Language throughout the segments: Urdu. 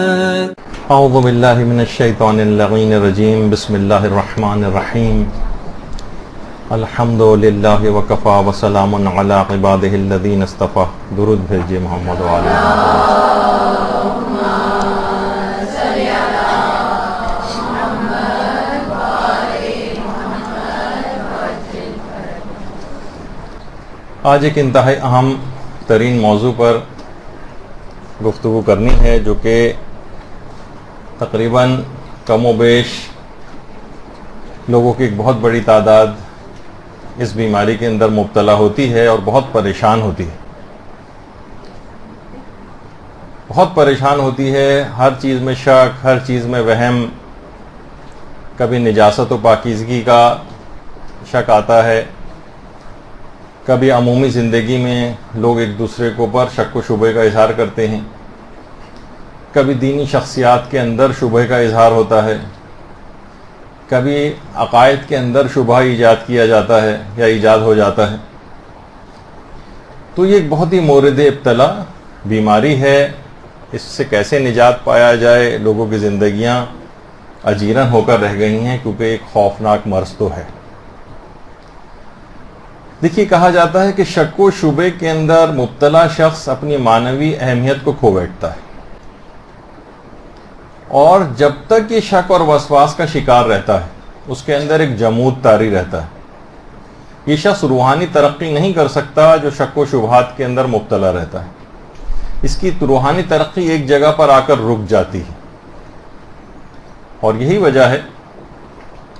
اعوذ باللہ من الشیطان اللعین الرجیم بسم اللہ الرحمن الرحیم الحمد للہ وکفا وسلام علی عبادہ الذین اصطفی. درود بھیجئے محمد وعلی آج ایک انتہائی اہم ترین موضوع پر گفتگو کرنی ہے، جو کہ تقریباً کم و بیش لوگوں کی ایک بہت بڑی تعداد اس بیماری کے اندر مبتلا ہوتی ہے اور بہت پریشان ہوتی ہے. بہت پریشان ہوتی ہے، ہر چیز میں شک، ہر چیز میں وہم. کبھی نجاست و پاکیزگی کا شک آتا ہے، کبھی عمومی زندگی میں لوگ ایک دوسرے کے اوپر شک و شبہ کا اظہار کرتے ہیں، کبھی دینی شخصیات کے اندر شبہ کا اظہار ہوتا ہے، کبھی عقائد کے اندر شبہ ایجاد کیا جاتا ہے یا ایجاد ہو جاتا ہے. تو یہ ایک بہت ہی مورد ابتلا بیماری ہے. اس سے کیسے نجات پایا جائے؟ لوگوں کی زندگیاں اجیرن ہو کر رہ گئی ہیں، کیونکہ ایک خوفناک مرض تو ہے. دیکھیے، کہا جاتا ہے کہ شک و شبے کے اندر مبتلا شخص اپنی معنوی اہمیت کو کھو بیٹھتا ہے، اور جب تک یہ شک اور وسواس کا شکار رہتا ہے اس کے اندر ایک جمود طاری رہتا ہے. یہ شخص روحانی ترقی نہیں کر سکتا جو شک و شبہات کے اندر مبتلا رہتا ہے. اس کی روحانی ترقی ایک جگہ پر آ کر رک جاتی ہے، اور یہی وجہ ہے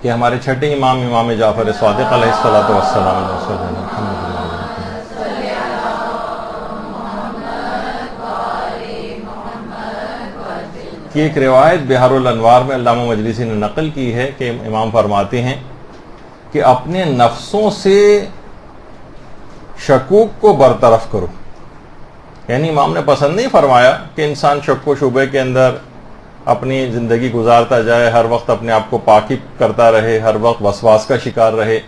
کہ ہمارے چھٹے امام جعفر صادق علیہ السلام کی ایک روایت بحار الانوار میں علامہ مجلسی نے نقل کی ہے کہ امام فرماتے ہیں کہ اپنے نفسوں سے شکوک کو برطرف کرو. یعنی امام نے پسند نہیں فرمایا کہ انسان شک و شبے کے اندر اپنی زندگی گزارتا جائے، ہر وقت اپنے آپ کو پاکی کرتا رہے، ہر وقت وسواس کا شکار رہے.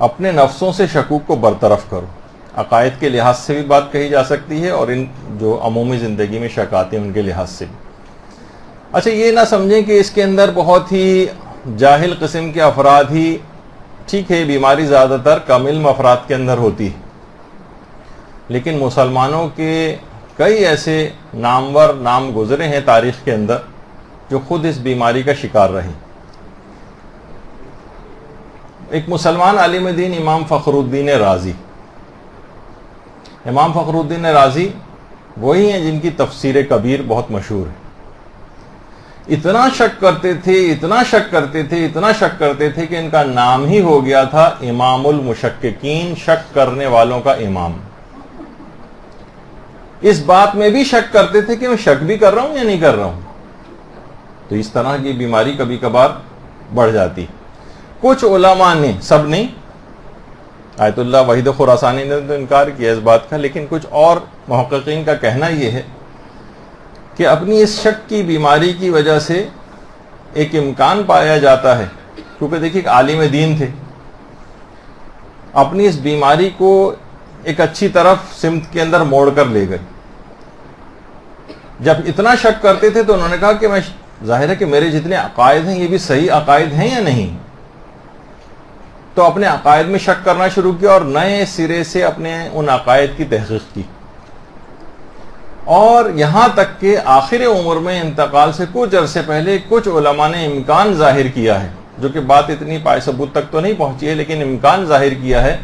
اپنے نفسوں سے شکوک کو برطرف کرو. عقائد کے لحاظ سے بھی بات کہی جا سکتی ہے، اور ان جو عمومی زندگی میں شک آتے ہیں ان کے لحاظ سے بھی. اچھا، یہ نہ سمجھیں کہ اس کے اندر بہت ہی جاہل قسم کے افراد ہی، ٹھیک ہے بیماری زیادہ تر کم علم افراد کے اندر ہوتی ہے، لیکن مسلمانوں کے کئی ایسے نامور نام گزرے ہیں تاریخ کے اندر جو خود اس بیماری کا شکار رہے. ایک مسلمان عالم دین امام فخر الدین رازی. امام فخر الدین رازی وہی ہیں جن کی تفسیر کبیر بہت مشہور ہے. اتنا شک کرتے تھے کہ ان کا نام ہی ہو گیا تھا امام المشککین، شک کرنے والوں کا امام. اس بات میں بھی شک کرتے تھے کہ میں شک بھی کر رہا ہوں یا نہیں کر رہا ہوں. تو اس طرح کی بیماری کبھی کبھار بڑھ جاتی. کچھ علماء نے، سب نہیں، آیت اللہ وحید خراسانی نے تو انکار کیا اس بات کا، لیکن کچھ اور محققین کا کہنا یہ ہے کہ اپنی اس شک کی بیماری کی وجہ سے ایک امکان پایا جاتا ہے، کیونکہ دیکھیے عالم دین تھے، اپنی اس بیماری کو ایک اچھی طرف سمت کے اندر موڑ کر لے گئے. جب اتنا شک کرتے تھے تو انہوں نے کہا کہ میں ظاہر ہے کہ میرے جتنے عقائد ہیں یہ بھی صحیح عقائد ہیں یا نہیں. تو اپنے عقائد میں شک کرنا شروع کیا اور نئے سرے سے اپنے ان عقائد کی تحقیق کی، اور یہاں تک کہ آخر عمر میں انتقال سے کچھ عرصے پہلے کچھ علماء نے امکان ظاہر کیا ہے، جو کہ بات اتنی پائے ثبوت تک تو نہیں پہنچی ہے، لیکن امکان ظاہر کیا ہے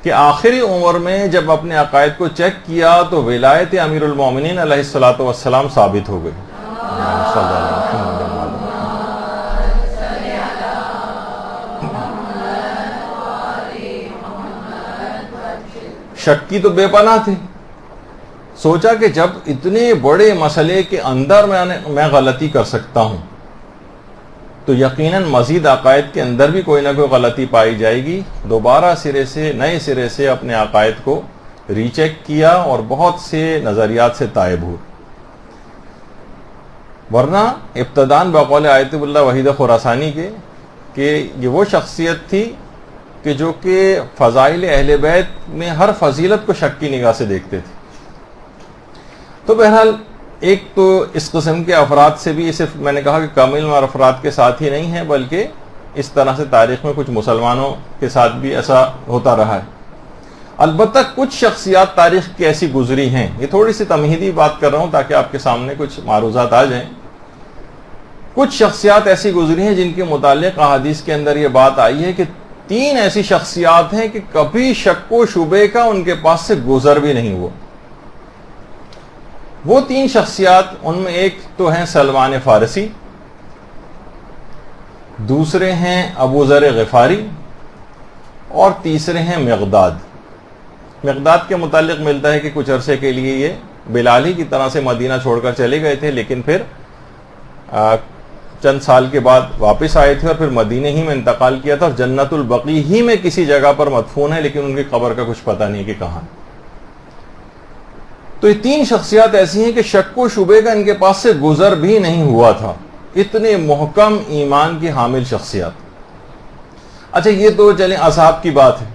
کہ آخری عمر میں جب اپنے عقائد کو چیک کیا تو ولایت امیر المومنین علیہ السلام ثابت ہو گئی. شک کی تو بے پناہ تھے. سوچا کہ جب اتنے بڑے مسئلے کے اندر میں غلطی کر سکتا ہوں تو یقیناً مزید عقائد کے اندر بھی کوئی نہ کوئی غلطی پائی جائے گی. دوبارہ نئے سرے سے اپنے عقائد کو ری چیک کیا اور بہت سے نظریات سے تائب ہوئے. ورنہ ابتداً بقول آیت اللہ وحید خراسانی کے کہ یہ وہ شخصیت تھی کہ جو کہ فضائل اہل بیت میں ہر فضیلت کو شک کی نگاہ سے دیکھتے تھے. تو بہرحال ایک تو اس قسم کے افراد سے بھی صرف میں نے کہا کہ کامل اور افراد کے ساتھ ہی نہیں ہے، بلکہ اس طرح سے تاریخ میں کچھ مسلمانوں کے ساتھ بھی ایسا ہوتا رہا ہے۔ البتہ کچھ شخصیات تاریخ کی ایسی گزری ہیں، یہ تھوڑی سی تمہیدی بات کر رہا ہوں تاکہ آپ کے سامنے کچھ معروضات آ جائیں۔ کچھ شخصیات ایسی گزری ہیں جن کے متعلق احادیث کے اندر یہ بات آئی ہے کہ 3 ایسی شخصیات ہیں کہ کبھی شک و شبے کا ان کے پاس سے گزر بھی نہیں ہوا۔ وہ 3 شخصیات، ان میں ایک تو ہیں سلمان فارسی، دوسرے ہیں ابو ذر غفاری، اور تیسرے ہیں مقداد۔ مقداد کے متعلق ملتا ہے کہ کچھ عرصے کے لیے یہ بلال ہی کی طرح سے مدینہ چھوڑ کر چلے گئے تھے، لیکن پھر چند سال کے بعد واپس آئے تھے اور پھر مدینہ ہی میں انتقال کیا تھا، اور جنت البقیع ہی میں کسی جگہ پر مدفون ہے، لیکن ان کی قبر کا کچھ پتہ نہیں کہ کہاں۔ تو یہ 3 شخصیات ایسی ہیں کہ شک و شبے کا ان کے پاس سے گزر بھی نہیں ہوا تھا، اتنے محکم ایمان کی حامل شخصیات۔ اچھا، یہ تو چلیں اصحاب کی بات ہے،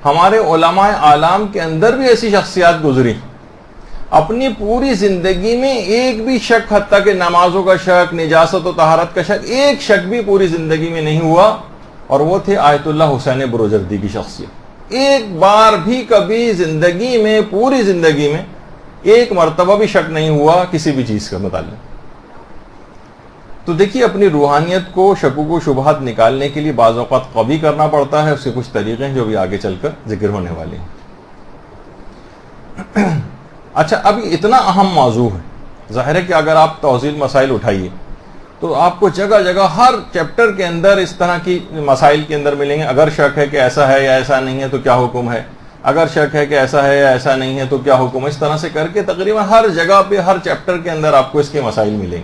ہمارے علماء اعلام کے اندر بھی ایسی شخصیات گزری، اپنی پوری زندگی میں ایک بھی شک، حتیٰ کہ نمازوں کا شک، نجاست و طہارت کا شک، ایک شک بھی پوری زندگی میں نہیں ہوا، اور وہ تھے آیت اللہ حسین بروجردی کی شخصیت۔ ایک بار بھی کبھی زندگی میں، پوری زندگی میں ایک مرتبہ بھی شک نہیں ہوا کسی بھی چیز کا متعلق۔ تو دیکھیے، اپنی روحانیت کو شکوک و شبہات نکالنے کے لیے بعض اوقات قوی کرنا پڑتا ہے، اس کے کچھ طریقے ہیں جو بھی آگے چل کر ذکر ہونے والے ہیں۔ اچھا، اب اتنا اہم موضوع ہے، ظاہر ہے کہ اگر آپ توضیح مسائل اٹھائیے تو آپ کو جگہ جگہ ہر چیپٹر کے اندر اس طرح کی مسائل کے اندر ملیں گے۔ اگر شک ہے کہ ایسا ہے یا ایسا نہیں ہے تو کیا حکم ہے، اگر شک ہے کہ ایسا ہے یا ایسا نہیں ہے تو کیا حکم ہے، اس طرح سے کر کے تقریباً ہر جگہ پہ، ہر چیپٹر کے اندر آپ کو اس کے مسائل ملیں گے۔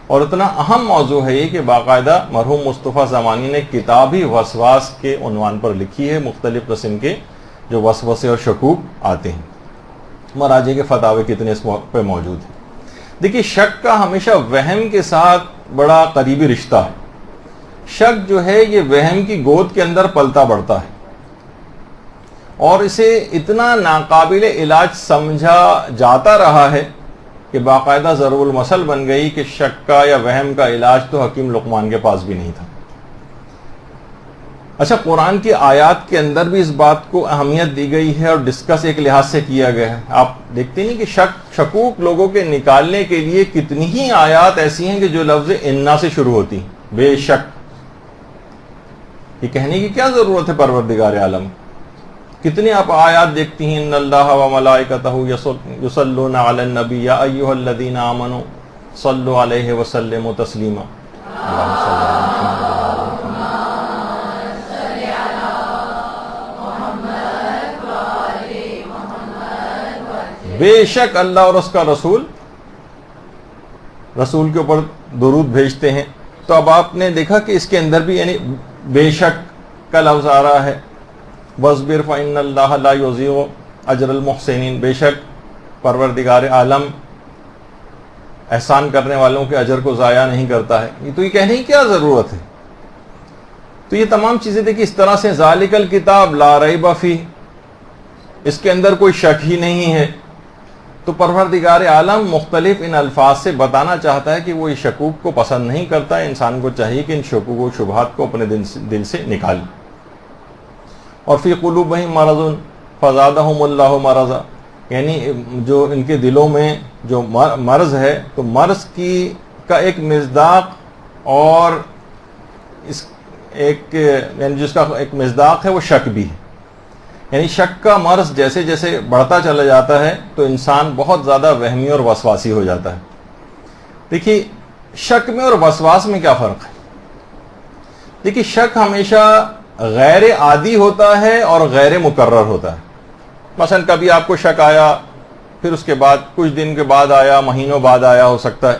اور اتنا اہم موضوع ہے یہ کہ باقاعدہ مرحوم مصطفیٰ زمانی نے کتاب ہی وسواس کے عنوان پر لکھی ہے، مختلف قسم کے جو وسوسے اور شکوک آتے ہیں۔ مراجع کے فتاوے کتنے اس پہ موجود ہیں۔ دیکھیے، شک کا ہمیشہ وہم کے ساتھ بڑا قریبی رشتہ ہے۔ شک جو ہے یہ وہم کی گود کے اندر پلتا بڑھتا ہے، اور اسے اتنا ناقابل علاج سمجھا جاتا رہا ہے کہ باقاعدہ ضرب المثل بن گئی کہ شک کا یا وہم کا علاج تو حکیم لقمان کے پاس بھی نہیں تھا۔ اچھا، قرآن کی آیات کے اندر بھی اس بات کو اہمیت دی گئی ہے اور ڈسکس ایک لحاظ سے کیا گیا ہے۔ آپ دیکھتے نہیں کہ شکوک لوگوں کے نکالنے کے لیے کتنی ہی آیات ایسی ہیں کہ جو لفظ انا سے شروع ہوتی ہیں، بے شک۔ یہ کہنے کی کیا ضرورت ہے پروردگار عالم؟ کتنی آپ آیات دیکھتی ہیں، ان اللہ و ملائکتہ یصلون علی النبی یا ایھا الذین آمنوا صلوا علیہ وسلموا تسلیما۔ اللہم صل علی محمد۔ بے شک اللہ اور اس کا رسول کے اوپر درود بھیجتے ہیں۔ تو اب آپ نے دیکھا کہ اس کے اندر بھی یعنی بے شک کا لفظ آ رہا ہے، وَاصْبِرْ فَإِنَّ اللَّهَ لَا يُضِيعُ أَجْرَ الْمُحْسِنِينَ، بے شک پروردگار عالم احسان کرنے والوں کے اجر کو ضائع نہیں کرتا ہے۔ تو یہ کہنے کی کیا ضرورت ہے؟ تو یہ تمام چیزیں دیکھیں اس طرح سے، ذَلِكَ الْكِتَابُ لَا رَيْبَ فِيهِ، اس کے اندر کوئی شک ہی نہیں ہے۔ تو پروردگار عالم مختلف ان الفاظ سے بتانا چاہتا ہے کہ وہ یہ شکوک کو پسند نہیں کرتا ہے، انسان کو چاہیے کہ ان شکوک و شبہات کو اپنے دل سے نکالے۔ اور فی قلوبہم مرض فزادہم اللہ مرضا، یعنی جو ان کے دلوں میں جو مرض ہے، تو مرض کا ایک مصداق اور اس ایک یعنی جس کا ایک مصداق ہے وہ شک بھی ہے۔ یعنی شک کا مرض جیسے جیسے بڑھتا چلا جاتا ہے تو انسان بہت زیادہ وہمی اور وسواسی ہو جاتا ہے۔ دیکھیے، شک میں اور وسواس میں کیا فرق ہے؟ دیکھیے، شک ہمیشہ غیر عادی ہوتا ہے اور غیر مقرر ہوتا ہے۔ مثلا کبھی آپ کو شک آیا، پھر اس کے بعد کچھ دن کے بعد آیا، مہینوں بعد آیا ہو سکتا ہے،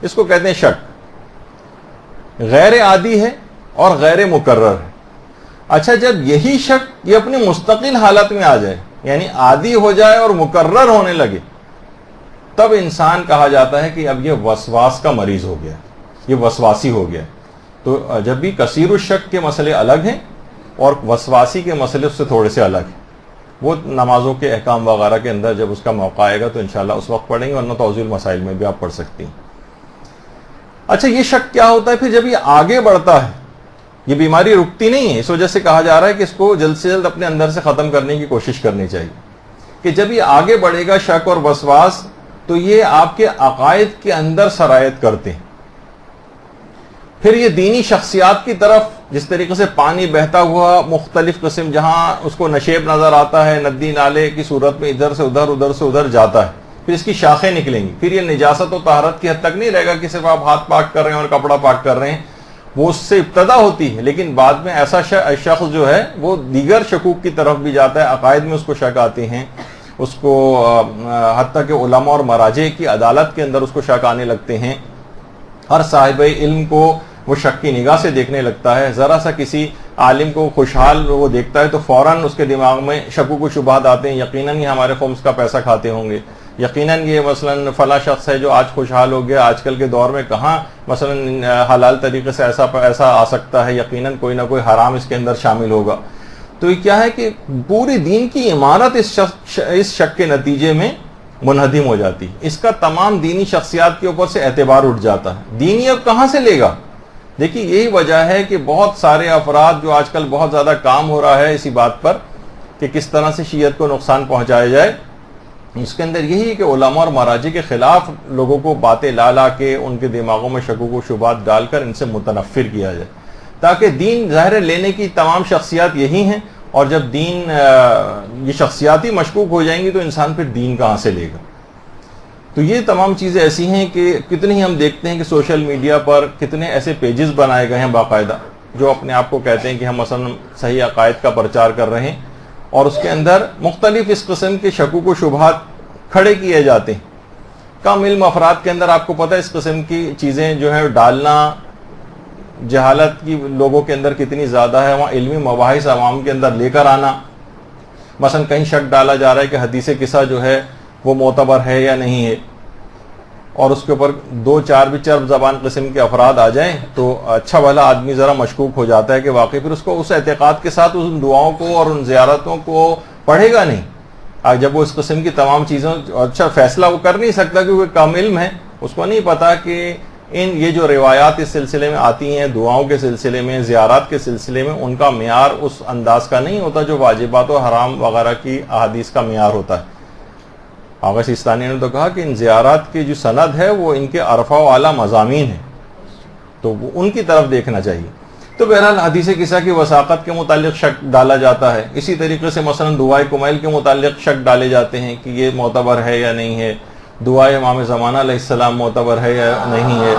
اس کو کہتے ہیں شک۔ غیر عادی ہے اور غیر مقرر ہے۔ اچھا، جب یہی شک یہ اپنی مستقل حالت میں آ جائے، یعنی عادی ہو جائے اور مقرر ہونے لگے، تب انسان کہا جاتا ہے کہ اب یہ وسواس کا مریض ہو گیا، یہ وسواسی ہو گیا۔ تو جب بھی کثیر الشک کے مسئلے الگ ہیں اور وسواسی کے مسئلے اس سے تھوڑے سے الگ ہیں۔ وہ نمازوں کے احکام وغیرہ کے اندر جب اس کا موقع آئے گا تو انشاءاللہ اس وقت پڑھیں گے، ورنہ توضیح المسائل میں بھی آپ پڑھ سکتی ہیں۔ اچھا، یہ شک کیا ہوتا ہے پھر جب یہ آگے بڑھتا ہے؟ یہ بیماری رکتی نہیں ہے، اس وجہ سے کہا جا رہا ہے کہ اس کو جلد سے جلد اپنے اندر سے ختم کرنے کی کوشش کرنی چاہیے، کہ جب یہ آگے بڑھے گا شک اور وسواس تو یہ آپ کے عقائد کے اندر سرایت کرتے ہیں، پھر یہ دینی شخصیات کی طرف جس طریقے سے پانی بہتا ہوا مختلف قسم جہاں اس کو نشیب نظر آتا ہے ندی نالے کی صورت میں ادھر سے ادھر ادھر سے ادھر جاتا ہے، پھر اس کی شاخیں نکلیں گی، پھر یہ نجاست و طہارت کی حد تک نہیں رہے گا کہ صرف آپ ہاتھ پاک کر رہے ہیں اور کپڑا پاک کر رہے ہیں، وہ اس سے ابتدا ہوتی ہے، لیکن بعد میں ایسا شخص جو ہے وہ دیگر شکوک کی طرف بھی جاتا ہے، عقائد میں اس کو شک آتے ہیں، اس کو حتیٰ کہ علماء اور مراجع کی عدالت کے اندر اس کو شک آنے لگتے ہیں، ہر صاحب علم کو وہ شک کی نگاہ سے دیکھنے لگتا ہے، ذرا سا کسی عالم کو خوشحال وہ دیکھتا ہے تو فوراً اس کے دماغ میں شکوک و شبہات آتے ہیں، یقیناً یہ ہمارے خمس کا پیسہ کھاتے ہوں گے، یقیناً یہ مثلاً فلاں شخص ہے جو آج خوشحال ہو گیا، آج کل کے دور میں کہاں مثلاً حلال طریقے سے ایسا آ سکتا ہے، یقیناً کوئی نہ کوئی حرام اس کے اندر شامل ہوگا۔ تو یہ کیا ہے کہ پوری دین کی عمارت اس شک کے نتیجے میں منہدم ہو جاتی، اس کا تمام دینی شخصیات کے اوپر سے اعتبار اٹھ جاتا ہے، دینی اب کہاں سے لے گا؟ دیکھیے یہی وجہ ہے کہ بہت سارے افراد جو آج کل بہت زیادہ کام ہو رہا ہے اسی بات پر کہ کس طرح سے شیعت کو نقصان پہنچایا جائے، اس کے اندر یہی ہے کہ علماء اور مراجع کے خلاف لوگوں کو باتیں لا کے ان کے دماغوں میں شکوک و شبہات ڈال کر ان سے متنفر کیا جائے، تاکہ دین ظاہر لینے کی تمام شخصیات یہی ہیں، اور جب دین یہ شخصیاتی مشکوک ہو جائیں گی تو انسان پھر دین کہاں سے لے گا؟ تو یہ تمام چیزیں ایسی ہیں کہ کتنی ہی ہم دیکھتے ہیں کہ سوشل میڈیا پر کتنے ایسے پیجز بنائے گئے ہیں باقاعدہ جو اپنے آپ کو کہتے ہیں کہ ہم مثلا صحیح عقائد کا پرچار کر رہے ہیں، اور اس کے اندر مختلف اس قسم کے شکوک و شبہات کھڑے کیے جاتے ہیں۔ کم علم افراد کے اندر آپ کو پتہ ہے اس قسم کی چیزیں جو ہے ڈالنا، جہالت کی لوگوں کے اندر کتنی زیادہ ہے، وہاں علمی مباحث عوام کے اندر لے کر آنا، مثلا کہیں شک ڈالا جا رہا ہے کہ حدیث قصہ جو ہے وہ معتبر ہے یا نہیں ہے، اور اس کے اوپر دو چار بھی چرب زبان قسم کے افراد آ جائیں تو اچھا بھلا آدمی ذرا مشکوک ہو جاتا ہے کہ واقعی پھر اس کو اس اعتقاد کے ساتھ ان دعاؤں کو اور ان زیارتوں کو پڑھے گا نہیں۔ جب وہ اس قسم کی تمام چیزوں اچھا فیصلہ وہ کر نہیں سکتا کیونکہ کم علم ہے، اس کو نہیں پتا کہ یہ جو روایات اس سلسلے میں آتی ہیں دعاؤں کے سلسلے میں، زیارات کے سلسلے میں، ان کا معیار اس انداز کا نہیں ہوتا جو واجبات و حرام وغیرہ کی احادیث کا معیار ہوتا ہے۔ آغا سیستانی نے تو کہا کہ ان زیارات کی جو سند ہے وہ ان کے عرفہ و اعلیٰ مضامین ہیں، تو وہ ان کی طرف دیکھنا چاہیے۔ تو بہرحال حدیث قصہ کی وثاقت کے متعلق شک ڈالا جاتا ہے، اسی طریقے سے مثلا دعائے کمیل کے متعلق شک ڈالے جاتے ہیں کہ یہ معتبر ہے یا نہیں ہے، دعائے امام زمانہ علیہ السلام معتبر ہے یا نہیں ہے۔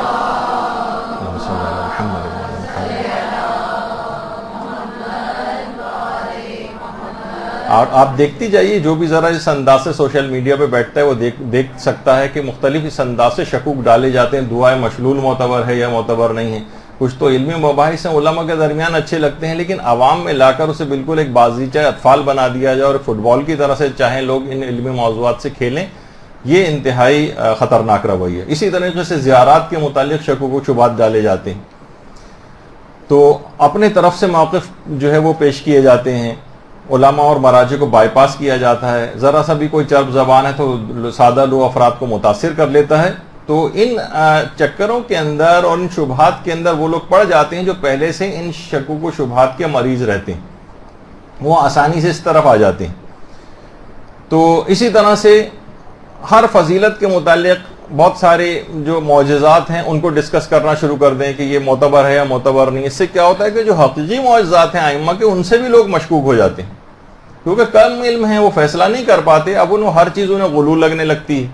اور آپ دیکھتی جائیے، جو بھی ذرا اس انداز سے سوشل میڈیا پہ بیٹھتا ہے وہ دیکھ سکتا ہے کہ مختلف اس انداز سے شکوک ڈالے جاتے ہیں، دعائے مشلول معتبر ہے یا معتبر نہیں ہے۔ کچھ تو علمی مباحث ہیں علماء کے درمیان اچھے لگتے ہیں، لیکن عوام میں لا کر اسے بالکل ایک بازیچہ اطفال بنا دیا جائے اور فٹ بال کی طرح سے چاہیں لوگ ان علمی موضوعات سے کھیلیں، یہ انتہائی خطرناک رویہ ہے۔ اسی طریقے سے زیارات کے متعلق شکوک و شبہات ڈالے جاتے ہیں، تو اپنے طرف سے موقف جو ہے وہ پیش کیے جاتے ہیں، علماء اور مراجع کو بائی پاس کیا جاتا ہے، ذرا سا بھی کوئی چرب زبان ہے تو سادہ لو افراد کو متاثر کر لیتا ہے۔ تو ان چکروں کے اندر اور ان شبہات کے اندر وہ لوگ پڑ جاتے ہیں جو پہلے سے ان شکوک و شبہات کے مریض رہتے ہیں، وہ آسانی سے اس طرف آ جاتے ہیں۔ تو اسی طرح سے ہر فضیلت کے متعلق بہت سارے جو معجزات ہیں ان کو ڈسکس کرنا شروع کر دیں کہ یہ معتبر ہے یا معتبر نہیں۔ اس سے کیا ہوتا ہے کہ جو حقیقی معجزات ہیں ائمہ کے، ان سے بھی لوگ مشکوک ہو جاتے ہیں، کیونکہ کم علم ہیں، وہ فیصلہ نہیں کر پاتے، اب انہوں ہر چیز انہیں غلو لگنے لگتی ہے،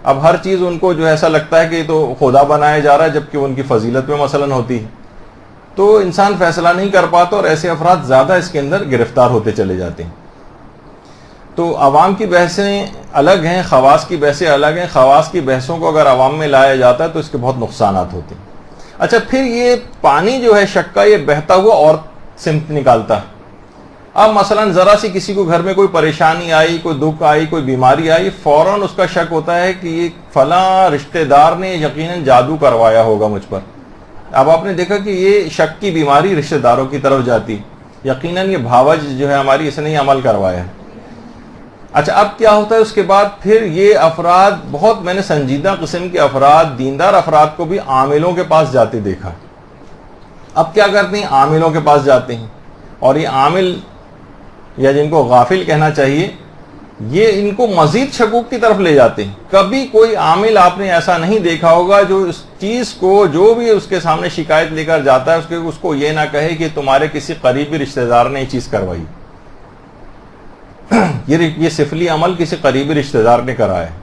اب ہر چیز ان کو جو ایسا لگتا ہے کہ تو خدا بنایا جا رہا ہے جبکہ ان کی فضیلت میں مثلا ہوتی ہے، تو انسان فیصلہ نہیں کر پاتا اور ایسے افراد زیادہ اس کے اندر گرفتار ہوتے چلے جاتے ہیں۔ تو عوام کی بحثیں الگ ہیں، خواص کی بحثیں الگ ہیں، خواص کی بحثوں کو اگر عوام میں لایا جاتا ہے تو اس کے بہت نقصانات ہوتے ہیں۔ اچھا، پھر یہ پانی جو ہے شک کا، یہ بہتا ہوا اور سمت نکالتا ہے۔ اب مثلا ذرا سی کسی کو گھر میں کوئی پریشانی آئی، کوئی دکھ آئی، کوئی بیماری آئی، فوراً اس کا شک ہوتا ہے کہ یہ فلاں رشتہ دار نے یقیناً جادو کروایا ہوگا مجھ پر۔ اب آپ نے دیکھا کہ یہ شک کی بیماری رشتہ داروں کی طرف جاتی، یقیناً یہ بھاوج جو ہے ہماری، اس نے ہی عمل کروایا ہے۔ اچھا اب کیا ہوتا ہے اس کے بعد پھر یہ افراد بہت میں نے سنجیدہ قسم کے افراد دیندار افراد کو بھی عاملوں کے پاس جاتے دیکھا. اب کیا کرتے ہیں, عاملوں کے پاس جاتے ہیں اور یہ عامل یا جن کو غافل کہنا چاہیے یہ ان کو مزید شکوک کی طرف لے جاتے ہیں. کبھی کوئی عامل آپ نے ایسا نہیں دیکھا ہوگا جو اس چیز کو جو بھی اس کے سامنے شکایت لے کر جاتا ہے اس کو یہ نہ کہے کہ تمہارے کسی قریبی رشتہ دار نے یہ چیز کروائی. یہ سفلی عمل کسی قریبی رشتہ دار نے کرایا ہے.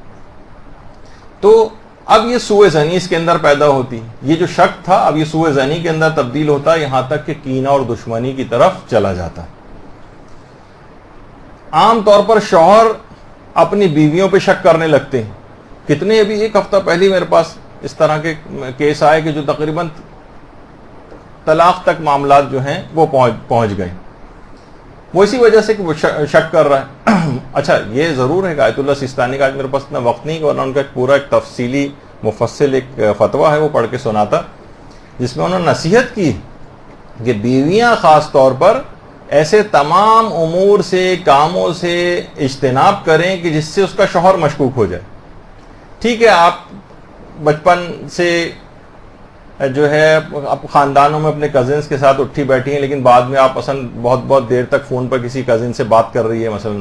تو اب یہ سوء ظنی اس کے اندر پیدا ہوتی. یہ جو شک تھا اب یہ سوء ظنی کے اندر تبدیل ہوتا ہے, یہاں تک کہ کینہ اور دشمنی کی طرف چلا جاتا ہے. عام طور پر شوہر اپنی بیویوں پہ شک کرنے لگتے ہیں. کتنے ابھی ایک ہفتہ پہلے میرے پاس اس طرح کے کیس آئے کہ جو تقریباً طلاق تک معاملات جو ہیں وہ پہنچ گئے. وہ اسی وجہ سے کہ وہ شک کر رہا ہے. اچھا یہ ضرور ہے کہ آیت اللہ سیستانی کا آج میرے پاس اتنا وقت نہیں, ورنہ ان کا پورا ایک تفصیلی مفصل ایک فتویٰ ہے وہ پڑھ کے سناتا, جس میں انہوں نے نصیحت کی کہ بیویاں خاص طور پر ایسے تمام امور سے کاموں سے اجتناب کریں کہ جس سے اس کا شوہر مشکوک ہو جائے. ٹھیک ہے آپ بچپن سے جو ہے اب خاندانوں میں اپنے کزنس کے ساتھ اٹھی بیٹھی ہیں, لیکن بعد میں آپ اصلا بہت دیر تک فون پر کسی کزن سے بات کر رہی ہے مثلا,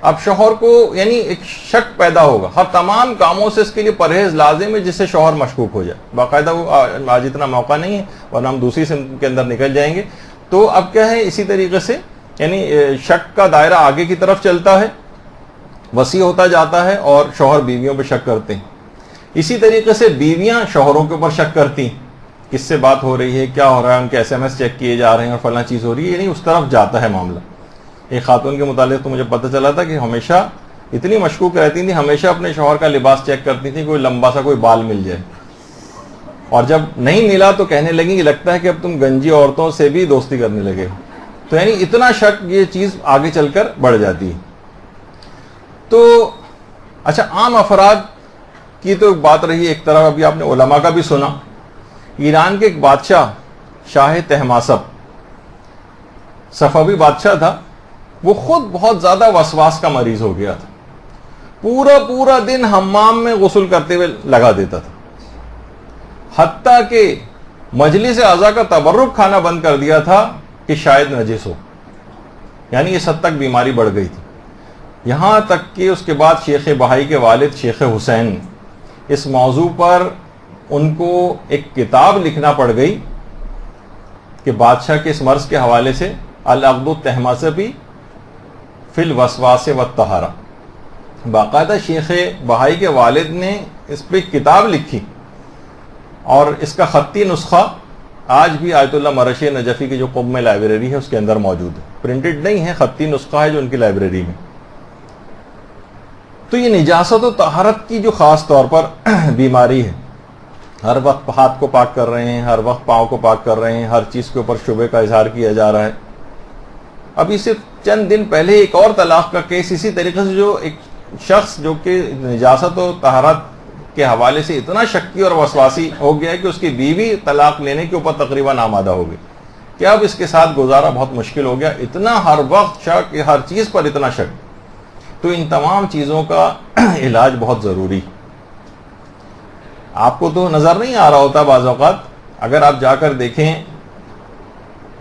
اب شوہر کو یعنی ایک شک پیدا ہوگا. ہر تمام کاموں سے اس کے لیے پرہیز لازم ہے جس سے شوہر مشکوک ہو جائے. باقاعدہ وہ آج اتنا موقع نہیں ہے ورنہ ہم دوسری سمت کے اندر نکل جائیں گے. تو اب کیا ہے اسی طریقے سے یعنی شک کا دائرہ آگے کی طرف چلتا ہے, وسیع ہوتا جاتا ہے اور شوہر بیویوں پہ شک کرتے ہیں. اسی طریقے سے بیویاں شوہروں کے اوپر شک کرتی ہیں, کس سے بات ہو رہی ہے, کیا ہو رہا ہے, ان کے ایس ایم ایس چیک کیے جا رہے ہیں اور فلاں چیز ہو رہی ہے, یعنی اس طرف جاتا ہے معاملہ. ایک خاتون کے متعلق تو مجھے پتہ چلا تھا کہ ہمیشہ اتنی مشکوک رہتی تھی, ہمیشہ اپنے شوہر کا لباس چیک کرتی تھی کوئی لمبا سا کوئی بال مل جائے, اور جب نہیں ملا تو کہنے لگی کہ لگتا ہے کہ اب تم گنجی عورتوں سے بھی دوستی کرنے لگے. تو یعنی اتنا شک یہ چیز آگے چل کر بڑھ جاتی ہے. تو اچھا عام افراد کی تو بات رہی ایک طرف, ابھی آپ نے علماء کا بھی سنا. ایران کے ایک بادشاہ شاہ طہماسب صفوی بادشاہ تھا, وہ خود بہت زیادہ وسواس کا مریض ہو گیا تھا. پورا دن حمام میں غسل کرتے ہوئے لگا دیتا تھا, حتیٰ کہ مجلس اعضاء کا تبرک کھانا بند کر دیا تھا کہ شاید نجس ہو. یعنی اس حد تک بیماری بڑھ گئی تھی. یہاں تک کہ اس کے بعد شیخ بہائی کے والد شیخ حسین اس موضوع پر ان کو ایک کتاب لکھنا پڑ گئی کہ بادشاہ کے اس مرض کے حوالے سے العقد الطہماسبی فی الوسواس والطہارہ. باقاعدہ شیخ بہائی کے والد نے اس پہ کتاب لکھی اور اس کا خطی نسخہ آج بھی آیت اللہ مرشی نجفی کی جو قم میں لائبریری ہے اس کے اندر موجود ہے. پرنٹڈ نہیں ہے, خطی نسخہ ہے جو ان کی لائبریری میں. تو یہ نجاست و طہارت کی جو خاص طور پر بیماری ہے, ہر وقت ہاتھ کو پاک کر رہے ہیں, ہر وقت پاؤں کو پاک کر رہے ہیں, ہر چیز کے اوپر شبہ کا اظہار کیا جا رہا ہے. ابھی صرف چند دن پہلے ایک اور طلاق کا کیس اسی طریقے سے, جو ایک شخص جو کہ نجاست و طہارت کے حوالے سے اتنا شکی اور وسواسی ہو گیا ہے کہ اس کی بیوی طلاق لینے کے اوپر تقریباً آمادہ ہو گئی کہ اب اس کے ساتھ گزارا بہت مشکل ہو گیا. اتنا ہر وقت شک, ہر چیز پر اتنا شک. تو ان تمام چیزوں کا علاج بہت ضروری. آپ کو تو نظر نہیں آ رہا ہوتا بعض اوقات, اگر آپ جا کر دیکھیں,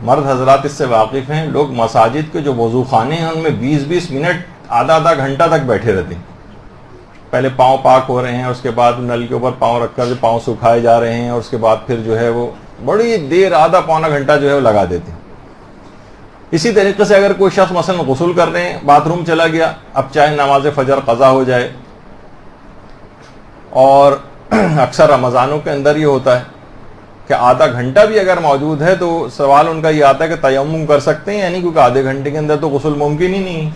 مرد حضرات اس سے واقف ہیں, لوگ مساجد کے جو وضو خانے ہیں ان میں 20-20 منٹ آدھا گھنٹہ تک بیٹھے رہتے ہیں. پہلے پاؤں پاک ہو رہے ہیں, اس کے بعد نل کے اوپر پاؤں رکھ کر پاؤں سکھائے جا رہے ہیں, اور اس کے بعد پھر جو ہے وہ بڑی دیر آدھا پونا گھنٹہ جو ہے وہ لگا دیتے ہیں. اسی طریقے سے اگر کوئی شخص مثلا غسل کرنے باتھ روم چلا گیا, اب چاہے نماز فجر قضا ہو جائے, اور اکثر رمضانوں کے اندر یہ ہوتا ہے کہ آدھا گھنٹہ بھی اگر موجود ہے تو سوال ان کا یہ آتا ہے کہ تیمم کر سکتے ہیں, یعنی کیونکہ آدھے گھنٹے کے اندر تو غسل ممکن ہی نہیں.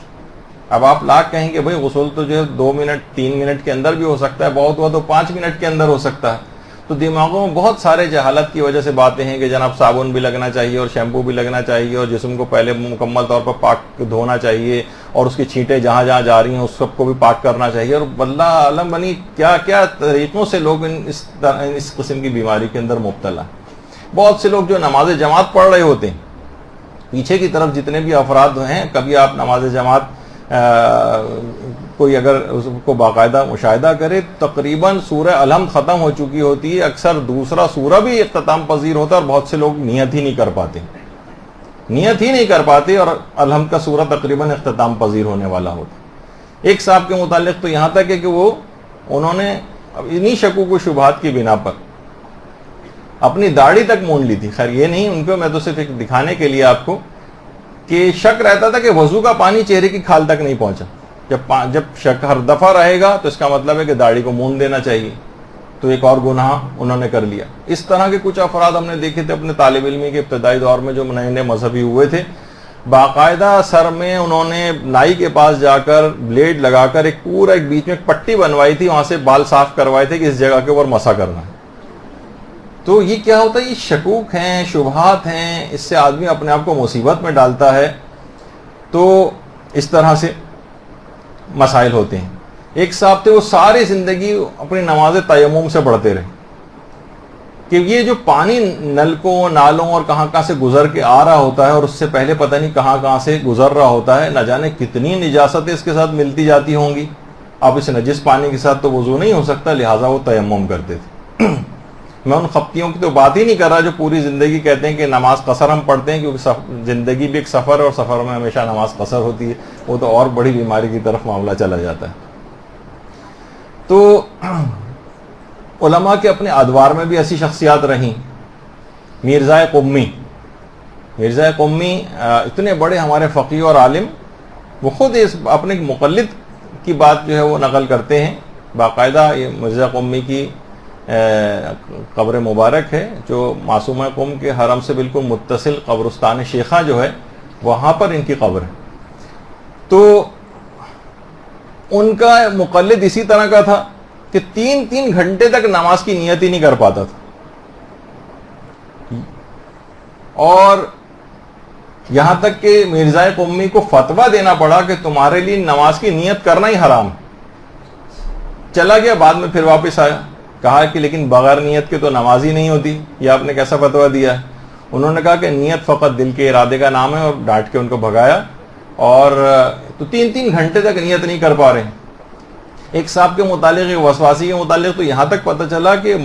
اب آپ لاکھ کہیں کہ بھائی غسل تو جو ہے 2 منٹ 3 منٹ کے اندر بھی ہو سکتا ہے, بہت ہوا تو 5 منٹ کے اندر ہو سکتا ہے. تو دماغوں میں بہت سارے جہالت کی وجہ سے باتیں ہیں کہ جناب صابن بھی لگنا چاہیے اور شیمپو بھی لگنا چاہیے, اور جسم کو پہلے مکمل طور پر پاک دھونا چاہیے, اور اس کی چھینٹیں جہاں جہاں جا رہی ہیں اس سب کو بھی پاک کرنا چاہیے. اور واللہ عالم بنی کیا کیا طریقوں سے لوگ اس قسم کی بیماری کے اندر مبتلا ہیں. بہت سے لوگ جو نماز جماعت پڑھ رہے ہوتے ہیں, پیچھے کی طرف جتنے بھی افراد ہیں, کبھی آپ نماز جماعت کوئی اگر اس کو باقاعدہ مشاہدہ کرے تقریباً سورہ الحمد ختم ہو چکی ہوتی ہے، اکثر دوسرا سورہ بھی اختتام پذیر ہوتا ہے اور بہت سے لوگ نیت ہی نہیں کر پاتے اور الحمد کا سورہ تقریباً اختتام پذیر ہونے والا ہوتا۔ ایک صاحب کے متعلق تو یہاں تک ہے کہ انہوں نے انہی شکوک و شبہات کی بنا پر اپنی داڑھی تک مونڈ لی تھی۔ خیر یہ نہیں ان کو، میں تو صرف ایک دکھانے کے لیے آپ کو کہ شک رہتا تھا کہ وضو کا پانی چہرے کی کھال تک نہیں پہنچا۔ جب شک ہر دفعہ رہے گا تو اس کا مطلب ہے کہ داڑھی کو مونڈ دینا چاہیے، تو ایک اور گناہ انہوں نے کر لیا۔ اس طرح کے کچھ افراد ہم نے دیکھے تھے اپنے طالب علمی کے ابتدائی دور میں جو نئے نئے مذہبی ہوئے تھے، باقاعدہ سر میں انہوں نے نائی کے پاس جا کر بلیڈ لگا کر ایک بیچ میں ایک پٹی بنوائی تھی، وہاں سے بال صاف کروائے تھے کہ اس جگہ کے اوپر مسح کرنا ہے۔ تو یہ کیا ہوتا ہے؟ یہ شکوک ہیں، شبہات ہیں، اس سے آدمی اپنے آپ کو مصیبت میں ڈالتا ہے۔ تو اس طرح سے مسائل ہوتے ہیں۔ ایک صاحب تھے وہ ساری زندگی اپنی نماز تیمم سے پڑھتے رہے کہ یہ جو پانی نلکوں نالوں اور کہاں سے گزر کے آ رہا ہوتا ہے اور اس سے پہلے پتہ نہیں کہاں سے گزر رہا ہوتا ہے، نہ جانے کتنی نجاستیں اس کے ساتھ ملتی جاتی ہوں گی۔ اب اس نجس پانی کے ساتھ تو وضو نہیں ہو سکتا، لہٰذا وہ تیمم کرتے تھے۔ میں ان خپتیوں کی تو بات ہی نہیں کر رہا جو پوری زندگی کہتے ہیں کہ نماز قصر ہم پڑھتے ہیں کیونکہ زندگی بھی ایک سفر ہے اور سفر میں ہمیشہ نماز قصر ہوتی ہے، وہ تو اور بڑی بیماری کی طرف معاملہ چلا جاتا ہے۔ تو علماء کے اپنے ادوار میں بھی ایسی شخصیات رہیں۔ میرزا قمی اتنے بڑے ہمارے فقیہ اور عالم، وہ خود اپنے مقلد کی بات جو ہے وہ نقل کرتے ہیں۔ باقاعدہ یہ مرزا قمی کی قبر مبارک ہے جو معصومہ قم کے حرم سے بالکل متصل قبرستان شیخہ جو ہے وہاں پر ان کی قبر ہے۔ تو ان کا مقلد اسی طرح کا تھا کہ 3 گھنٹے تک نماز کی نیت ہی نہیں کر پاتا تھا، اور یہاں تک کہ مرزا قمی کو فتویٰ دینا پڑا کہ تمہارے لیے نماز کی نیت کرنا ہی حرام۔ چلا گیا، بعد میں پھر واپس آیا، کہا کہ لیکن بغیر نیت کے تو نماز ہی نہیں ہوتی، یہ آپ نے کیسا فتویٰ دیا ہے؟ انہوں نے کہا کہ نیت فقط دل کے ارادے کا نام ہے، اور ڈانٹ کے ان کو بھگایا، اور تو 3 گھنٹے تک نیت نہیں کر پا رہے ہیں۔ ایک صاحب کے متعلق، ایک وسواسی کے متعلق تو یہاں تک پتہ چلا کہ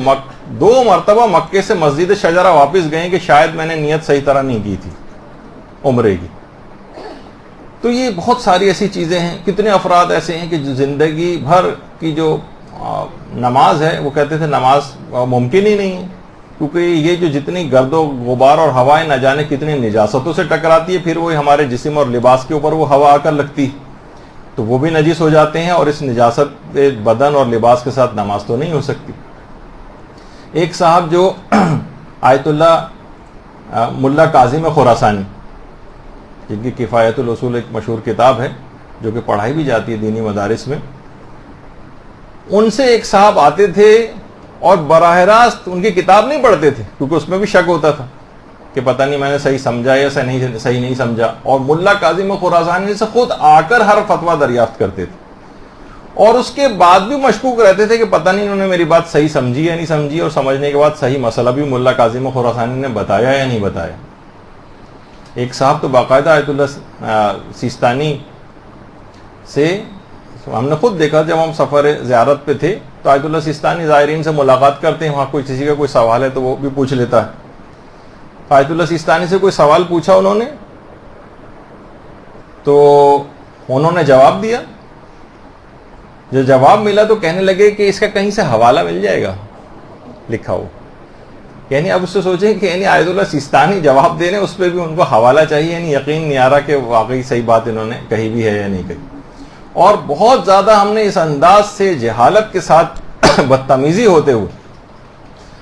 2 مرتبہ مکے سے مسجد شجرہ واپس گئے کہ شاید میں نے نیت صحیح طرح نہیں کی تھی عمرے کی۔ تو یہ بہت ساری ایسی چیزیں ہیں۔ کتنے افراد ایسے ہیں کہ جو زندگی بھر کی جو نماز ہے وہ کہتے تھے نماز ممکن ہی نہیں ہے، کیونکہ یہ جو جتنی گرد و غبار اور ہوائیں نہ جانے کتنی نجاستوں سے ٹکراتی ہے، پھر وہ ہمارے جسم اور لباس کے اوپر وہ ہوا آ کر لگتی تو وہ بھی نجس ہو جاتے ہیں، اور اس نجاست بدن اور لباس کے ساتھ نماز تو نہیں ہو سکتی۔ ایک صاحب جو آیت اللہ ملا کاظم خراسانی، جن کی کفایت الاصول ایک مشہور کتاب ہے جو کہ پڑھائی بھی جاتی ہے دینی مدارس میں، ان سے ایک صاحب آتے تھے اور براہ راست ان کی کتاب نہیں پڑھتے تھے کیونکہ اس میں بھی شک ہوتا تھا کہ پتہ نہیں میں نے صحیح سمجھا یا صحیح نہیں سمجھا، اور ملا کاظم خراسانی سے خود آ کر ہر فتویٰ دریافت کرتے تھے، اور اس کے بعد بھی مشکوک رہتے تھے کہ پتہ نہیں انہوں نے میری بات صحیح سمجھی یا نہیں سمجھی، اور سمجھنے کے بعد صحیح مسئلہ بھی ملا کاظم خراسانی نے بتایا یا نہیں بتایا۔ ایک صاحب تو باقاعدہ آیت اللہ سیستانی سے ہم نے خود دیکھا، جب ہم سفر زیارت پہ تھے تو آیت اللہ سیستانی زائرین سے ملاقات کرتے ہیں، وہاں کوئی کسی کا کوئی سوال ہے تو وہ بھی پوچھ لیتا ہے۔ آیت اللہ سیستانی سے کوئی سوال پوچھا انہوں نے تو انہوں نے جواب دیا، جو جواب ملا تو کہنے لگے کہ اس کا کہیں سے حوالہ مل جائے گا لکھا ہو، یعنی اب اس سے سوچیں کہ یعنی آیت اللہ سیستانی جواب دے رہے ہیں، اس پہ بھی ان کو حوالہ چاہیے، یعنی یقین نہیں آ رہا کہ واقعی صحیح بات انہوں نے کہی بھی ہے یا نہیں کہی۔ اور بہت زیادہ ہم نے اس انداز سے جہالت کے ساتھ بدتمیزی ہوتے ہوئے،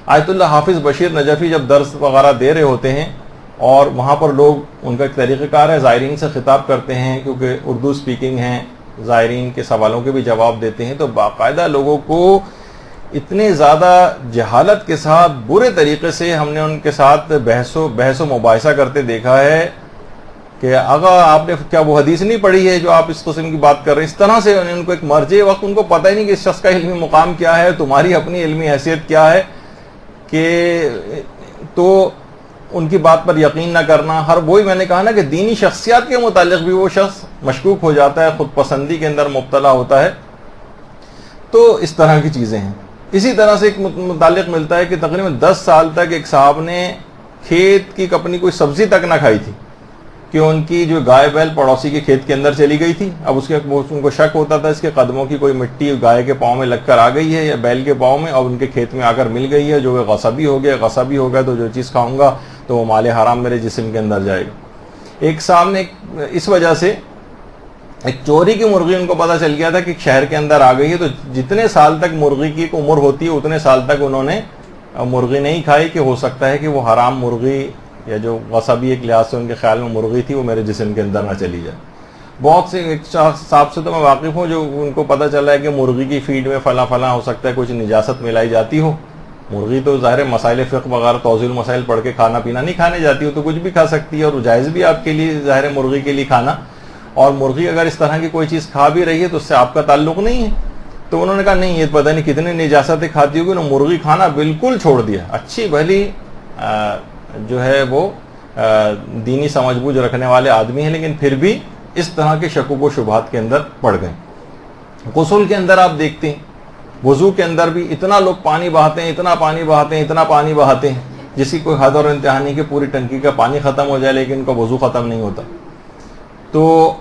آیت اللہ حافظ بشیر نجفی جب درس وغیرہ دے رہے ہوتے ہیں اور وہاں پر لوگ، ان کا ایک طریقہ کار ہے، زائرین سے خطاب کرتے ہیں کیونکہ اردو سپیکنگ ہیں، زائرین کے سوالوں کے بھی جواب دیتے ہیں، تو باقاعدہ لوگوں کو اتنے زیادہ جہالت کے ساتھ برے طریقے سے ہم نے ان کے ساتھ بحث و مباحثہ کرتے دیکھا ہے کہ اگر آپ نے کیا وہ حدیث نہیں پڑھی ہے جو آپ اس قسم کی بات کر رہے ہیں۔ اس طرح سے ان کو ایک مرجع وقت ان کو پتہ ہی نہیں کہ اس شخص کا علمی مقام کیا ہے، تمہاری اپنی علمی حیثیت کیا ہے، کہ تو ان کی بات پر یقین نہ کرنا، ہر وہی میں نے کہا نا کہ دینی شخصیات کے متعلق بھی وہ شخص مشکوک ہو جاتا ہے، خود پسندی کے اندر مبتلا ہوتا ہے. تو اس طرح کی چیزیں ہیں. اسی طرح سے ایک متعلق ملتا ہے کہ تقریباً 10 سال تک ایک صاحب نے کھیت کی اپنی کوئی سبزی تک نہ کھائی تھی کہ ان کی جو گائے بیل پڑوسی کے کھیت کے اندر چلی گئی تھی. اب ان کو شک ہوتا تھا اس کے قدموں کی کوئی مٹی گائے کے پاؤں میں لگ کر آ گئی ہے یا بیل کے پاؤں میں، اور ان کے کھیت میں آ کر مل گئی ہے، جو وہ غصبی ہو گیا تو جو چیز کھاؤں گا تو وہ مال حرام میرے جسم کے اندر جائے گا. ایک صاحب نے اس وجہ سے ایک چوری کی مرغی ان کو پتہ چل گیا تھا کہ شہر کے اندر آ گئی ہے، تو جتنے سال تک مرغی کی عمر ہوتی ہے اتنے سال تک انہوں نے مرغی نہیں کھائی کہ ہو سکتا ہے کہ وہ حرام مرغی یا جو غصبی ایک لحاظ سے ان کے خیال میں مرغی تھی وہ میرے جسم کے اندر نہ چلی جائے. بہت سے ایک صاحب سے تو میں واقف ہوں جو ان کو پتہ چلا ہے کہ مرغی کی فیڈ میں فلاں ہو سکتا ہے کچھ نجاست ملائی جاتی ہو. مرغی تو ظاہر مسائل فقہ وغیرہ توضیح المسائل پڑھ کے کھانا پینا نہیں کھانے جاتی ہو، تو کچھ بھی کھا سکتی ہے اور جائز بھی آپ کے لیے ظاہر مرغی کے لیے کھانا. اور مرغی اگر اس طرح کی کوئی چیز کھا بھی رہی ہے تو اس سے آپ کا تعلق نہیں ہے. تو انہوں نے کہا نہیں، یہ پتہ نہیں کتنی نجاستیں کھاتی ہوگی، انہوں نے مرغی کھانا بالکل چھوڑ دیا. اچھی بھلی جو ہے وہ دینی سمجھ بوجھ رکھنے والے آدمی ہیں، لیکن پھر بھی اس طرح کے شکوک و شبہات کے اندر پڑ گئے. غسل کے اندر آپ دیکھتے ہیں، وضو کے اندر بھی اتنا لوگ پانی بہاتے ہیں، اتنا پانی بہاتے ہیں جس کی کوئی حد اور انتہا نہیں کہ پوری ٹنکی کا پانی ختم ہو جائے لیکن ان کا وضو ختم نہیں ہوتا. تو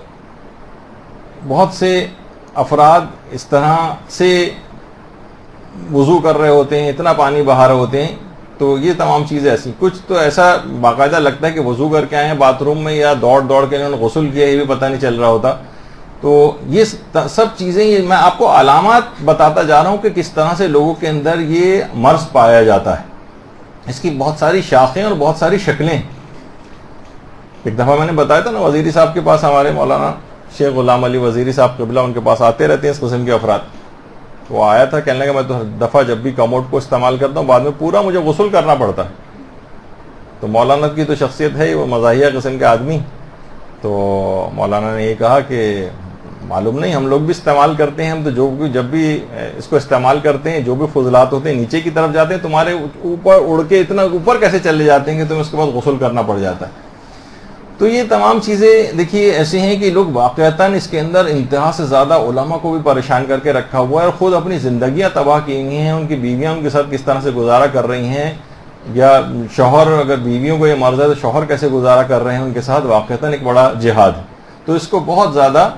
بہت سے افراد اس طرح سے وضو کر رہے ہوتے ہیں، اتنا پانی بہا رہے ہوتے ہیں. تو یہ تمام چیزیں ایسی، کچھ تو ایسا باقاعدہ لگتا ہے کہ وضو کر کے آئے ہیں باتھ روم میں یا دوڑ کے انہوں نے غسل کیا، یہ بھی پتہ نہیں چل رہا ہوتا. تو یہ سب چیزیں، یہ میں آپ کو علامات بتاتا جا رہا ہوں کہ کس طرح سے لوگوں کے اندر یہ مرض پایا جاتا ہے. اس کی بہت ساری شاخیں اور بہت ساری شکلیں. ایک دفعہ میں نے بتایا تھا نا وزیری صاحب کے پاس، ہمارے مولانا شیخ غلام علی وزیری صاحب قبلہ، ان کے پاس آتے رہتے ہیں اس قسم کے افراد. وہ آیا تھا، کہنے لگا میں تو ہر دفعہ جب بھی کموڈ کو استعمال کرتا ہوں بعد میں پورا مجھے غسل کرنا پڑتا ہے. تو مولانا کی تو شخصیت ہے، وہ مزاحیہ قسم کے آدمی. تو مولانا نے یہ کہا کہ معلوم نہیں، ہم لوگ بھی استعمال کرتے ہیں، ہم تو جب بھی اس کو استعمال کرتے ہیں جو بھی فضلات ہوتے ہیں نیچے کی طرف جاتے ہیں، تمہارے اوپر اڑ کے اتنا اوپر کیسے چلے جاتے ہیں کہ تمہیں اس کے بعد غسل کرنا پڑ جاتا ہے. تو یہ تمام چیزیں دیکھیے ایسے ہیں کہ لوگ واقعتاً اس کے اندر انتہا سے زیادہ علماء کو بھی پریشان کر کے رکھا ہوا ہے، اور خود اپنی زندگیاں تباہ کی ہوئی ہیں. ان کی بیویاں ان کے ساتھ کس طرح سے گزارا کر رہی ہیں، یا شوہر اگر بیویوں کو یہ مرض ہے تو شوہر کیسے گزارا کر رہے ہیں ان کے ساتھ، واقعتاً ایک بڑا جہاد ہے. تو اس کو بہت زیادہ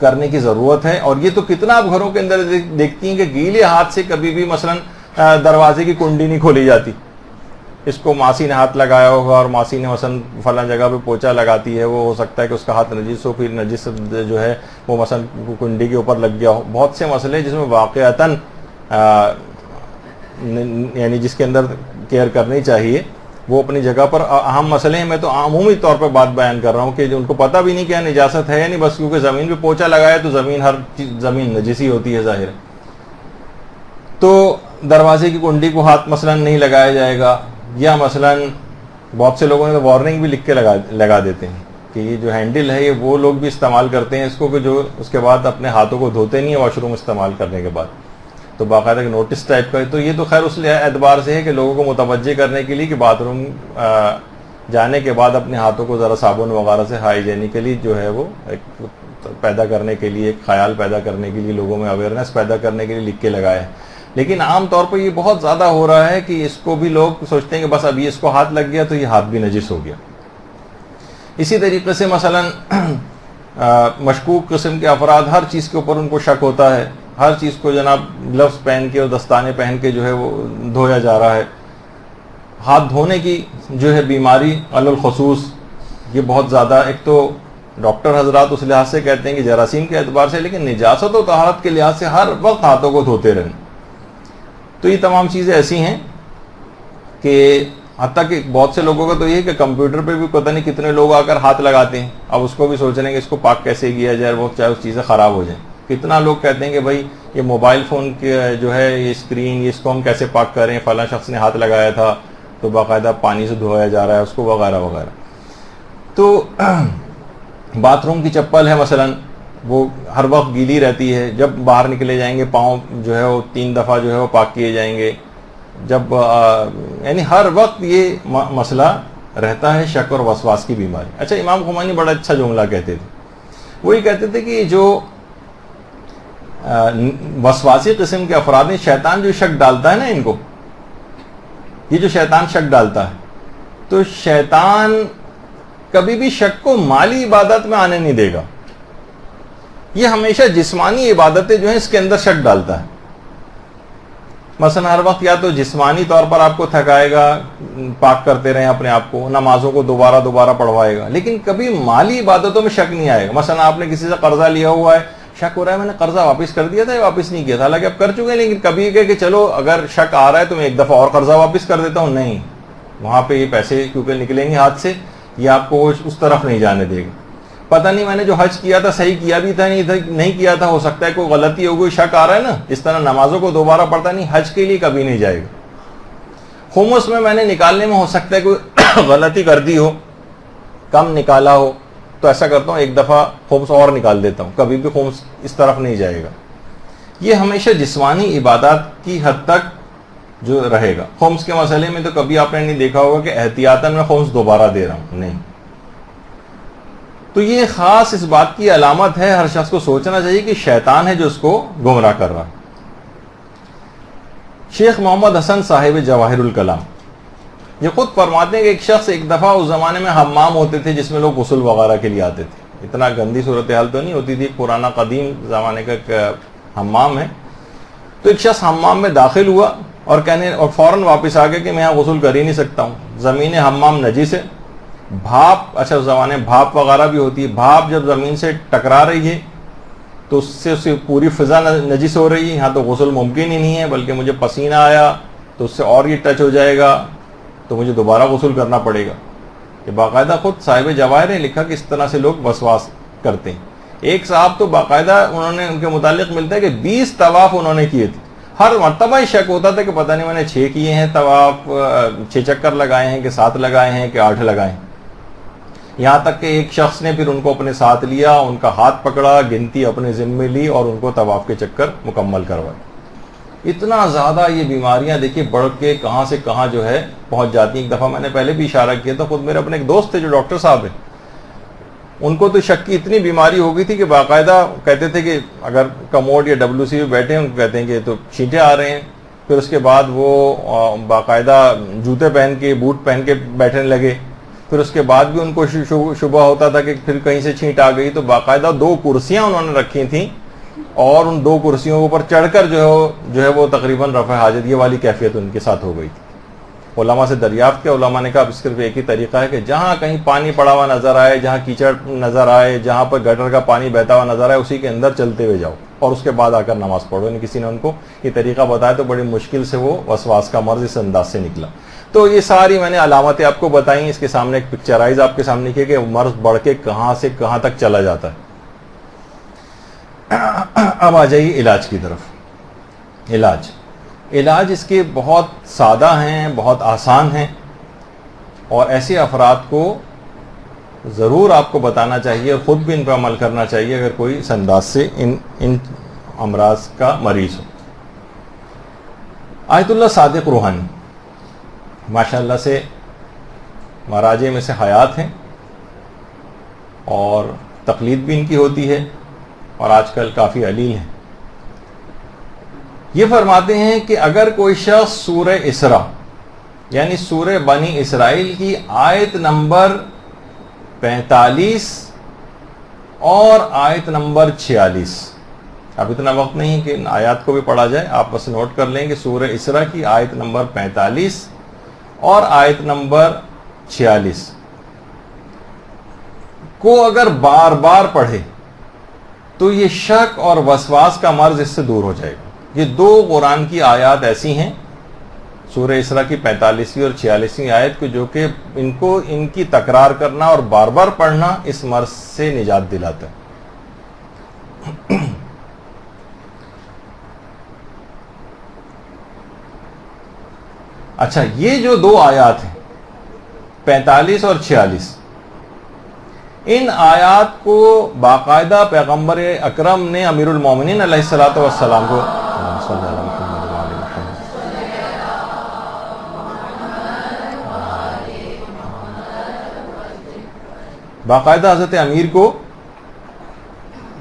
کرنے کی ضرورت ہے. اور یہ تو کتنا آپ گھروں کے اندر دیکھتی ہیں کہ گیلے ہاتھ سے کبھی بھی مثلا دروازے کی کنڈی نہیں کھولی جاتی. اس کو ماسی نے ہاتھ لگایا ہوگا اور ماسی نے مثلا فلاں جگہ پہ پوچھا لگاتی ہے، وہ ہو سکتا ہے کہ اس کا ہاتھ نجس ہو، پھر نجس جو ہے وہ مثلا کنڈی کے اوپر لگ گیا ہو. بہت سے مسئلے جس میں واقعتاً یعنی جس کے اندر کیئر کرنی چاہیے وہ اپنی جگہ پر اہم مسئلے ہیں. میں تو عمومی طور پہ بات بیان کر رہا ہوں کہ ان کو پتہ بھی نہیں کیا نجاست ہے یا نہیں، بس کیونکہ زمین پہ پوچھا لگایا تو زمین نجسی ہوتی ہے ظاہر. تو دروازے کی کنڈی کو ہاتھ مثلا نہیں لگایا جائے گا، یا مثلا بہت سے لوگوں نے وارننگ بھی لکھ کے لگا دیتے ہیں کہ یہ جو ہینڈل ہے یہ وہ لوگ بھی استعمال کرتے ہیں اس کو کہ جو اس کے بعد اپنے ہاتھوں کو دھوتے نہیں ہیں واش روم استعمال کرنے کے بعد. تو باقاعدہ نوٹس ٹائپ کا. تو یہ تو خیر اس اعتبار سے ہے کہ لوگوں کو متوجہ کرنے کے لیے کہ باتھ روم جانے کے بعد اپنے ہاتھوں کو ذرا صابن وغیرہ سے ہائیجینیکلی جو ہے وہ پیدا کرنے کے لیے، ایک خیال پیدا کرنے کے لیے، لوگوں میں اویئرنیس پیدا کرنے کے لیے لکھ کے لگائے. لیکن عام طور پر یہ بہت زیادہ ہو رہا ہے کہ اس کو بھی لوگ سوچتے ہیں کہ بس ابھی اس کو ہاتھ لگ گیا تو یہ ہاتھ بھی نجس ہو گیا. اسی طریقے سے مثلا مشکوک قسم کے افراد، ہر چیز کے اوپر ان کو شک ہوتا ہے، ہر چیز کو جناب گلوز پہن کے اور دستانے پہن کے جو ہے وہ دھویا جا رہا ہے. ہاتھ دھونے کی جو ہے بیماری علی الخصوص یہ بہت زیادہ، ایک تو ڈاکٹر حضرات اس لحاظ سے کہتے ہیں کہ جراثیم کے اعتبار سے، لیکن نجاست و طہارت کے لحاظ سے ہر وقت ہاتھوں کو دھوتے رہنا. تو یہ تمام چیزیں ایسی ہیں کہ حتیٰ کہ بہت سے لوگوں کا تو یہ ہے کہ کمپیوٹر پہ بھی پتہ نہیں کتنے لوگ آ کر ہاتھ لگاتے ہیں. اب اس کو بھی سوچ رہے ہیں کہ اس کو پاک کیسے کیا جائے، وہ چاہے اس چیزیں خراب ہو جائیں. کتنا لوگ کہتے ہیں کہ بھائی یہ موبائل فون کے جو ہے یہ اسکرین، اس کو ہم کیسے پاک کریں، فلاں شخص نے ہاتھ لگایا تھا تو باقاعدہ پانی سے دھویا جا رہا ہے اس کو، وغیرہ وغیرہ. تو باتھ روم کی چپل ہے مثلا، وہ ہر وقت گیلی رہتی ہے، جب باہر نکلے جائیں گے پاؤں جو ہے وہ 3 دفعہ جو ہے وہ پاک کیے جائیں گے. جب یعنی ہر وقت یہ مسئلہ رہتا ہے شک اور وسواس کی بیماری. اچھا امام خمینی بڑا اچھا جملہ کہتے تھے. وہی کہتے تھے کہ جو وسواسی قسم کے افراد ہیں, شیطان جو شک ڈالتا ہے نا ان کو, یہ جو شیطان شک ڈالتا ہے, تو شیطان کبھی بھی شک کو مالی عبادت میں آنے نہیں دے گا. یہ ہمیشہ جسمانی عبادتیں جو ہیں اس کے اندر شک ڈالتا ہے. مثلا ہر وقت یا تو جسمانی طور پر آپ کو تھکائے گا, پاک کرتے رہیں اپنے آپ کو, نمازوں کو دوبارہ پڑھوائے گا, لیکن کبھی مالی عبادتوں میں شک نہیں آئے گا. مثلا آپ نے کسی سے قرضہ لیا ہوا ہے, شک ہو رہا ہے میں نے قرضہ واپس کر دیا تھا یا واپس نہیں کیا تھا, حالانکہ اب کر چکے ہیں, لیکن کبھی کہ چلو اگر شک آ رہا ہے تو میں ایک دفعہ اور قرضہ واپس کر دیتا ہوں. نہیں, وہاں پہ یہ پیسے کیونکہ نکلیں گے ہاتھ سے, یہ آپ کو اس طرف نہیں جانے دے گا. پتہ نہیں میں نے جو حج کیا تھا صحیح کیا بھی تھا نہیں کیا تھا, ہو سکتا ہے کوئی غلطی ہو گئی, شک آ رہا ہے نا, اس طرح نمازوں کو دوبارہ پڑھتا نہیں, حج کے لیے کبھی نہیں جائے گا. خمس میں نے نکالنے میں ہو سکتا ہے کوئی غلطی کر دی ہو, کم نکالا ہو, تو ایسا کرتا ہوں ایک دفعہ خمس اور نکال دیتا ہوں, کبھی بھی خمس اس طرف نہیں جائے گا. یہ ہمیشہ جسمانی عبادات کی حد تک جو رہے گا. خمس کے مسئلے میں تو کبھی آپ نے نہیں دیکھا ہوگا کہ احتیاطاً میں خمس دوبارہ دے رہا ہوں, نہیں. تو یہ خاص اس بات کی علامت ہے, ہر شخص کو سوچنا چاہیے کہ شیطان ہے جو اس کو گمراہ کر رہا ہے. شیخ محمد حسن صاحب جواہر الکلام یہ خود فرماتے ہیں کہ ایک شخص ایک دفعہ اس زمانے میں حمام ہوتے تھے جس میں لوگ غسل وغیرہ کے لیے آتے تھے. اتنا گندی صورتحال تو نہیں ہوتی تھی, پرانا قدیم زمانے کا ایک حمام ہے. تو ایک شخص حمام میں داخل ہوا اور فوراً واپس آ گیا کہ میں یہاں غسل کر ہی نہیں سکتا ہوں, زمین حمام نجس ہے. بھاپ, اچھا اس زمانے میں بھاپ وغیرہ بھی ہوتی ہے, بھاپ جب زمین سے ٹکرا رہی ہے تو اس سے پوری فضا نجس ہو رہی ہے, یہاں تو غسل ممکن ہی نہیں ہے, بلکہ مجھے پسینہ آیا تو اس سے اور یہ ٹچ ہو جائے گا تو مجھے دوبارہ غسل کرنا پڑے گا. یہ باقاعدہ خود صاحب جواہر نے لکھا کہ اس طرح سے لوگ وسواس کرتے ہیں. ایک صاحب تو باقاعدہ انہوں نے, ان کے متعلق ملتا ہے کہ 20 طواف انہوں نے کیے تھے. ہر مرتبہ ہی شک ہوتا تھا کہ پتہ نہیں میں نے 6 کیے ہیں طواف, 6 چکر لگائے ہیں کہ 7 لگائے ہیں کہ 8 لگائے ہیں. یہاں تک کہ ایک شخص نے پھر ان کو اپنے ساتھ لیا, ان کا ہاتھ پکڑا, گنتی اپنے ذمے لی اور ان کو طواف کے چکر مکمل کروائے. اتنا زیادہ یہ بیماریاں دیکھیے بڑھ کے کہاں سے کہاں جو ہے پہنچ جاتی ہیں. ایک دفعہ میں نے پہلے بھی اشارہ کیا تھا, خود میرے اپنے ایک دوست تھے جو ڈاکٹر صاحب ہیں, ان کو تو شک کی اتنی بیماری ہو گئی تھی کہ باقاعدہ کہتے تھے کہ اگر کموڈ یا WC میں بیٹھے ہیں ان کو کہتے ہیں کہ تو چھینٹے آ رہے ہیں. پھر اس کے بعد وہ باقاعدہ جوتے پہن کے, بوٹ پہن کے بیٹھنے لگے. پھر اس کے بعد بھی ان کو شبہ ہوتا تھا کہ پھر کہیں سے چھینٹ آ گئی, تو باقاعدہ 2 کرسیاں انہوں نے رکھی تھیں اور ان 2 کرسیوں کے اوپر چڑھ کر جو ہے وہ تقریباً رفع حاجت یہ والی کیفیت ان کے ساتھ ہو گئی تھی. علماء سے دریافت کیا, علماء نے کہا اب صرف ایک ہی طریقہ ہے کہ جہاں کہیں پانی پڑا ہوا نظر آئے, جہاں کیچڑ نظر آئے, جہاں پر گٹر کا پانی بہتا ہوا نظر آئے, اسی کے اندر چلتے ہوئے جاؤ اور اس کے بعد آ کر نماز پڑھو. یعنی کسی نے ان کو یہ طریقہ بتایا تو بڑی مشکل سے وہ وسواس کا مرض اس انداز سے نکلا. تو یہ ساری میں نے علامتیں آپ کو بتائیں. اس کے سامنے ایک پکچرائز آپ کے سامنے کیا کہ مرض بڑھ کے کہاں سے کہاں تک چلا جاتا ہے. اب آ جائیے علاج کی طرف. علاج اس کے بہت سادہ ہیں, بہت آسان ہیں, اور ایسے افراد کو ضرور آپ کو بتانا چاہیے اور خود بھی ان پر عمل کرنا چاہیے اگر کوئی اس انداز سے ان امراض کا مریض ہو. آیت اللہ صادق روحانی ماشاءاللہ سے مراجع میں سے حیات ہیں اور تقلید بھی ان کی ہوتی ہے اور آج کل کافی علیل ہیں. یہ فرماتے ہیں کہ اگر کوئی شخص سورہ اسراء یعنی سورہ بنی اسرائیل کی آیت نمبر 45 اور آیت نمبر 46, اب اتنا وقت نہیں کہ ان آیات کو بھی پڑھا جائے, آپ بس نوٹ کر لیں کہ سورہ اسراء کی آیت نمبر 45 اور آیت نمبر 46 کو اگر بار بار پڑھے تو یہ شک اور وسواس کا مرض اس سے دور ہو جائے گا. یہ 2 قرآن کی آیات ایسی ہیں, سورہ اسراء کی 45ویں اور 46ویں آیت کو, جو کہ ان کی تکرار کرنا اور بار بار پڑھنا اس مرض سے نجات دلاتا ہے. اچھا, یہ جو 2 آیات ہیں 45 اور 46, ان آیات کو باقاعدہ پیغمبر اکرم نے امیر المومنین علیہ الصلوۃ والسلام کو باقاعدہ حضرت امیر کو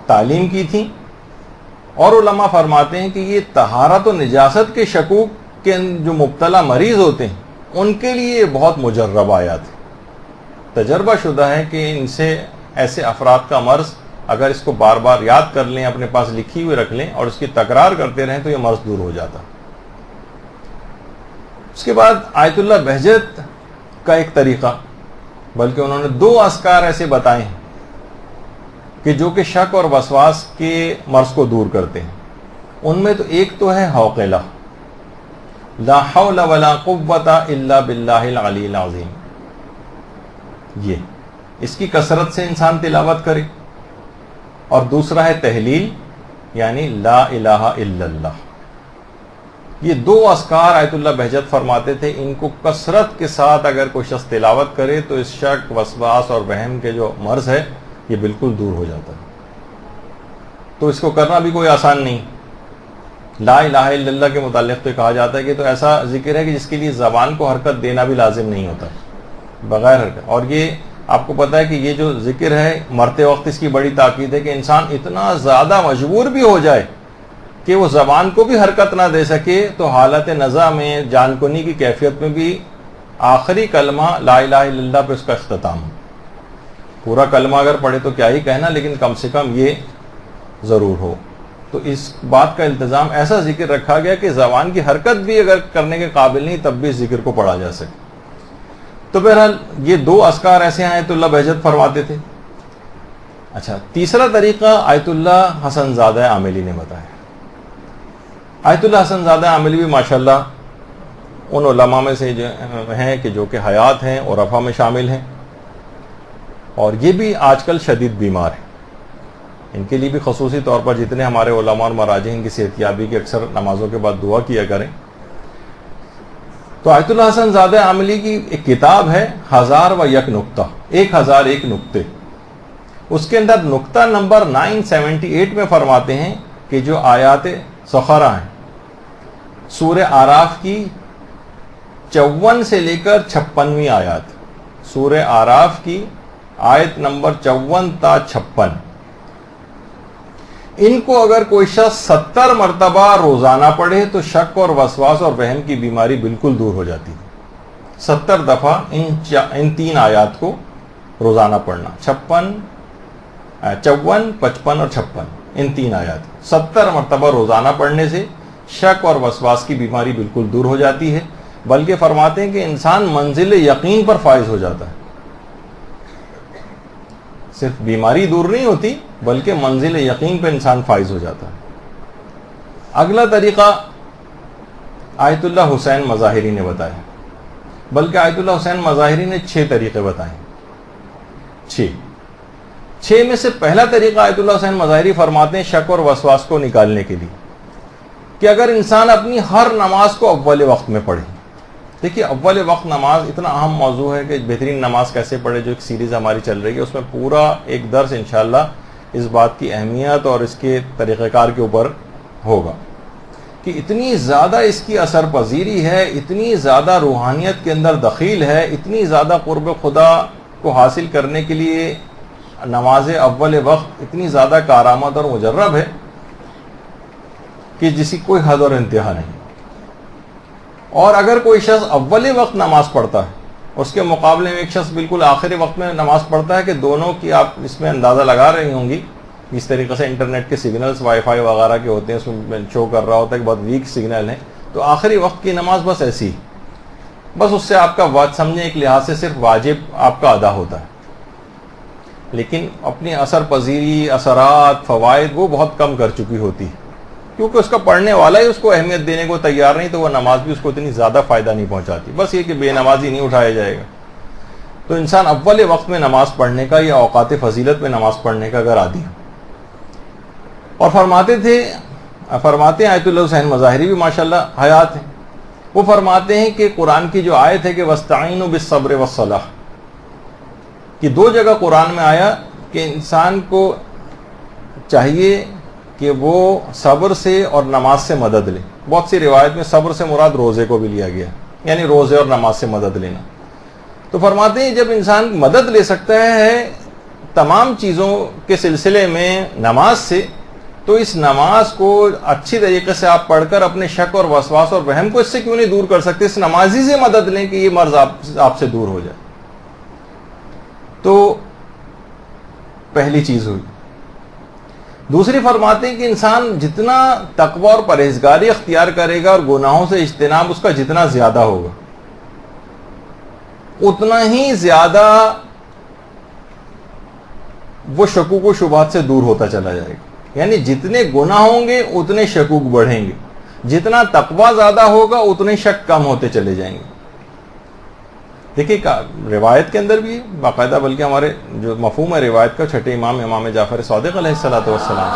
تعلیم کی تھی، اور علماء فرماتے ہیں کہ یہ طہارت و نجاست کے شکوک کے جو مبتلا مریض ہوتے ہیں ان کے لیے یہ بہت مجرب آیات ہے۔ تجربہ شدہ ہے کہ ان سے ایسے افراد کا مرض اگر اس کو بار بار یاد کر لیں، اپنے پاس لکھی ہوئی رکھ لیں اور اس کی تکرار کرتے رہیں تو یہ مرض دور ہو جاتا۔ اس کے بعد آیت اللہ بہجت کا ایک طریقہ، بلکہ انہوں نے 2 اذکار ایسے بتائے ہیں کہ جو کہ شک اور وسواس کے مرض کو دور کرتے ہیں۔ ان میں تو ایک تو ہے حوقلہ، لا حول ولا قوت الا باللہ العلی العظیم، یہ اس کی کثرت سے انسان تلاوت کرے، اور دوسرا ہے تحلیل یعنی لا الہ الا اللہ۔ یہ 2 اذکار آیت اللہ بہجت فرماتے تھے، ان کو کثرت کے ساتھ اگر کوئی شخص تلاوت کرے تو اس شک، وسواس اور وہم کے جو مرض ہے یہ بالکل دور ہو جاتا ہے۔ تو اس کو کرنا بھی کوئی آسان نہیں۔ لا الہ الا اللہ کے متعلق تو کہا جاتا ہے کہ تو ایسا ذکر ہے کہ جس کے لیے زبان کو حرکت دینا بھی لازم نہیں ہوتا، بغیر حرکت۔ اور یہ آپ کو پتہ ہے کہ یہ جو ذکر ہے مرتے وقت اس کی بڑی تاکید ہے کہ انسان اتنا زیادہ مجبور بھی ہو جائے کہ وہ زبان کو بھی حرکت نہ دے سکے تو حالت نزع میں، جان کنی کی کیفیت میں بھی آخری کلمہ لا الہ الا اللہ پہ اس کا اختتام ہو۔ پورا کلمہ اگر پڑھے تو کیا ہی کہنا، لیکن کم سے کم یہ ضرور ہو۔ تو اس بات کا التزام، ایسا ذکر رکھا گیا کہ زبان کی حرکت بھی اگر کرنے کے قابل نہیں تب بھی اس ذکر کو پڑھا جا سکے۔ تو بہرحال یہ 2 اذکار ایسے ہیں آیت اللہ بہجت فرماتے تھے۔ اچھا، تیسرا طریقہ آیت اللہ حسن زادہ عاملی نے بتایا۔ آیت اللہ حسن زادہ عاملی بھی ماشاءاللہ ان علماء میں سے ہیں کہ جو کہ حیات ہیں اور رفع میں شامل ہیں، اور یہ بھی آج کل شدید بیمار ہیں۔ ان کے لیے بھی خصوصی طور پر جتنے ہمارے علماء اور مراجع ان کی صحتیابی کی اکثر نمازوں کے بعد دعا کیا کریں۔ تو آیت اللہ حسن زادہ عاملی کی ایک کتاب ہے 1001 نکتہ، 1001 نکتے۔ اس کے اندر نکتہ نمبر 978 میں فرماتے ہیں کہ جو آیات سخرہ ہیں سورہ آراف کی 54 سے لے کر 56ویں آیات، سورہ آراف کی آیت نمبر 54 تا 56، ان کو اگر کوئی شخص 70 مرتبہ روزانہ پڑھے تو شک اور وسواس اور وہم کی بیماری بالکل دور ہو جاتی ہے۔ 70 دفعہ ان 3 آیات کو روزانہ پڑھنا، 54، 55 اور 56، ان 3 آیات 70 مرتبہ روزانہ پڑھنے سے شک اور وسواس کی بیماری بالکل دور ہو جاتی ہے، بلکہ فرماتے ہیں کہ انسان منزل یقین پر فائز ہو جاتا ہے۔ صرف بیماری دور نہیں ہوتی بلکہ منزل یقین پہ انسان فائز ہو جاتا ہے۔ اگلا طریقہ آیت اللہ حسین مظاہری نے بتایا، بلکہ آیت اللہ حسین مظاہری نے 6 طریقے بتائے، 6 میں سے پہلا طریقہ آیت اللہ حسین مظاہری فرماتے ہیں شک اور وسواس کو نکالنے کے لیے کہ اگر انسان اپنی ہر نماز کو اول وقت میں پڑھے۔ دیکھیے اول وقت نماز اتنا اہم موضوع ہے کہ بہترین نماز کیسے پڑھے، جو ایک سیریز ہماری چل رہی ہے اس میں پورا ایک درس انشاءاللہ اس بات کی اہمیت اور اس کے طریقہ کار کے اوپر ہوگا کہ اتنی زیادہ اس کی اثر پذیری ہے، اتنی زیادہ روحانیت کے اندر دخیل ہے، اتنی زیادہ قرب خدا کو حاصل کرنے کے لیے نماز اول وقت اتنی زیادہ کارآمد اور مجرب ہے کہ جس کی کوئی حد اور انتہا نہیں۔ اور اگر کوئی شخص اول وقت نماز پڑھتا ہے، اس کے مقابلے میں ایک شخص بالکل آخری وقت میں نماز پڑھتا ہے، کہ دونوں کی آپ اس میں اندازہ لگا رہی ہوں گی، اس طریقے سے انٹرنیٹ کے سگنلز وائی فائی وغیرہ کے ہوتے ہیں، اس میں شو کر رہا ہوتا ہے کہ بہت ویک سگنل ہیں، تو آخری وقت کی نماز بس ایسی، بس اس سے آپ کا وقت سمجھیں ایک لحاظ سے صرف واجب آپ کا ادا ہوتا ہے، لیکن اپنی اثر پذیری، اثرات، فوائد وہ بہت کم کر چکی ہوتی ہے، کیونکہ اس کا پڑھنے والا ہی اس کو اہمیت دینے کو تیار نہیں، تو وہ نماز بھی اس کو اتنی زیادہ فائدہ نہیں پہنچاتی، بس یہ کہ بے نمازی نہیں اٹھایا جائے گا۔ تو انسان اول وقت میں نماز پڑھنے کا یا اوقات فضیلت میں نماز پڑھنے کا اگر عادی ہو، اور فرماتے ہیں آیت اللہ حسین مظاہری بھی ماشاءاللہ حیات ہیں، وہ فرماتے ہیں کہ قرآن کی جو آیت ہے کہ وَاسْتَعِينُوا بِالصَّبْرِ وَالصَّلَاةِ، کہ 2 جگہ قرآن میں آیا کہ انسان کو چاہیے کہ وہ صبر سے اور نماز سے مدد لے۔ بہت سی روایت میں صبر سے مراد روزے کو بھی لیا گیا، یعنی روزے اور نماز سے مدد لینا۔ تو فرماتے ہیں جب انسان مدد لے سکتا ہے تمام چیزوں کے سلسلے میں نماز سے، تو اس نماز کو اچھی طریقے سے آپ پڑھ کر اپنے شک اور وسواس اور وہم کو اس سے کیوں نہیں دور کر سکتے؟ اس نمازی سے مدد لیں کہ یہ مرض آپ سے دور ہو جائے۔ تو پہلی چیز ہوئی۔ دوسری فرماتے ہیں کہ انسان جتنا تقوی اور پرہیزگاری اختیار کرے گا اور گناہوں سے اجتناب اس کا جتنا زیادہ ہوگا، اتنا ہی زیادہ وہ شکوک و شبہات سے دور ہوتا چلا جائے گا۔ یعنی جتنے گناہ ہوں گے اتنے شکوک بڑھیں گے، جتنا تقوی زیادہ ہوگا اتنے شک کم ہوتے چلے جائیں گے۔ دیکھیے روایت کے اندر بھی باقاعدہ، بلکہ ہمارے جو مفہوم ہے روایت کا، چھٹے امام جعفر صادق علیہ الصلوۃ والسلام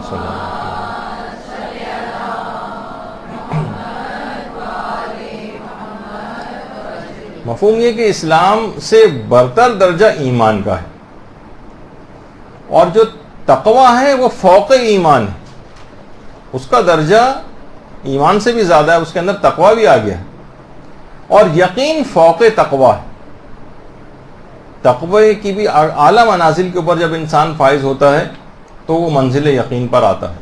سے مفہوم یہ کہ اسلام سے برتر درجہ ایمان کا ہے، اور جو تقوی ہے وہ فوق ایمان ہے، اس کا درجہ ایمان سے بھی زیادہ ہے، اس کے اندر تقوی بھی آ گیا ہے، اور یقین فوق تقوی ہے۔ تقوی کی بھی اعلیٰ منازل کے اوپر جب انسان فائز ہوتا ہے تو وہ منزل یقین پر آتا ہے،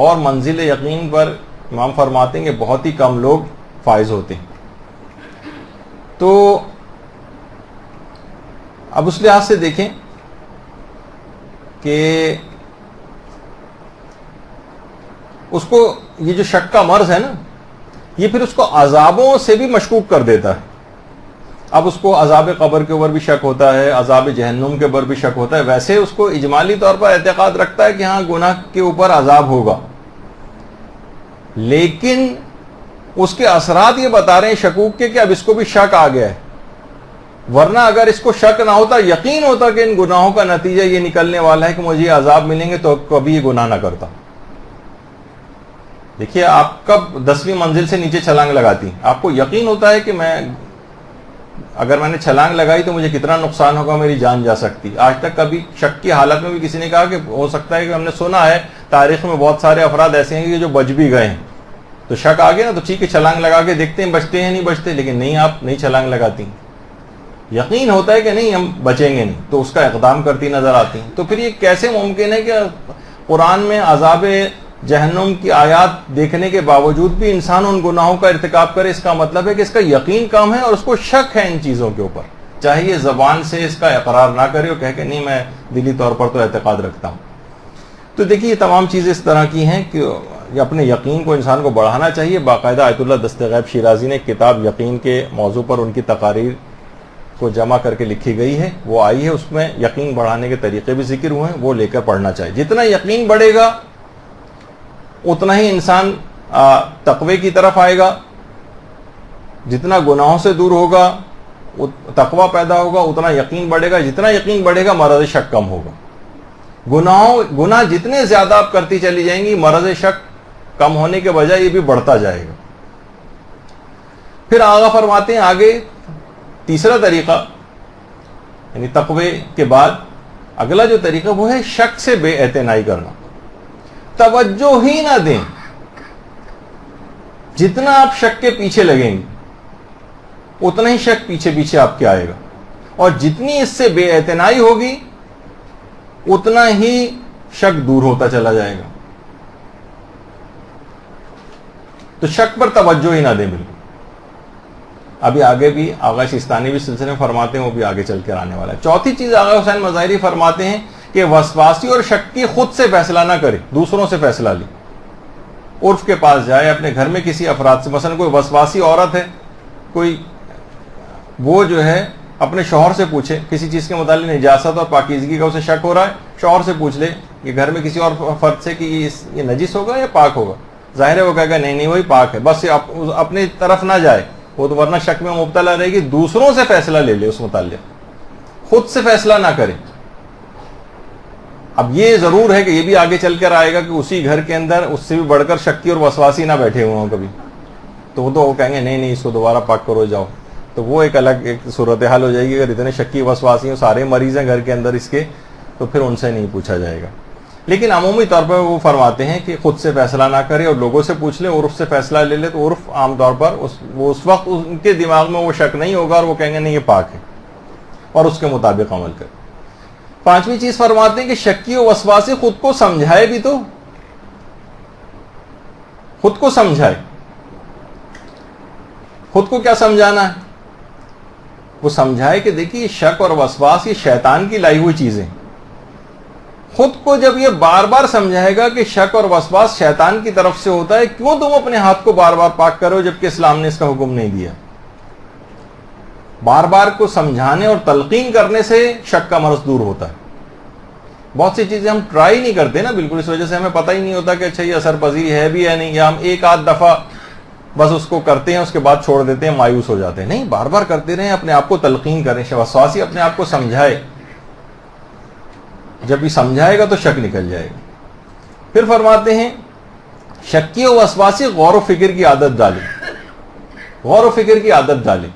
اور منزل یقین پر امام فرماتے ہیں کہ بہت ہی کم لوگ فائز ہوتے ہیں۔ تو اب اس لحاظ سے دیکھیں کہ اس کو یہ جو شک کا مرض ہے نا، یہ پھر اس کو عذابوں سے بھی مشکوک کر دیتا ہے۔ اب اس کو عذاب قبر کے اوپر بھی شک ہوتا ہے، عذاب جہنم کے اوپر بھی شک ہوتا ہے۔ ویسے اس کو اجمالی طور پر اعتقاد رکھتا ہے کہ ہاں گناہ کے اوپر عذاب ہوگا، لیکن اس کے اثرات یہ بتا رہے ہیں شکوک کے کہ اب اس کو بھی شک آ گیا ہے، ورنہ اگر اس کو شک نہ ہوتا، یقین ہوتا کہ ان گناہوں کا نتیجہ یہ نکلنے والا ہے کہ مجھے یہ عذاب ملیں گے، تو کبھی یہ گناہ نہ کرتا۔ دیکھیے آپ کب 10ویں منزل سے نیچے چھلانگ لگاتی ہیں، آپ کو یقین ہوتا ہے کہ اگر میں نے چھلانگ لگائی تو مجھے کتنا نقصان ہوگا، میری جان جا سکتی۔ آج تک کبھی شک کی حالت میں بھی کسی نے کہا کہ ہو سکتا ہے کہ ہم نے سنا ہے تاریخ میں بہت سارے افراد ایسے ہیں کہ جو بچ بھی گئے ہیں، تو شک آ گیا نا، تو ٹھیک ہے چھلانگ لگا کے دیکھتے ہیں بچتے ہیں نہیں بچتے، لیکن نہیں، آپ نہیں چھلانگ لگاتی، یقین ہوتا ہے کہ نہیں ہم بچیں گے نہیں، تو اس کا اقدام کرتی نظر آتی ہیں۔ تو پھر یہ کیسے ممکن ہے کہ قرآن میں عذاب جہنم کی آیات دیکھنے کے باوجود بھی انسان ان گناہوں کا ارتکاب کرے؟ اس کا مطلب ہے کہ اس کا یقین کم ہے اور اس کو شک ہے ان چیزوں کے اوپر، چاہے یہ زبان سے اس کا اقرار نہ کرے اور کہے کہ نہیں میں دلی طور پر تو اعتقاد رکھتا ہوں۔ تو دیکھیے یہ تمام چیزیں اس طرح کی ہیں کہ اپنے یقین کو انسان کو بڑھانا چاہیے۔ باقاعدہ آیت اللہ دستغیب شیرازی نے کتاب یقین کے موضوع پر ان کی تقاریر کو جمع کر کے لکھی گئی ہے، وہ آئی ہے، اس میں یقین بڑھانے کے طریقے بھی ذکر ہوئے ہیں، وہ لے کر پڑھنا چاہیے۔ جتنا یقین بڑھے گا اتنا ہی انسان تقوی کی طرف آئے گا، جتنا گناہوں سے دور ہوگا تقوی پیدا ہوگا، اتنا یقین بڑھے گا، جتنا یقین بڑھے گا مرض شک کم ہوگا۔ گناہ جتنے زیادہ آپ کرتی چلی جائیں گی، مرض شک کم ہونے کے بجائے یہ بھی بڑھتا جائے گا۔ پھر آگا فرماتے ہیں آگے تیسرا طریقہ، یعنی تقوی کے بعد اگلا جو طریقہ وہ ہے شک سے بے اعتنائی کرنا، توجہ ہی نہ دیں۔ جتنا آپ شک کے پیچھے لگیں گے اتنا ہی شک پیچھے پیچھے آپ کے آئے گا، اور جتنی اس سے بے اعتنائی ہوگی اتنا ہی شک دور ہوتا چلا جائے گا۔ تو شک پر توجہ ہی نہ دیں بالکل۔ ابھی آگے بھی آغا سیستانی بھی سلسلے میں فرماتے ہیں، وہ بھی آگے چل کر آنے والا ہے۔ چوتھی چیز آغا حسین مظاہری فرماتے ہیں کہ وسواسی اور شکی خود سے فیصلہ نہ کرے، دوسروں سے فیصلہ لے۔ عرف کے پاس جائے، اپنے گھر میں کسی افراد سے، مثلا کوئی وسواسی عورت ہے، کوئی وہ جو ہے اپنے شوہر سے پوچھے کسی چیز کے متعلق، نجاست اور پاکیزگی کا اسے شک ہو رہا ہے، شوہر سے پوچھ لے کہ گھر میں کسی اور فرد سے کہ یہ نجس ہوگا یا پاک ہوگا، ظاہر ہے وہ کہے گا نہیں وہی پاک ہے، بس اپنی طرف نہ جائے، وہ تو ورنہ شک میں مبتلا رہے گی۔ دوسروں سے فیصلہ لے لے، اس متعلق خود سے فیصلہ نہ کرے۔ اب یہ ضرور ہے کہ یہ بھی آگے چل کر آئے گا کہ اسی گھر کے اندر اس سے بھی بڑھ کر شکی اور وسواسی نہ بیٹھے ہوئے ہوں کبھی، تو وہ کہیں گے نہیں اس کو دوبارہ پاک کرو جاؤ، تو وہ ایک الگ ایک صورتحال ہو جائے گی۔ اگر اتنے شکی وسواسی ہیں، سارے مریض ہیں گھر کے اندر اس کے، تو پھر ان سے نہیں پوچھا جائے گا۔ لیکن عمومی طور پر وہ فرماتے ہیں کہ خود سے فیصلہ نہ کرے اور لوگوں سے پوچھ لے، عرف سے فیصلہ لے لے، تو عرف عام طور پر وہ اس وقت ان کے دماغ میں وہ شک نہیں ہوگا اور وہ کہیں گے نہیں یہ پاک ہے، اور اس کے مطابق عمل کرے۔ 5ویں چیز فرماتے ہیں کہ شکی و وسواسی خود کو سمجھائے بھی تو، خود کو سمجھائے. خود کو کیا سمجھانا ہے؟ وہ سمجھائے کہ دیکھیے شک اور وسواس یہ شیطان کی لائی ہوئی چیزیں. خود کو جب یہ بار بار سمجھائے گا کہ شک اور وسواس شیطان کی طرف سے ہوتا ہے، کیوں تم اپنے ہاتھ کو بار بار پاک کرو جبکہ اسلام نے اس کا حکم نہیں دیا. بار بار کو سمجھانے اور تلقین کرنے سے شک کا مرض دور ہوتا ہے. بہت سی چیزیں ہم ٹرائی نہیں کرتے نا بالکل، اس وجہ سے ہمیں پتہ ہی نہیں ہوتا کہ اچھا یہ اثر پذیر ہے بھی یا نہیں، یا ہم ایک آدھ دفعہ بس اس کو کرتے ہیں اس کے بعد چھوڑ دیتے ہیں، مایوس ہو جاتے ہیں. نہیں، بار بار کرتے رہیں، اپنے آپ کو تلقین کریں. وسواسی اپنے آپ کو سمجھائے، جب یہ سمجھائے گا تو شک نکل جائے گا. پھر فرماتے ہیں شکی و وسواسی غور و فکر کی عادت ڈالے. غور و فکر کی عادت ڈالے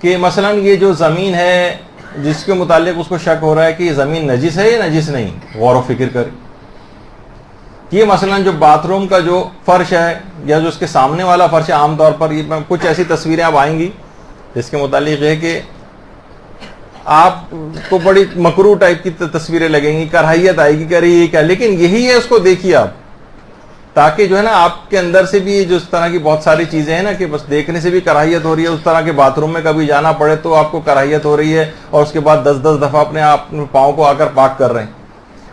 کہ مثلا یہ جو زمین ہے جس کے متعلق اس کو شک ہو رہا ہے کہ یہ زمین نجس ہے یا نجس نہیں، غور و فکر کرے. یہ مثلا جو باتھ روم کا جو فرش ہے یا جو اس کے سامنے والا فرش ہے، عام طور پر یہ کچھ ایسی تصویریں اب آئیں گی جس کے متعلق ہے کہ آپ کو بڑی مکروہ ٹائپ کی تصویریں لگیں گی، کراہیت آئے گی کہ ارے یہ کیا، لیکن یہی ہے، اس کو دیکھیے آپ، تاکہ جو ہے نا آپ کے اندر سے بھی جو اس طرح کی بہت ساری چیزیں ہیں نا کہ بس دیکھنے سے بھی کراہیت ہو رہی ہے، اس طرح کے باتھ روم میں کبھی جانا پڑے تو آپ کو کراہیت ہو رہی ہے، اور اس کے بعد 10 دفعہ اپنے آپ پاؤں کو آ کر پاک کر رہے ہیں.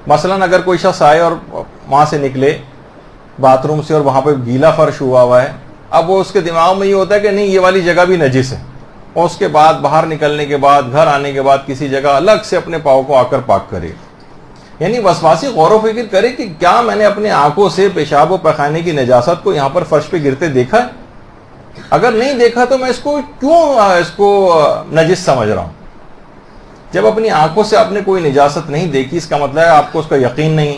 مثلا اگر کوئی شخص آئے اور وہاں سے نکلے باتھ روم سے اور وہاں پہ گیلا فرش ہوا ہے، اب وہ اس کے دماغ میں یہ ہوتا ہے کہ نہیں یہ والی جگہ بھی نجس ہے، اور اس کے بعد باہر نکلنے کے بعد گھر آنے کے بعد کسی جگہ الگ سے اپنے پاؤں کو آ کر پاک کرے. یعنی وسواسی غور و فکر کرے کہ کیا میں نے اپنے آنکھوں سے پیشاب و پخانے کی نجاست کو یہاں پر فرش پہ گرتے دیکھا ہے؟ اگر نہیں دیکھا تو میں اس کو کیوں نجس سمجھ رہا ہوں؟ جب اپنی آنکھوں سے آپ نے کوئی نجاست نہیں دیکھی، اس کا مطلب ہے آپ کو اس کا یقین نہیں،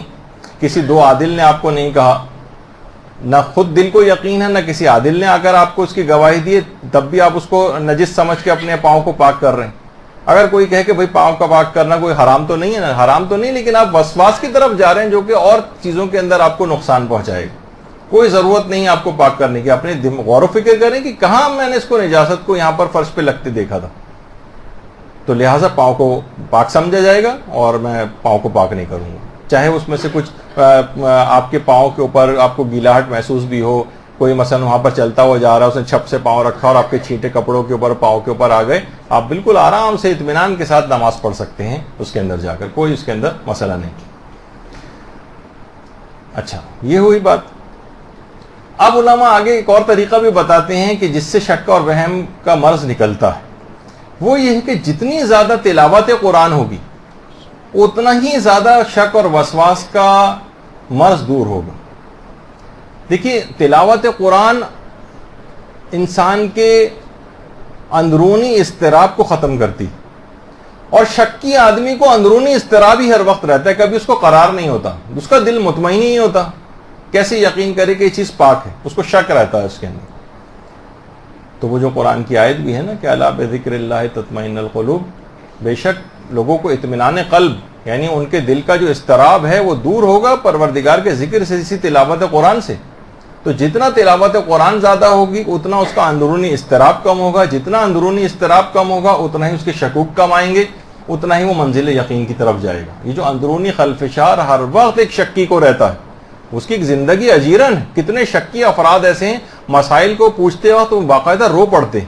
کسی دو عادل نے آپ کو نہیں کہا، نہ خود دل کو یقین ہے، نہ کسی عادل نے آ کر آپ کو اس کی گواہی دی، تب بھی آپ اس کو نجس سمجھ کے اپنے پاؤں کو پاک کر رہے ہیں. اگر کوئی کہے کہ بھئی پاؤں کا پاک کرنا کوئی حرام تو نہیں ہے نا، حرام تو نہیں، لیکن آپ وسواس کی طرف جا رہے ہیں جو کہ اور چیزوں کے اندر آپ کو نقصان پہنچائے گا. کوئی ضرورت نہیں آپ کو پاک کرنے کی. اپنے غور و فکر کریں کہ کہاں میں نے اس کو نجاست کو یہاں پر فرش پہ لگتے دیکھا تھا، تو لہٰذا پاؤں کو پاک سمجھا جائے گا اور میں پاؤں کو پاک نہیں کروں گا. چاہے اس میں سے کچھ آپ کے پاؤں کے اوپر آپ کو گیلاہٹ محسوس بھی ہو، کوئی مثلا وہاں پر چلتا ہوا جا رہا ہے، اس نے چھپ سے پاؤں رکھا اور آپ کے چھینٹے کپڑوں کے اوپر پاؤں کے اوپر آ گئے، آپ بالکل آرام سے اطمینان کے ساتھ نماز پڑھ سکتے ہیں اس کے اندر جا کر، کوئی اس کے اندر مسئلہ نہیں. اچھا، یہ ہوئی بات. اب علماء آگے ایک اور طریقہ بھی بتاتے ہیں کہ جس سے شک اور وہم کا مرض نکلتا ہے، وہ یہ ہے کہ جتنی زیادہ تلاوت قرآن ہوگی اتنا ہی زیادہ شک اور وسواس کا مرض دور ہوگا. دیکھیے، تلاوت قرآن انسان کے اندرونی اضطراب کو ختم کرتی، اور شکی آدمی کو اندرونی اضطراب ہی ہر وقت رہتا ہے، کبھی اس کو قرار نہیں ہوتا، اس کا دل مطمئن نہیں ہوتا. کیسے یقین کرے کہ یہ چیز پاک ہے؟ اس کو شک رہتا ہے اس کے اندر. تو وہ جو قرآن کی آیت بھی ہے نا کہ الا بذکر اللہ تطمئن القلوب، بے شک لوگوں کو اطمینان قلب، یعنی ان کے دل کا جو اضطراب ہے وہ دور ہوگا پروردگار کے ذکر سے، اسی تلاوت قرآن سے. تو جتنا تلاوت قرآن زیادہ ہوگی اتنا اس کا اندرونی اضطراب کم ہوگا، جتنا اندرونی اضطراب کم ہوگا اتنا ہی اس کے شکوک کم آئیں گے، اتنا ہی وہ منزل یقین کی طرف جائے گا. یہ جو اندرونی خلفشار ہر وقت ایک شکی کو رہتا ہے، اس کی ایک زندگی اجیرن ہے. کتنے شکی افراد ایسے ہیں مسائل کو پوچھتے وقت وہ باقاعدہ رو پڑتے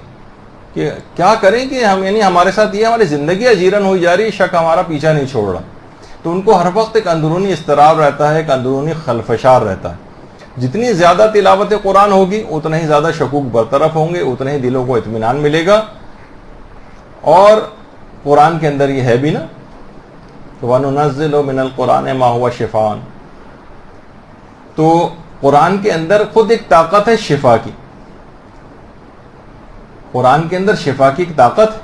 کہ کیا کریں کہ ہم، یعنی ہمارے ساتھ یہ ہماری زندگی اجیرن ہوئی جا رہی، شک ہمارا پیچھا نہیں چھوڑ رہا. تو ان کو ہر وقت ایک اندرونی اضطراب رہتا ہے، ایک اندرونی خلفشار رہتا ہے. جتنی زیادہ تلاوت قرآن ہوگی اتنا ہی زیادہ شکوک برطرف ہوں گے، اتنا ہی دلوں کو اطمینان ملے گا. اور قرآن کے اندر یہ ہے بھی نا، وَنُنَزِّلُ مِنَ الْقُرْآنِ مَا هُوَ شِفَاءٌ، تو قرآن کے اندر خود ایک طاقت ہے شفا کی. قرآن کے اندر شفا کی ایک طاقت ہے.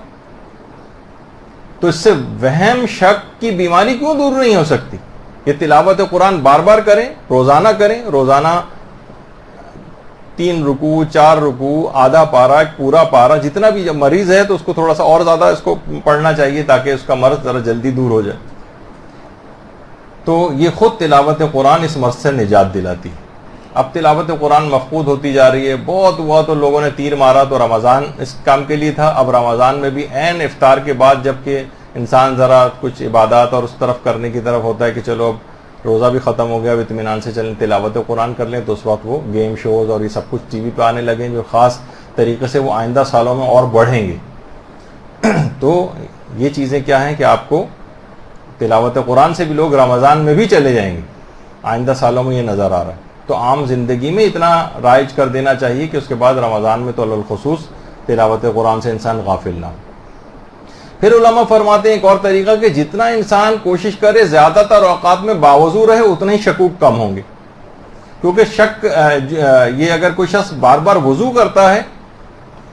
تو اس سے وہم شک کی بیماری کیوں دور نہیں ہو سکتی؟ یہ تلاوت قرآن بار بار کریں، روزانہ کریں، روزانہ 3 رکوع 4 رکوع، آدھا پارہ، ایک پورا پارہ، جتنا بھی. جب مریض ہے تو اس کو تھوڑا سا اور زیادہ اس کو پڑھنا چاہیے تاکہ اس کا مرض ذرا جلدی دور ہو جائے. تو یہ خود تلاوت قرآن اس مرض سے نجات دلاتی. اب تلاوت قرآن مفقود ہوتی جا رہی ہے. بہت ہوا تو لوگوں نے تیر مارا تو رمضان اس کام کے لیے تھا، اب رمضان میں بھی عین افطار کے بعد جب کہ انسان ذرا کچھ عبادات اور اس طرف کرنے کی طرف ہوتا ہے کہ چلو اب روزہ بھی ختم ہو گیا، اب اطمینان سے چلیں تلاوت قرآن کر لیں، تو اس وقت وہ گیم شوز اور یہ سب کچھ ٹی وی پہ آنے لگیں جو خاص طریقے سے وہ آئندہ سالوں میں اور بڑھیں گے. تو یہ چیزیں کیا ہیں کہ آپ کو تلاوت قرآن سے بھی لوگ رمضان میں بھی چلے جائیں گے، آئندہ سالوں میں یہ نظر آ رہا ہے. تو عام زندگی میں اتنا رائج کر دینا چاہیے کہ اس کے بعد رمضان میں تو الخصوص تلاوت قرآن سے انسان غافل نہ ہو. پھر علماء فرماتے ہیں ایک اور طریقہ کہ جتنا انسان کوشش کرے زیادہ تر اوقات میں باوضو رہے اتنا ہی شکوک کم ہوں گے. کیونکہ شک یہ اگر کوئی شخص بار بار وضو کرتا ہے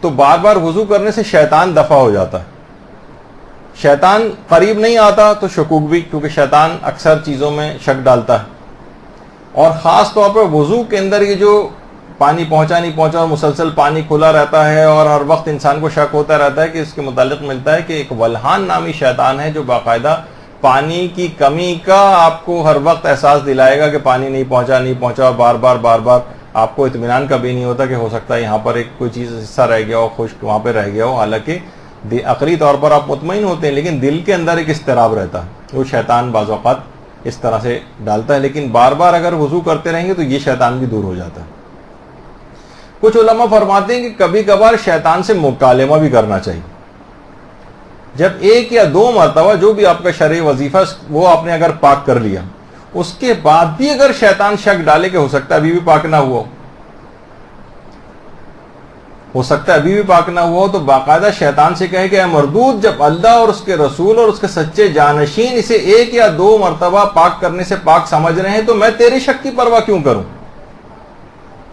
تو بار بار وضو کرنے سے شیطان دفع ہو جاتا ہے، شیطان قریب نہیں آتا تو شکوک بھی، کیونکہ شیطان اکثر چیزوں میں شک ڈالتا ہے. اور خاص طور پر وضو کے اندر یہ جو پانی پہنچا نہیں پہنچا اور مسلسل پانی کھلا رہتا ہے اور ہر وقت انسان کو شک ہوتا رہتا ہے کہ اس کے متعلق ملتا ہے کہ ایک ولحان نامی شیطان ہے جو باقاعدہ پانی کی کمی کا آپ کو ہر وقت احساس دلائے گا کہ پانی نہیں پہنچا اور بار بار آپ کو اطمینان کا بھی نہیں ہوتا کہ ہو سکتا ہے یہاں پر ایک کوئی چیز حصہ رہ گیا ہو، خشک وہاں پہ رہ گیا ہو. حالانکہ عقلی طور پر آپ مطمئن ہوتے ہیں لیکن دل کے اندر ایک اضطراب رہتا ہے، وہ شیطان بعض اوقات اس طرح سے ڈالتا ہے. لیکن بار بار اگر وضو کرتے رہیں گے تو یہ شیطان بھی دور ہو جاتا ہے. کچھ علماء فرماتے ہیں کہ کبھی کبھار شیطان سے مکالمہ بھی کرنا چاہیے. جب ایک یا دو مرتبہ جو بھی آپ کا شرعی وظیفہ وہ آپ نے اگر پاک کر لیا، اس کے بعد بھی اگر شیطان شک ڈالے کہ ہو سکتا ہے ابھی بھی پاک نہ ہوا ہو تو باقاعدہ شیطان سے کہے کہ اے مردود، جب اللہ اور اس کے رسول اور اس کے سچے جانشین اسے ایک یا دو مرتبہ پاک کرنے سے پاک سمجھ رہے ہیں تو میں تیرے شک کی پرواہ کیوں کروں.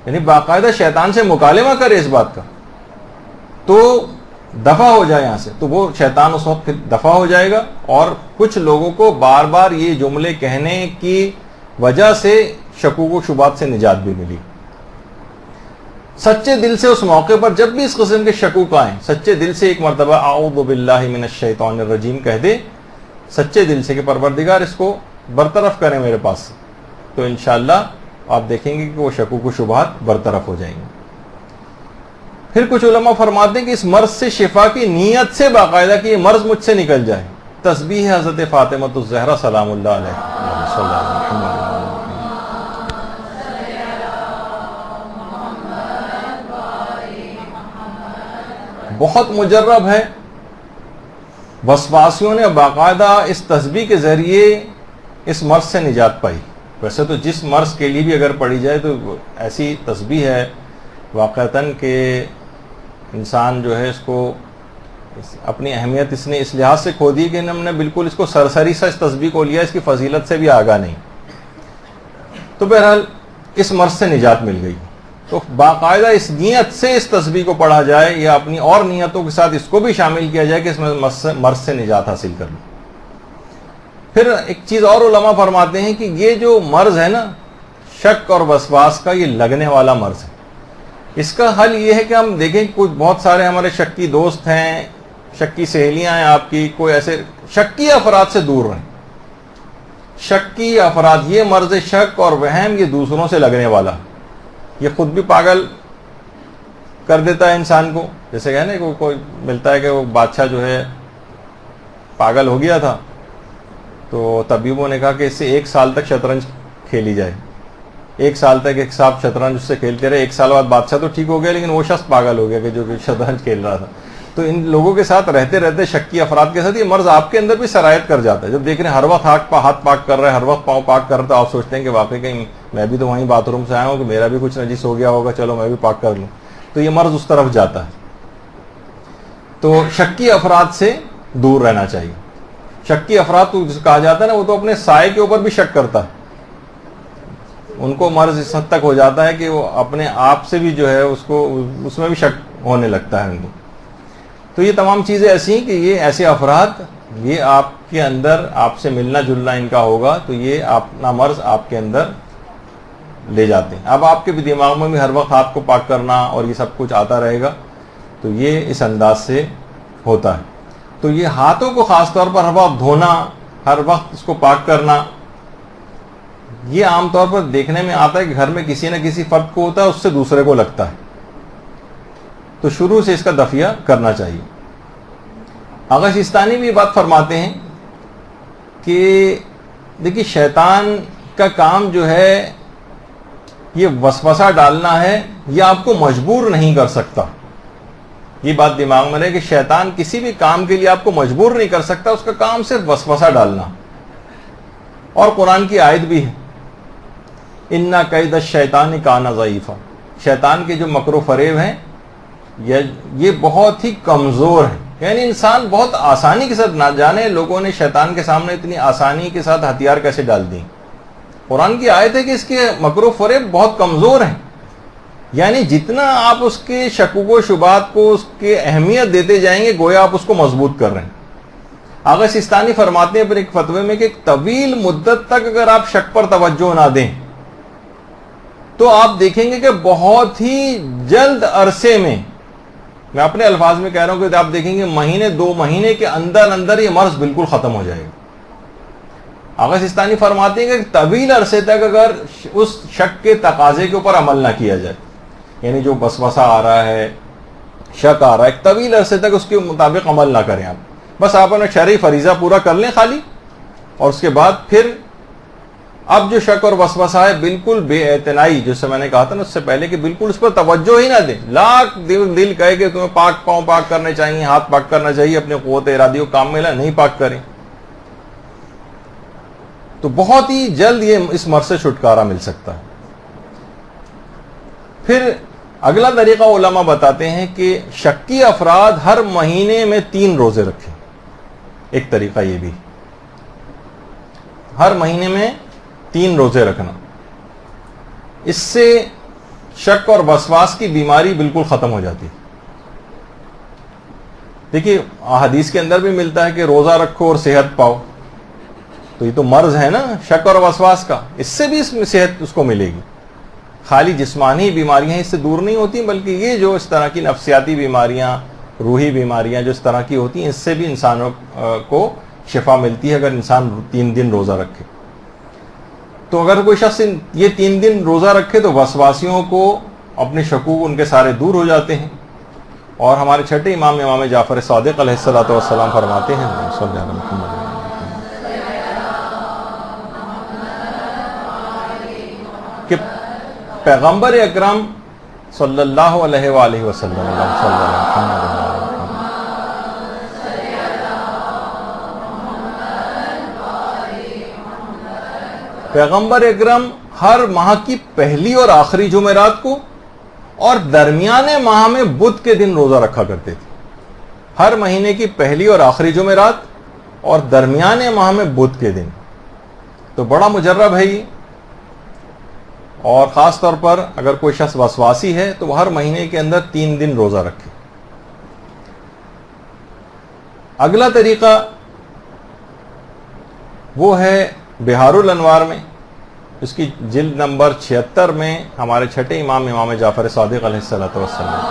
یعنی باقاعدہ شیطان سے مکالمہ کرے اس بات کا تو دفع ہو جائے یہاں سے، تو وہ شیطان اس وقت دفع ہو جائے گا. اور کچھ لوگوں کو بار بار یہ جملے کہنے کی وجہ سے شکوک و شبہات سے نجات بھی ملی. سچے دل سے اس موقع پر جب بھی اس قسم کے شکوک آئیں، سچے دل سے ایک مرتبہ اعوذ باللہ من الشیطان الرجیم کہہ دے، سچے دل سے کہ پروردگار اس کو برطرف کریں میرے پاس سے، تو انشاءاللہ آپ دیکھیں گے کہ وہ شکوک و شبہات برطرف ہو جائیں گے. پھر کچھ علماء فرماتے ہیں کہ اس مرض سے شفا کی نیت سے باقاعدہ کہ یہ مرض مجھ سے نکل جائے، تسبیح حضرت فاطمہ الزہرا سلام اللہ علیہ صلی اللہ علیہ وسلم بہت مجرب ہے. وسواسیوں نے باقاعدہ اس تسبیح کے ذریعے اس مرض سے نجات پائی. ویسے تو جس مرض کے لیے بھی اگر پڑھی جائے تو ایسی تسبیح ہے واقعتاً کہ انسان جو ہے اس کو اپنی اہمیت اس نے اس لحاظ سے کھو دی کہ ہم نے بالکل اس کو سرسری سا اس تسبیح کو لیا، اس کی فضیلت سے بھی آگاہ نہیں. تو بہرحال اس مرض سے نجات مل گئی. تو باقاعدہ اس نیت سے اس تسبیح کو پڑھا جائے یا اپنی اور نیتوں کے ساتھ اس کو بھی شامل کیا جائے کہ اس میں مرض سے نجات حاصل کر لیں. پھر ایک چیز اور علماء فرماتے ہیں کہ یہ جو مرض ہے نا شک اور وسواس کا، یہ لگنے والا مرض ہے. اس کا حل یہ ہے کہ ہم دیکھیں کچھ بہت سارے ہمارے شکی دوست ہیں، شکی سہیلیاں ہیں آپ کی، کوئی ایسے شکی افراد سے دور رہیں. شکی افراد، یہ مرض شک اور وہم یہ دوسروں سے لگنے والا، یہ خود بھی پاگل کر دیتا ہے انسان کو. جیسے کہ نا کوئی ملتا ہے کہ وہ بادشاہ جو ہے پاگل ہو گیا تھا تو طبیبوں نے کہا کہ اس سے 1 سال تک شطرنج کھیلی جائے. 1 سال تک ایک صاحب شطرنج اس سے کھیلتے رہے. 1 سال بعد بادشاہ تو ٹھیک ہو گیا لیکن وہ شخص پاگل ہو گیا کہ جو شطرنج کھیل رہا تھا. تو ان لوگوں کے ساتھ رہتے رہتے شکی افراد کے ساتھ یہ مرض آپ کے اندر بھی سرایت کر جاتا ہے. جب دیکھ رہے ہیں ہر وقت ہاتھ پاک کر رہے ہیں، ہر وقت پاؤں پاک کر رہے، تو آپ سوچتے ہیں کہ واقعی کہیں میں بھی تو وہیں باتھ روم سے آیا ہوں کہ میرا بھی کچھ نجس ہو گیا ہوگا، چلو میں بھی پاک کر لوں. تو یہ مرض اس طرف جاتا ہے. تو شکی افراد سے دور رہنا چاہیے. شکی افراد تو کہا جاتا ہے نا، وہ تو اپنے سائے کے اوپر بھی شک کرتا ہے. ان کو مرض اس حد تک ہو جاتا ہے کہ وہ اپنے آپ سے بھی جو ہے اس میں بھی شک ہونے لگتا ہے ان کو. تو یہ تمام چیزیں ایسی ہیں کہ یہ ایسے افراد، یہ آپ کے اندر آپ سے ملنا جلنا ان کا ہوگا تو یہ اپنا مرض آپ کے اندر لے جاتے ہیں. اب آپ کے بھی دماغ میں بھی ہر وقت ہاتھ کو پاک کرنا اور یہ سب کچھ آتا رہے گا تو یہ اس انداز سے ہوتا ہے. تو یہ ہاتھوں کو خاص طور پر ہر وقت دھونا، ہر وقت اس کو پاک کرنا، یہ عام طور پر دیکھنے میں آتا ہے کہ گھر میں کسی نہ کسی فرد کو ہوتا ہے، اس سے دوسرے کو لگتا ہے. تو شروع سے اس کا دفیہ کرنا چاہیے. آغا سیستانی بھی یہ بات فرماتے ہیں کہ دیکھیے شیطان کا کام جو ہے یہ وسوسہ ڈالنا ہے، یہ آپ کو مجبور نہیں کر سکتا. یہ بات دماغ میں رہے کہ شیطان کسی بھی کام کے لیے آپ کو مجبور نہیں کر سکتا، اس کا کام صرف وسوسہ ڈالنا. اور قرآن کی آیت بھی ہے اِنَّ کَیْدَ الشَّیطَانِ کَانَ ضَعِیفًا، شیطان کے جو مکر و فریب ہیں یہ بہت ہی کمزور ہیں. یعنی انسان بہت آسانی کے ساتھ، نہ جانے لوگوں نے شیطان کے سامنے اتنی آسانی کے ساتھ ہتھیار کیسے ڈال دی. قرآن کی آیت ہے کہ اس کے مکر و فریب بہت کمزور ہیں. یعنی جتنا آپ اس کے شکوک و شبہات کو اس کے اہمیت دیتے جائیں گے گویا آپ اس کو مضبوط کر رہے ہیں. آغا سیستانی فرماتے ہیں اپنے ایک فتوے میں کہ ایک طویل مدت تک اگر آپ شک پر توجہ نہ دیں تو آپ دیکھیں گے کہ بہت ہی جلد عرصے میں اپنے الفاظ میں کہہ رہا ہوں کہ آپ دیکھیں گے مہینے 2 مہینے کے اندر اندر یہ مرض بالکل ختم ہو جائے گا. آغا سیستانی فرماتے ہیں کہ طویل عرصے تک اگر اس شک کے تقاضے کے اوپر عمل نہ کیا جائے، یعنی جو وسوسہ آ رہا ہے، شک آ رہا ہے، ایک طویل عرصے تک اس کے مطابق عمل نہ کریں. بس آپ اپنا شرعی فریضہ پورا کر لیں خالی، اور اس کے بعد پھر اب جو شک اور وسوسہ ہے بالکل بے اعتنائی، جس سے میں نے کہا تھا نا اس سے پہلے کہ بالکل اس پر توجہ ہی نہ دیں. لاکھ دل کہے کہ تمہیں پاک پاؤں پاک کرنے چاہیے، ہاتھ پاک کرنا چاہیے، اپنے قوت ارادی کو کام میں نہیں پاک کریں، تو بہت ہی جلد یہ اس مرض سے چھٹکارا مل سکتا ہے. پھر اگلا طریقہ علماء بتاتے ہیں کہ شکی افراد ہر مہینے میں 3 روزے رکھیں. ایک طریقہ یہ بھی، ہر مہینے میں 3 روزے رکھنا، اس سے شک اور وسواس کی بیماری بالکل ختم ہو جاتی ہے. دیکھیے حدیث کے اندر بھی ملتا ہے کہ روزہ رکھو اور صحت پاؤ، تو یہ تو مرض ہے نا شک اور وسواس کا، اس سے بھی اس میں صحت اس کو ملے گی. خالی جسمانی بیماریاں اس سے دور نہیں ہوتی، بلکہ یہ جو اس طرح کی نفسیاتی بیماریاں، روحی بیماریاں جو اس طرح کی ہوتی ہیں، اس سے بھی انسانوں کو شفا ملتی ہے اگر انسان 3 دن روزہ رکھے. تو اگر کوئی شخص یہ 3 دن روزہ رکھے تو وسواسیوں کو، اپنے شکوک ان کے سارے دور ہو جاتے ہیں. اور ہمارے چھٹے امام جعفر صادق علیہ الصلوۃ والسلام فرماتے ہیں صلی اللہ علیہ وسلم کہ پیغمبر اکرم صلی اللہ علیہ وآلہ وسلم پیغمبر اکرم ہر ماہ کی پہلی اور آخری جمعرات کو اور درمیانے ماہ میں بدھ کے دن روزہ رکھا کرتے تھے. ہر مہینے کی پہلی اور آخری جمعرات اور درمیانے ماہ میں بدھ کے دن. تو بڑا مجرب ہے یہ، اور خاص طور پر اگر کوئی شخص وسواسی ہے تو وہ ہر مہینے کے اندر 3 دن روزہ رکھے. اگلا طریقہ وہ ہے بہار الانوار میں، اس کی جلد نمبر 76 میں ہمارے چھٹے امام جعفر صادق علیہ الصلوۃ والسلام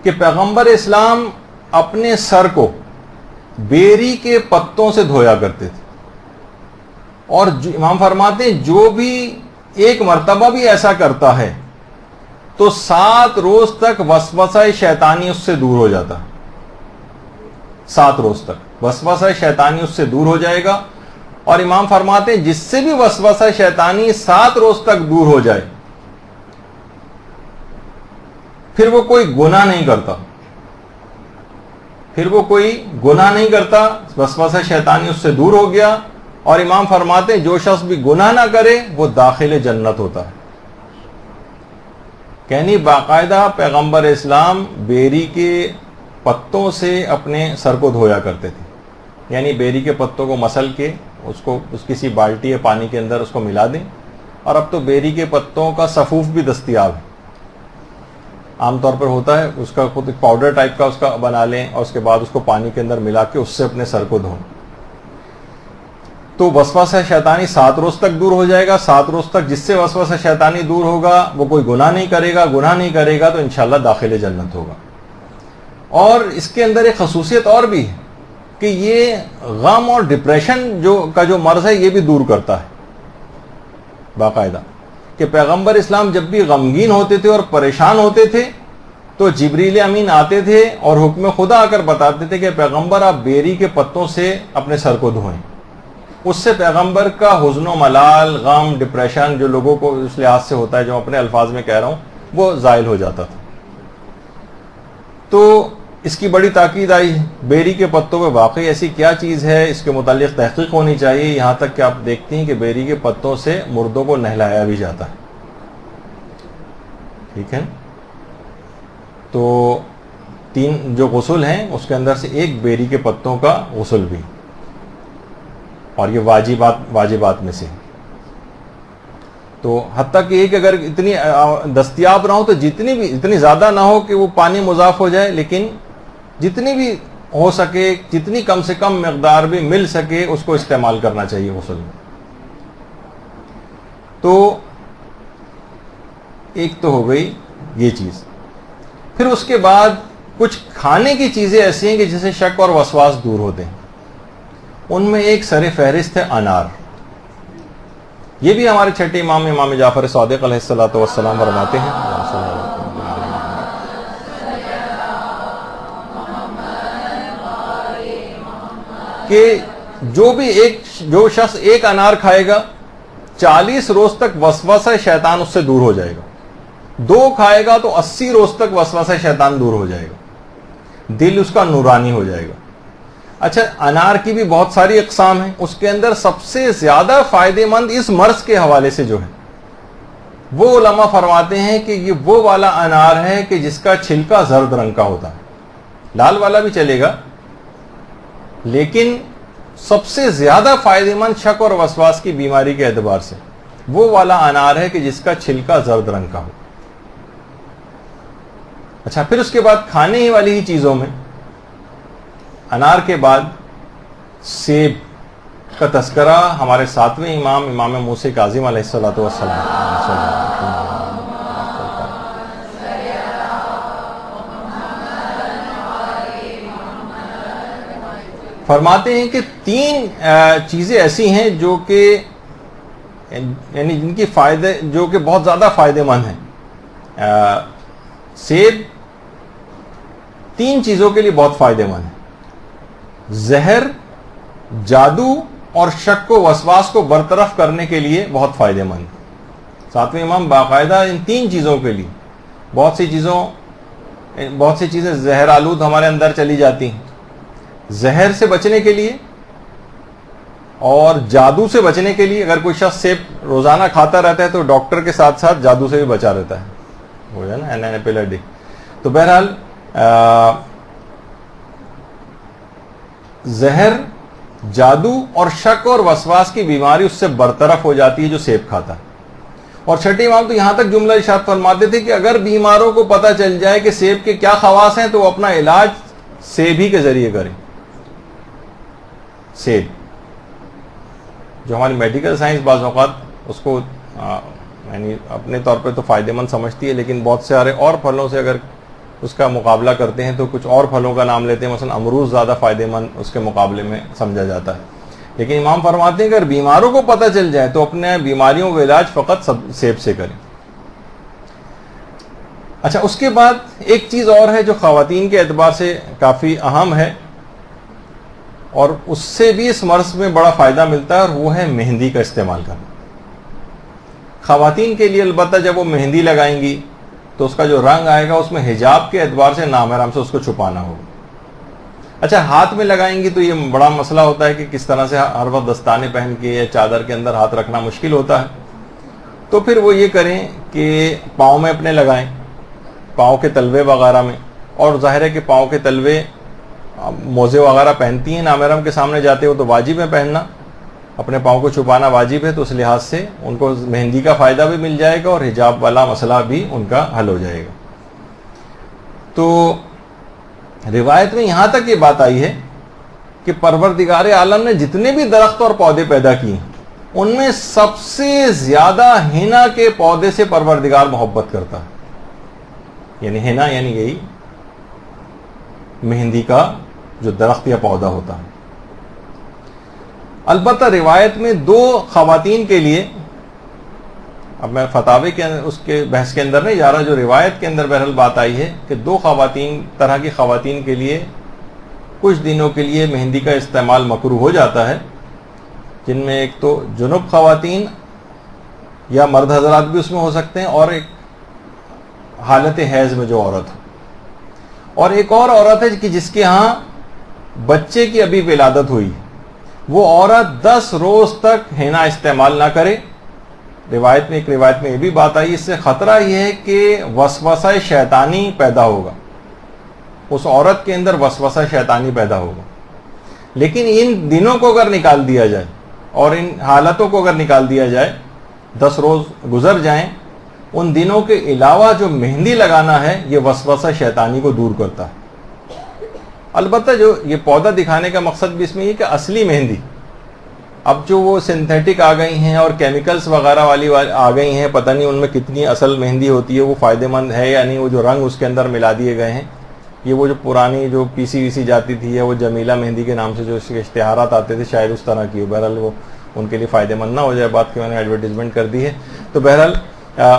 کہ پیغمبر اسلام اپنے سر کو بیری کے پتوں سے دھویا کرتے تھے. اور امام فرماتے ہیں جو بھی ایک مرتبہ بھی ایسا کرتا ہے تو 7 روز تک وسوسہ شیطانی اس سے دور ہو جاتا. 7 روز تک وسوسہ شیطانی اس سے دور ہو جائے گا. اور امام فرماتے ہیں جس سے بھی وسوسہ شیطانی 7 روز تک دور ہو جائے پھر وہ کوئی گناہ نہیں کرتا، وسوسہ شیطانی اس سے دور ہو گیا. اور امام فرماتے ہیں جو شخص بھی گناہ نہ کرے وہ داخل جنت ہوتا ہے. یعنی باقاعدہ پیغمبر اسلام بیری کے پتوں سے اپنے سر کو دھویا کرتے تھے. یعنی بیری کے پتوں کو مسل کے اس کسی بالٹی یا پانی کے اندر اس کو ملا دیں. اور اب تو بیری کے پتوں کا سفوف بھی دستیاب ہے، عام طور پر ہوتا ہے، اس کا خود ایک پاؤڈر ٹائپ کا اس کا بنا لیں اور اس کے بعد اس کو پانی کے اندر ملا کے اس سے اپنے سر کو دھویں. تو وسوسہ شیطانی 7 روز تک دور ہو جائے گا. 7 روز تک جس سے وسوسہ شیطانی دور ہوگا وہ کوئی گناہ نہیں کرے گا تو انشاءاللہ داخل جنت ہوگا. اور اس کے اندر ایک خصوصیت اور بھی ہے کہ یہ غم اور ڈپریشن کا جو مرض ہے یہ بھی دور کرتا ہے. باقاعدہ کہ پیغمبر اسلام جب بھی غمگین ہوتے تھے اور پریشان ہوتے تھے تو جبریل امین آتے تھے اور حکم خدا آ کر بتاتے تھے کہ پیغمبر آپ بیری کے پتوں سے اپنے سر کو دھوئیں. اس سے پیغمبر کا حزن و ملال، غم، ڈپریشن جو لوگوں کو اس لحاظ سے ہوتا ہے، جو اپنے الفاظ میں کہہ رہا ہوں، وہ زائل ہو جاتا تھا. تو اس کی بڑی تاکید آئی بیری کے پتوں میں واقعی ایسی کیا چیز ہے، اس کے متعلق تحقیق ہونی چاہیے. یہاں تک کہ آپ دیکھتے ہیں کہ بیری کے پتوں سے مردوں کو نہلایا بھی جاتا ہے. ٹھیک ہے، تو 3 جو غسل ہیں اس کے اندر سے ایک بیری کے پتوں کا غسل بھی، اور یہ واجبات میں سے. تو حتیٰ کہ ایک اگر اتنی دستیاب نہ ہو تو اتنی زیادہ نہ ہو کہ وہ پانی مضاف ہو جائے، لیکن جتنی بھی ہو سکے، جتنی کم سے کم مقدار بھی مل سکے اس کو استعمال کرنا چاہیے غسل میں. تو ایک تو ہو گئی یہ چیز. پھر اس کے بعد کچھ کھانے کی چیزیں ایسی ہیں کہ جسے شک اور وسواس دور ہوتے ہیں. ان میں ایک سر فہرست ہے انار. یہ بھی ہمارے چھٹے امام جعفر صادق علیہ الصلوۃ والسلام فرماتے ہیں کہ جو شخص ایک انار کھائے گا 40 روز تک وسوسہ شیطان اس سے دور ہو جائے گا. 2 کھائے گا تو 80 روز تک وسوسہ شیطان دور ہو جائے گا. دل اس کا نورانی ہو جائے گا. اچھا، انار کی بھی بہت ساری اقسام ہیں. اس کے اندر سب سے زیادہ فائدہ مند اس مرض کے حوالے سے جو ہے وہ علماء فرماتے ہیں کہ یہ وہ والا انار ہے کہ جس کا چھلکا زرد رنگ کا ہوتا ہے. لال والا بھی چلے گا، لیکن سب سے زیادہ فائدہ مند شک اور وسواس کی بیماری کے اعتبار سے وہ والا انار ہے کہ جس کا چھلکا زرد رنگ کا ہو. اچھا، پھر اس کے بعد کھانے ہی والی ہی چیزوں میں انار کے بعد سیب کا تذکرہ ہمارے 7ویں امام موسی کاظم علیہ الصلوۃ والسلام فرماتے ہیں کہ 3 چیزیں ایسی ہیں جو کہ یعنی جن کی فائدے جو کہ بہت زیادہ فائدہ مند ہیں. سیب 3 چیزوں کے لیے بہت فائدہ مند ہے: زہر، جادو اور شک و وسواس کو برطرف کرنے کے لیے بہت فائدہ مند. 7ویں امام باقاعدہ ان 3 چیزوں کے لیے بہت سی چیزیں زہر آلود ہمارے اندر چلی جاتی ہیں. زہر سے بچنے کے لیے اور جادو سے بچنے کے لیے اگر کوئی شخص سیب روزانہ کھاتا رہتا ہے تو ڈاکٹر کے ساتھ ساتھ جادو سے بھی بچا رہتا ہے، ہو جائے نا NNA. تو بہرحال زہر، جادو اور شک اور وسواس کی بیماری اس سے برطرف ہو جاتی ہے جو سیب کھاتا ہے. اور چھٹے امام تو یہاں تک جملہ ارشاد فرماتے تھے کہ اگر بیماروں کو پتہ چل جائے کہ سیب کے کیا خواص ہیں تو وہ اپنا علاج سیب ہی کے ذریعے کریں. سیب جو ہماری میڈیکل سائنس بعض اوقات اس کو یعنی اپنے طور پہ تو فائدہ مند سمجھتی ہے، لیکن بہت سارے اور پھلوں سے اگر اس کا مقابلہ کرتے ہیں تو کچھ اور پھلوں کا نام لیتے ہیں. مثلا امروز زیادہ فائدہ مند اس کے مقابلے میں سمجھا جاتا ہے. لیکن امام فرماتے ہیں کہ اگر بیماروں کو پتہ چل جائے تو اپنے بیماریوں کا علاج فقط سیب سے کریں. اچھا، اس کے بعد ایک چیز اور ہے جو خواتین کے اعتبار سے کافی اہم ہے اور اس سے بھی اس مرض میں بڑا فائدہ ملتا ہے، اور وہ ہے مہندی کا استعمال کرنا. خواتین کے لیے البتہ جب وہ مہندی لگائیں گی تو اس کا جو رنگ آئے گا اس میں حجاب کے اعتبار سے نامحرم سے اس کو چھپانا ہوگا. اچھا، ہاتھ میں لگائیں گی تو یہ بڑا مسئلہ ہوتا ہے کہ کس طرح سے ہر وقت دستانے پہن کے یا چادر کے اندر ہاتھ رکھنا مشکل ہوتا ہے. تو پھر وہ یہ کریں کہ پاؤں میں اپنے لگائیں، پاؤں کے تلوے وغیرہ میں. اور ظاہر ہے کہ پاؤں کے تلوے موزے وغیرہ پہنتی ہیں، نامحرم کے سامنے جاتے ہو تو واجب ہے پہننا، اپنے پاؤں کو چھپانا واجب ہے. تو اس لحاظ سے ان کو مہندی کا فائدہ بھی مل جائے گا اور حجاب والا مسئلہ بھی ان کا حل ہو جائے گا. تو روایت میں یہاں تک یہ بات آئی ہے کہ پروردگار عالم نے جتنے بھی درخت اور پودے پیدا کیے ان میں سب سے زیادہ ہینا کے پودے سے پروردگار محبت کرتا ہے. یعنی ہینا یعنی یہی مہندی کا جو درخت یا پودا ہوتا ہے. البتہ روایت میں 2 خواتین کے لیے اب میں فتاوی کے اس کے بحث کے اندر نہیں جا رہا، جو روایت کے اندر بہرحال بات آئی ہے کہ دو طرح کی خواتین کے لیے کچھ دنوں کے لیے مہندی کا استعمال مکروہ ہو جاتا ہے، جن میں ایک تو جنب خواتین یا مرد حضرات بھی اس میں ہو سکتے ہیں، اور ایک حالت حیض میں جو عورت ہو، اور ایک اور عورت ہے کہ جس کے ہاں بچے کی ابھی ولادت ہوئی، وہ عورت 10 روز تک ہینا استعمال نہ کرے۔ ایک روایت میں یہ بھی بات آئی، اس سے خطرہ یہ ہے کہ وسوسہ شیطانی پیدا ہوگا، اس عورت کے اندر وسوسہ شیطانی پیدا ہوگا۔ لیکن ان دنوں کو اگر نکال دیا جائے اور ان حالتوں کو اگر نکال دیا جائے، 10 روز گزر جائیں، ان دنوں کے علاوہ جو مہندی لگانا ہے یہ وسوسہ شیطانی کو دور کرتا ہے۔ البتہ جو یہ پودا دکھانے کا مقصد بھی اس میں یہ کہ اصلی مہندی، اب جو وہ سنتھیٹک آ گئی ہیں اور کیمیکلز وغیرہ والی آ گئی ہیں، پتہ نہیں ان میں کتنی اصل مہندی ہوتی ہے، وہ فائدہ مند ہے یا نہیں، وہ جو رنگ اس کے اندر ملا دیے گئے ہیں، یہ وہ جو پرانی جو پی سی وی سی جاتی تھی یا وہ جمیلہ مہندی کے نام سے جو اس کے اشتہارات آتے تھے، شاید اس طرح کی ہو۔ بہرحال وہ ان کے لیے فائدہ مند نہ ہو جائے بات کہ میں نے ایڈورٹیزمنٹ کر دی ہے، تو بہرحال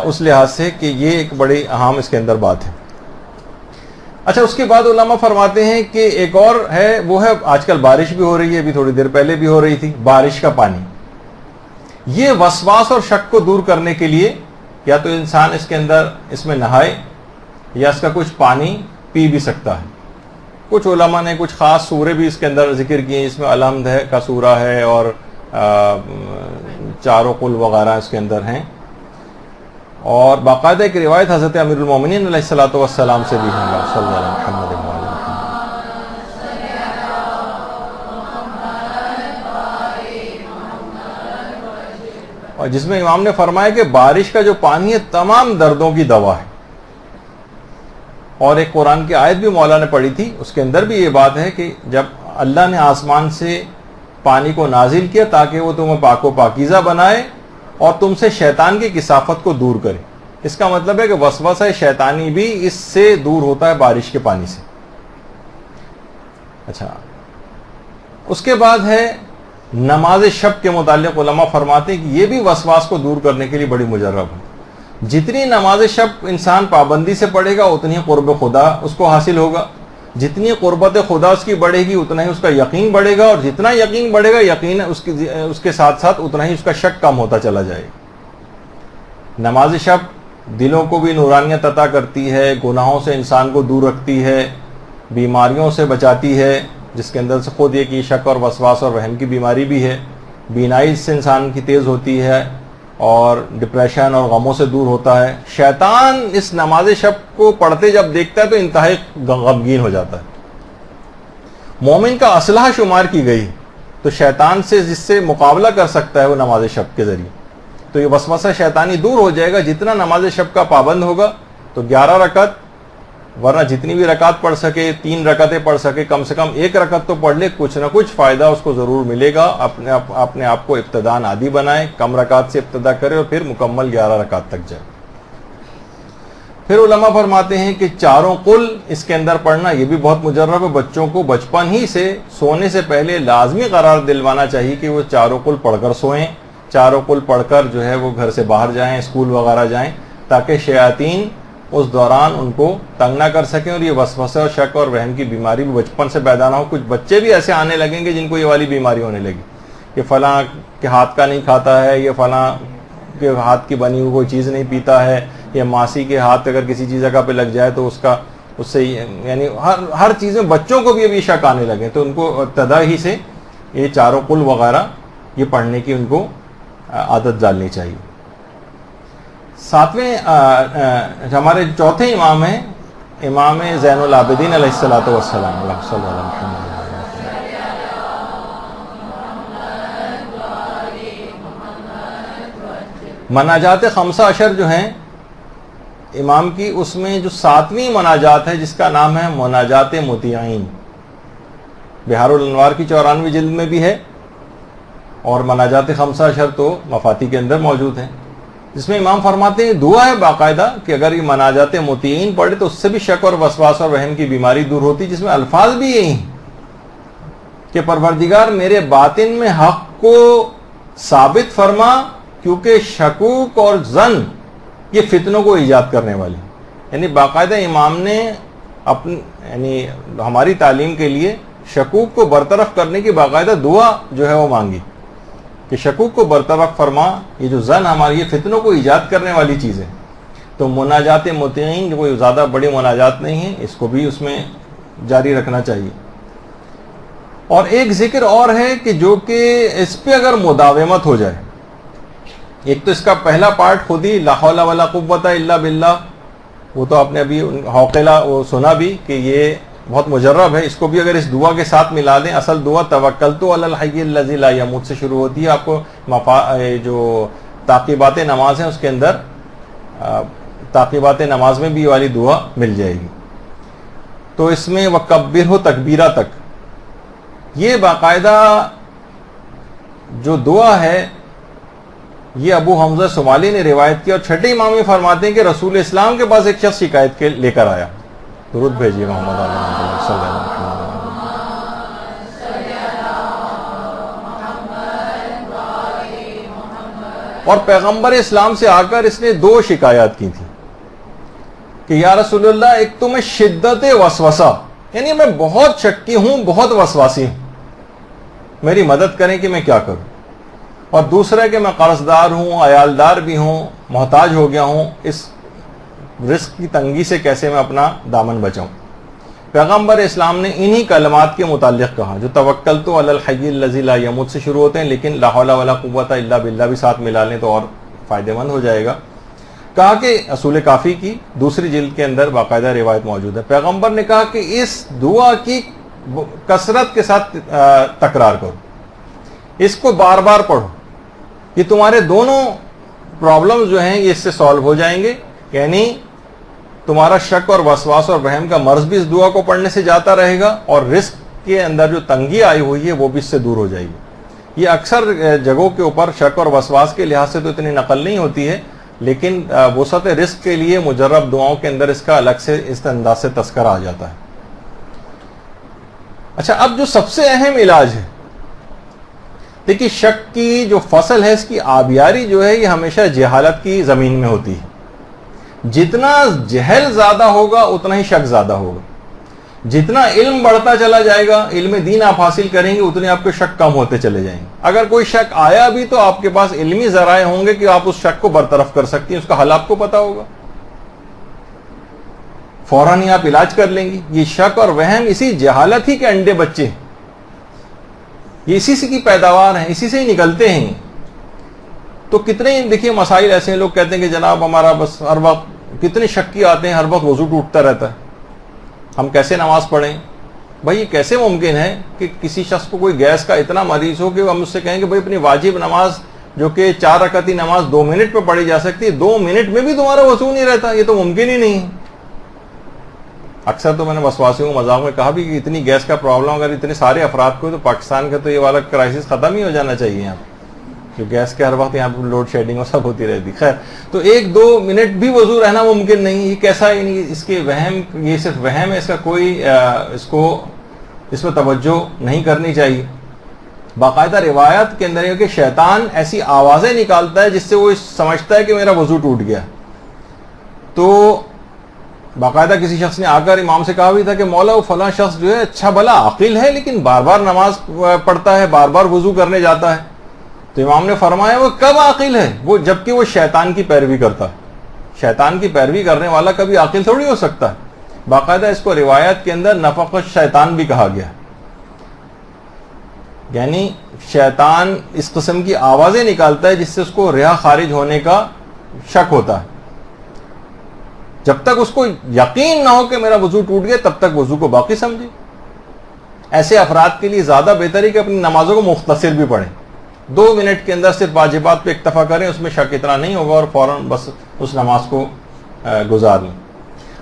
اس لحاظ سے کہ یہ ایک بڑی اہم اس کے اندر بات ہے۔ اچھا، اس کے بعد علماء فرماتے ہیں کہ ایک اور ہے، وہ ہے آج کل بارش بھی ہو رہی ہے، ابھی تھوڑی دیر پہلے بھی ہو رہی تھی، بارش کا پانی، یہ وسواس اور شک کو دور کرنے کے لیے یا تو انسان اس میں نہائے یا اس کا کچھ پانی پی بھی سکتا ہے۔ کچھ علماء نے کچھ خاص سورے بھی اس کے اندر ذکر کیے، اس میں الحمد ہے کا سورہ ہے اور چاروں قل وغیرہ اس کے اندر ہیں، اور باقاعدہ ایک روایت حضرت امیر المومنین علیہ الصلوۃ والسلام سے بھی ہے، صلی اللہ علیہ محمد اور جس میں امام نے فرمایا کہ بارش کا جو پانی ہے تمام دردوں کی دوا ہے۔ اور ایک قرآن کی آیت بھی مولا نے پڑھی تھی، اس کے اندر بھی یہ بات ہے کہ جب اللہ نے آسمان سے پانی کو نازل کیا تاکہ وہ تمہیں پاک و پاکیزہ بنائے اور تم سے شیطان کی کثافت کو دور کرے، اس کا مطلب ہے کہ وسوسہ شیطانی بھی اس سے دور ہوتا ہے بارش کے پانی سے۔ اچھا، اس کے بعد ہے نماز شب کے متعلق علماء فرماتے ہیں کہ یہ بھی وسواس کو دور کرنے کے لیے بڑی مجرب ہے۔ جتنی نماز شب انسان پابندی سے پڑھے گا اتنی قرب خدا اس کو حاصل ہوگا، جتنی قربت خدا اس کی بڑھے گی اتنا ہی اس کا یقین بڑھے گا، اور جتنا یقین بڑھے گا یقین اس کے ساتھ ساتھ اتنا ہی اس کا شک کم ہوتا چلا جائے گا۔ نماز شب دلوں کو بھی نورانیت عطا کرتی ہے، گناہوں سے انسان کو دور رکھتی ہے، بیماریوں سے بچاتی ہے، جس کے اندر سے خود یہ کہ شک اور وسواس اور وہم کی بیماری بھی ہے، بینائی سے انسان کی تیز ہوتی ہے، اور ڈپریشن اور غموں سے دور ہوتا ہے۔ شیطان اس نماز شب کو پڑھتے جب دیکھتا ہے تو انتہائی غمگین ہو جاتا ہے۔ مومن کا اسلحہ شمار کی گئی تو شیطان سے جس سے مقابلہ کر سکتا ہے وہ نماز شب کے ذریعے، تو یہ وسوسہ شیطانی دور ہو جائے گا جتنا نماز شب کا پابند ہوگا۔ تو 11 رکعت، ورنہ جتنی بھی رکعت پڑھ سکے، 3 رکعتیں پڑھ سکے، کم سے کم 1 رکعت تو پڑھ لے، کچھ نہ کچھ فائدہ اس کو ضرور ملے گا۔ اپنے آپ کو ابتداءً عادی بنائے، کم رکعت سے ابتدا کرے اور پھر مکمل 11 رکعت تک جائے۔ پھر علماء فرماتے ہیں کہ چاروں قل اس کے اندر پڑھنا یہ بھی بہت مجرب ہے، بچوں کو بچپن ہی سے سونے سے پہلے لازمی قرار دلوانا چاہیے کہ وہ چاروں قل پڑھ کر سوئیں، چاروں قل پڑھ کر جو ہے وہ گھر سے باہر جائیں، اسکول وغیرہ جائیں، تاکہ شیاطین اس دوران ان کو تنگ نہ کر سکیں اور یہ وسوسہ اور شک اور وہم کی بیماری بھی بچپن سے پیدا نہ ہو۔ کچھ بچے بھی ایسے آنے لگیں گے جن کو یہ والی بیماری ہونے لگی کہ فلاں کے ہاتھ کا نہیں کھاتا ہے، یہ فلاں کے ہاتھ کی بنی ہوئی کوئی چیز نہیں پیتا ہے، یا ماسی کے ہاتھ اگر کسی چیز جگہ پہ لگ جائے تو اس سے یعنی ہر چیز میں بچوں کو بھی ابھی شک آنے لگے، تو ان کو ابتدا ہی سے یہ چاروں قل وغیرہ یہ پڑھنے کی ان کو عادت ڈالنی چاہیے۔ ساتویں ہمارے چوتھے امام ہیں امام زین العابدین علیہ الصلوۃ والسلام، اللہ صلی اللہ علیہ وسلم۔ مناجات 15 جو ہیں امام کی، اس میں جو 7ویں مناجات ہے جس کا نام ہے مناجات مطیعین، بہار الانوار کی 94 جلد میں بھی ہے، اور مناجات 15 تو مفاتی کے اندر موجود ہیں، جس میں امام فرماتے ہیں دعا ہے باقاعدہ کہ اگر یہ مناجات مطیعین پڑھے تو اس سے بھی شک اور وسواس اور وہم کی بیماری دور ہوتی، جس میں الفاظ بھی یہی ہیں کہ پروردگار میرے باطن میں حق کو ثابت فرما کیونکہ شکوک اور ظن یہ فتنوں کو ایجاد کرنے والی، یعنی باقاعدہ امام نے اپنی یعنی ہماری تعلیم کے لیے شکوک کو برطرف کرنے کی باقاعدہ دعا جو ہے وہ مانگی کہ شکوک کو برطرف فرما، یہ جو ظن ہماری یہ فتنوں کو ایجاد کرنے والی چیز ہے۔ تو مناجات مطیعین جو کوئی زیادہ بڑی مناجات نہیں ہے، اس کو بھی اس میں جاری رکھنا چاہیے۔ اور ایک ذکر اور ہے کہ جو کہ اس پہ اگر مداومت ہو جائے، ایک تو اس کا پہلا پارٹ خود ہی لا حول ولا قوت الا باللہ، وہ تو آپ نے ابھی حوقلہ وہ سنا بھی کہ یہ بہت مجرب ہے، اس کو بھی اگر اس دعا کے ساتھ ملا دیں، اصل دعا توکلت علی الحی الذی لا یموت سے شروع ہوتی ہے، آپ کو جو تعقیبات نماز ہیں اس کے اندر تعقیبات نماز میں بھی یہ والی دعا مل جائے گی۔ تو اس میں وکبرہ تکبیرہ تک یہ باقاعدہ جو دعا ہے یہ ابو حمزہ صومالی نے روایت کی، اور چھٹے امام فرماتے ہیں کہ رسول اسلام کے پاس ایک شخص شکایت کے لے کر آیا، درود بھیجیے محمد صلی اللہ علیہ وسلم۔ اور پیغمبر اسلام سے آ کر اس نے دو شکایات کی تھی کہ یا رسول اللہ، ایک تو میں شدت وسوسہ، یعنی میں بہت شکی ہوں، بہت وسواسی ہوں، میری مدد کریں کہ میں کیا کروں، اور دوسرا کہ میں قرض دار ہوں، عیالدار بھی ہوں، محتاج ہو گیا ہوں، اس رزق کی تنگی سے کیسے میں اپنا دامن بچاؤں۔ پیغمبر اسلام نے انہی کلمات کے متعلق کہا جو توکلت علی الحی الذی لا یموت سے شروع ہوتے ہیں، لیکن لا حول ولا قوت الا باللہ بھی ساتھ ملا لیں تو اور فائدہ مند ہو جائے گا۔ کہا کہ اصول کافی کی دوسری جلد کے اندر باقاعدہ روایت موجود ہے، پیغمبر نے کہا کہ اس دعا کی کثرت کے ساتھ تکرار کرو، اس کو بار بار پڑھو، یہ تمہارے دونوں پرابلم جو ہیں یہ اس سے سالو ہو جائیں گے، یعنی تمہارا شک اور وسواس اور وہم کا مرض بھی اس دعا کو پڑھنے سے جاتا رہے گا، اور رزق کے اندر جو تنگی آئی ہوئی ہے وہ بھی اس سے دور ہو جائے گی۔ یہ اکثر جگہوں کے اوپر شک اور وسواس کے لحاظ سے تو اتنی نقل نہیں ہوتی ہے، لیکن وسعت رزق کے لیے مجرب دعاؤں کے اندر اس کا الگ سے اس انداز سے تذکرہ آ جاتا ہے۔ اچھا، اب جو سب سے اہم علاج ہے، دیکھیے شک کی جو فصل ہے اس کی آبیاری جو ہے یہ ہمیشہ جہالت کی زمین میں ہوتی ہے۔ جتنا جہل زیادہ ہوگا اتنا ہی شک زیادہ ہوگا، جتنا علم بڑھتا چلا جائے گا، علم دین آپ حاصل کریں گے اتنے آپ کے شک کم ہوتے چلے جائیں گے۔ اگر کوئی شک آیا بھی تو آپ کے پاس علمی ذرائع ہوں گے کہ آپ اس شک کو برطرف کر سکتی ہیں، اس کا حل آپ کو پتا ہوگا، فوراً ہی آپ علاج کر لیں گی۔ یہ شک اور وہم اسی جہالت ہی کے انڈے بچے ہیں، یہ اسی سے کی پیداوار ہیں، اسی سے ہی نکلتے ہیں۔ تو کتنے دیکھیے مسائل ایسے ہیں، لوگ کہتے ہیں کہ جناب ہمارا بس ہر وقت کتنے شکی آتے ہیں، ہر وقت وضو ٹوٹتا رہتا ہے، ہم کیسے نماز پڑھیں؟ بھائی یہ کیسے ممکن ہے کہ کسی شخص کو کوئی گیس کا اتنا مریض ہو کہ ہم اس سے کہیں کہ بھائی اپنی واجب نماز جو کہ 4 رکعتی نماز 2 منٹ میں پڑھی جا سکتی ہے، 2 منٹ میں بھی تمہارا وضو نہیں رہتا؟ یہ تو ممکن ہی نہیں ہے۔ اکثر تو میں نے وسواسیوں کو مذاق میں کہا بھی کہ اتنی گیس کا پرابلم اگر اتنے سارے افراد کو، تو پاکستان کا تو یہ والا کرائسس ختم ہی ہو جانا چاہیے یہاں پہ، جو گیس کے ہر وقت یہاں پہ لوڈ شیڈنگ اور سب ہوتی رہتی۔ خیر، تو 1-2 منٹ بھی وضو رہنا ممکن نہیں، یہ کیسا ہے؟ اس کے وہم، یہ صرف وہم ہے، اس کا کوئی اس میں توجہ نہیں کرنی چاہیے۔ باقاعدہ روایت کے اندر ہے کہ شیطان ایسی آوازیں نکالتا ہے جس سے وہ سمجھتا ہے کہ میرا وضو ٹوٹ گیا۔ تو باقاعدہ کسی شخص نے آ کر امام سے کہا بھی تھا کہ مولا وہ فلاں شخص جو ہے اچھا بھلا عاقل ہے، لیکن بار بار نماز پڑھتا ہے، بار بار وضو کرنے جاتا ہے۔ تو امام نے فرمایا وہ کب عاقل ہے؟ وہ جبکہ وہ شیطان کی پیروی کرتا ہے۔ شیطان کی پیروی کرنے والا کبھی عاقل تھوڑی ہو سکتا ہے۔ باقاعدہ اس کو روایت کے اندر نفق الشیطان بھی کہا گیا، یعنی شیطان اس قسم کی آوازیں نکالتا ہے جس سے اس کو ریا خارج ہونے کا شک ہوتا ہے۔ جب تک اس کو یقین نہ ہو کہ میرا وضو ٹوٹ گیا تب تک وضو کو باقی سمجھے۔ ایسے افراد کے لیے زیادہ بہتر ہے کہ اپنی نمازوں کو مختصر بھی پڑھیں، 2 منٹ کے اندر صرف واجبات پہ اکتفا کریں، اس میں شک اتنا نہیں ہوگا، اور فوراً بس اس نماز کو گزار لیں۔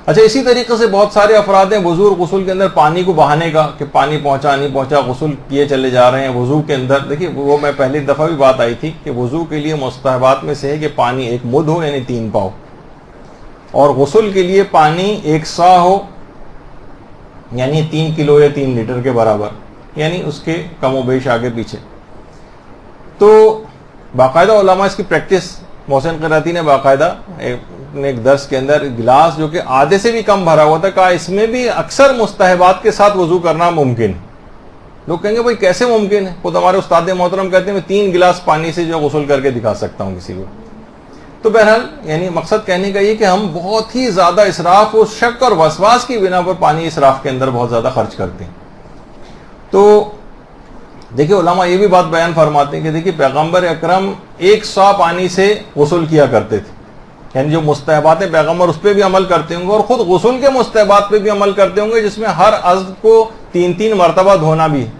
اچھا، اسی طریقے سے بہت سارے افراد ہیں وضو اور غسل کے اندر پانی کو بہانے کا، کہ پانی پہنچا نہیں پہنچا، غسل کیے چلے جا رہے ہیں۔ وضو کے اندر دیکھیے، وہ میں پہلی دفعہ بھی بات آئی تھی کہ وضو کے لیے مستحبات میں سے ہے کہ پانی 1 مد ہو، یعنی 3 پاؤ، اور غسل کے لیے پانی 1 سا ہو، یعنی 3 کلو یا 3 لیٹر کے برابر، یعنی اس کے کم و بیش آگے پیچھے۔ تو باقاعدہ علماء اس کی پریکٹس، محسن قراتی نے باقاعدہ ایک درس کے اندر گلاس جو کہ آدھے سے بھی کم بھرا ہوا تھا، کہا اس میں بھی اکثر مستحبات کے ساتھ وضو کرنا ممکن ہے۔ لوگ کہیں گے بھائی کیسے ممکن ہے؟ خود ہمارے استاد محترم کہتے ہیں میں 3 گلاس پانی سے جو غسل کر کے دکھا سکتا ہوں کسی کو۔ تو بہرحال یعنی مقصد کہنے کا یہ کہ ہم بہت ہی زیادہ اسراف اور شک اور وسواس کی بنا پر پانی اسراف کے اندر بہت زیادہ خرچ کرتے ہیں۔ تو دیکھیں علماء یہ بھی بات بیان فرماتے ہیں کہ دیکھیں پیغمبر اکرم 1 سا پانی سے غسل کیا کرتے تھے، یعنی جو مستحبات ہیں پیغمبر اس پہ بھی عمل کرتے ہوں گے، اور خود غسل کے مستحبات پہ بھی عمل کرتے ہوں گے، جس میں ہر عضو کو 3 مرتبہ دھونا بھی ہے۔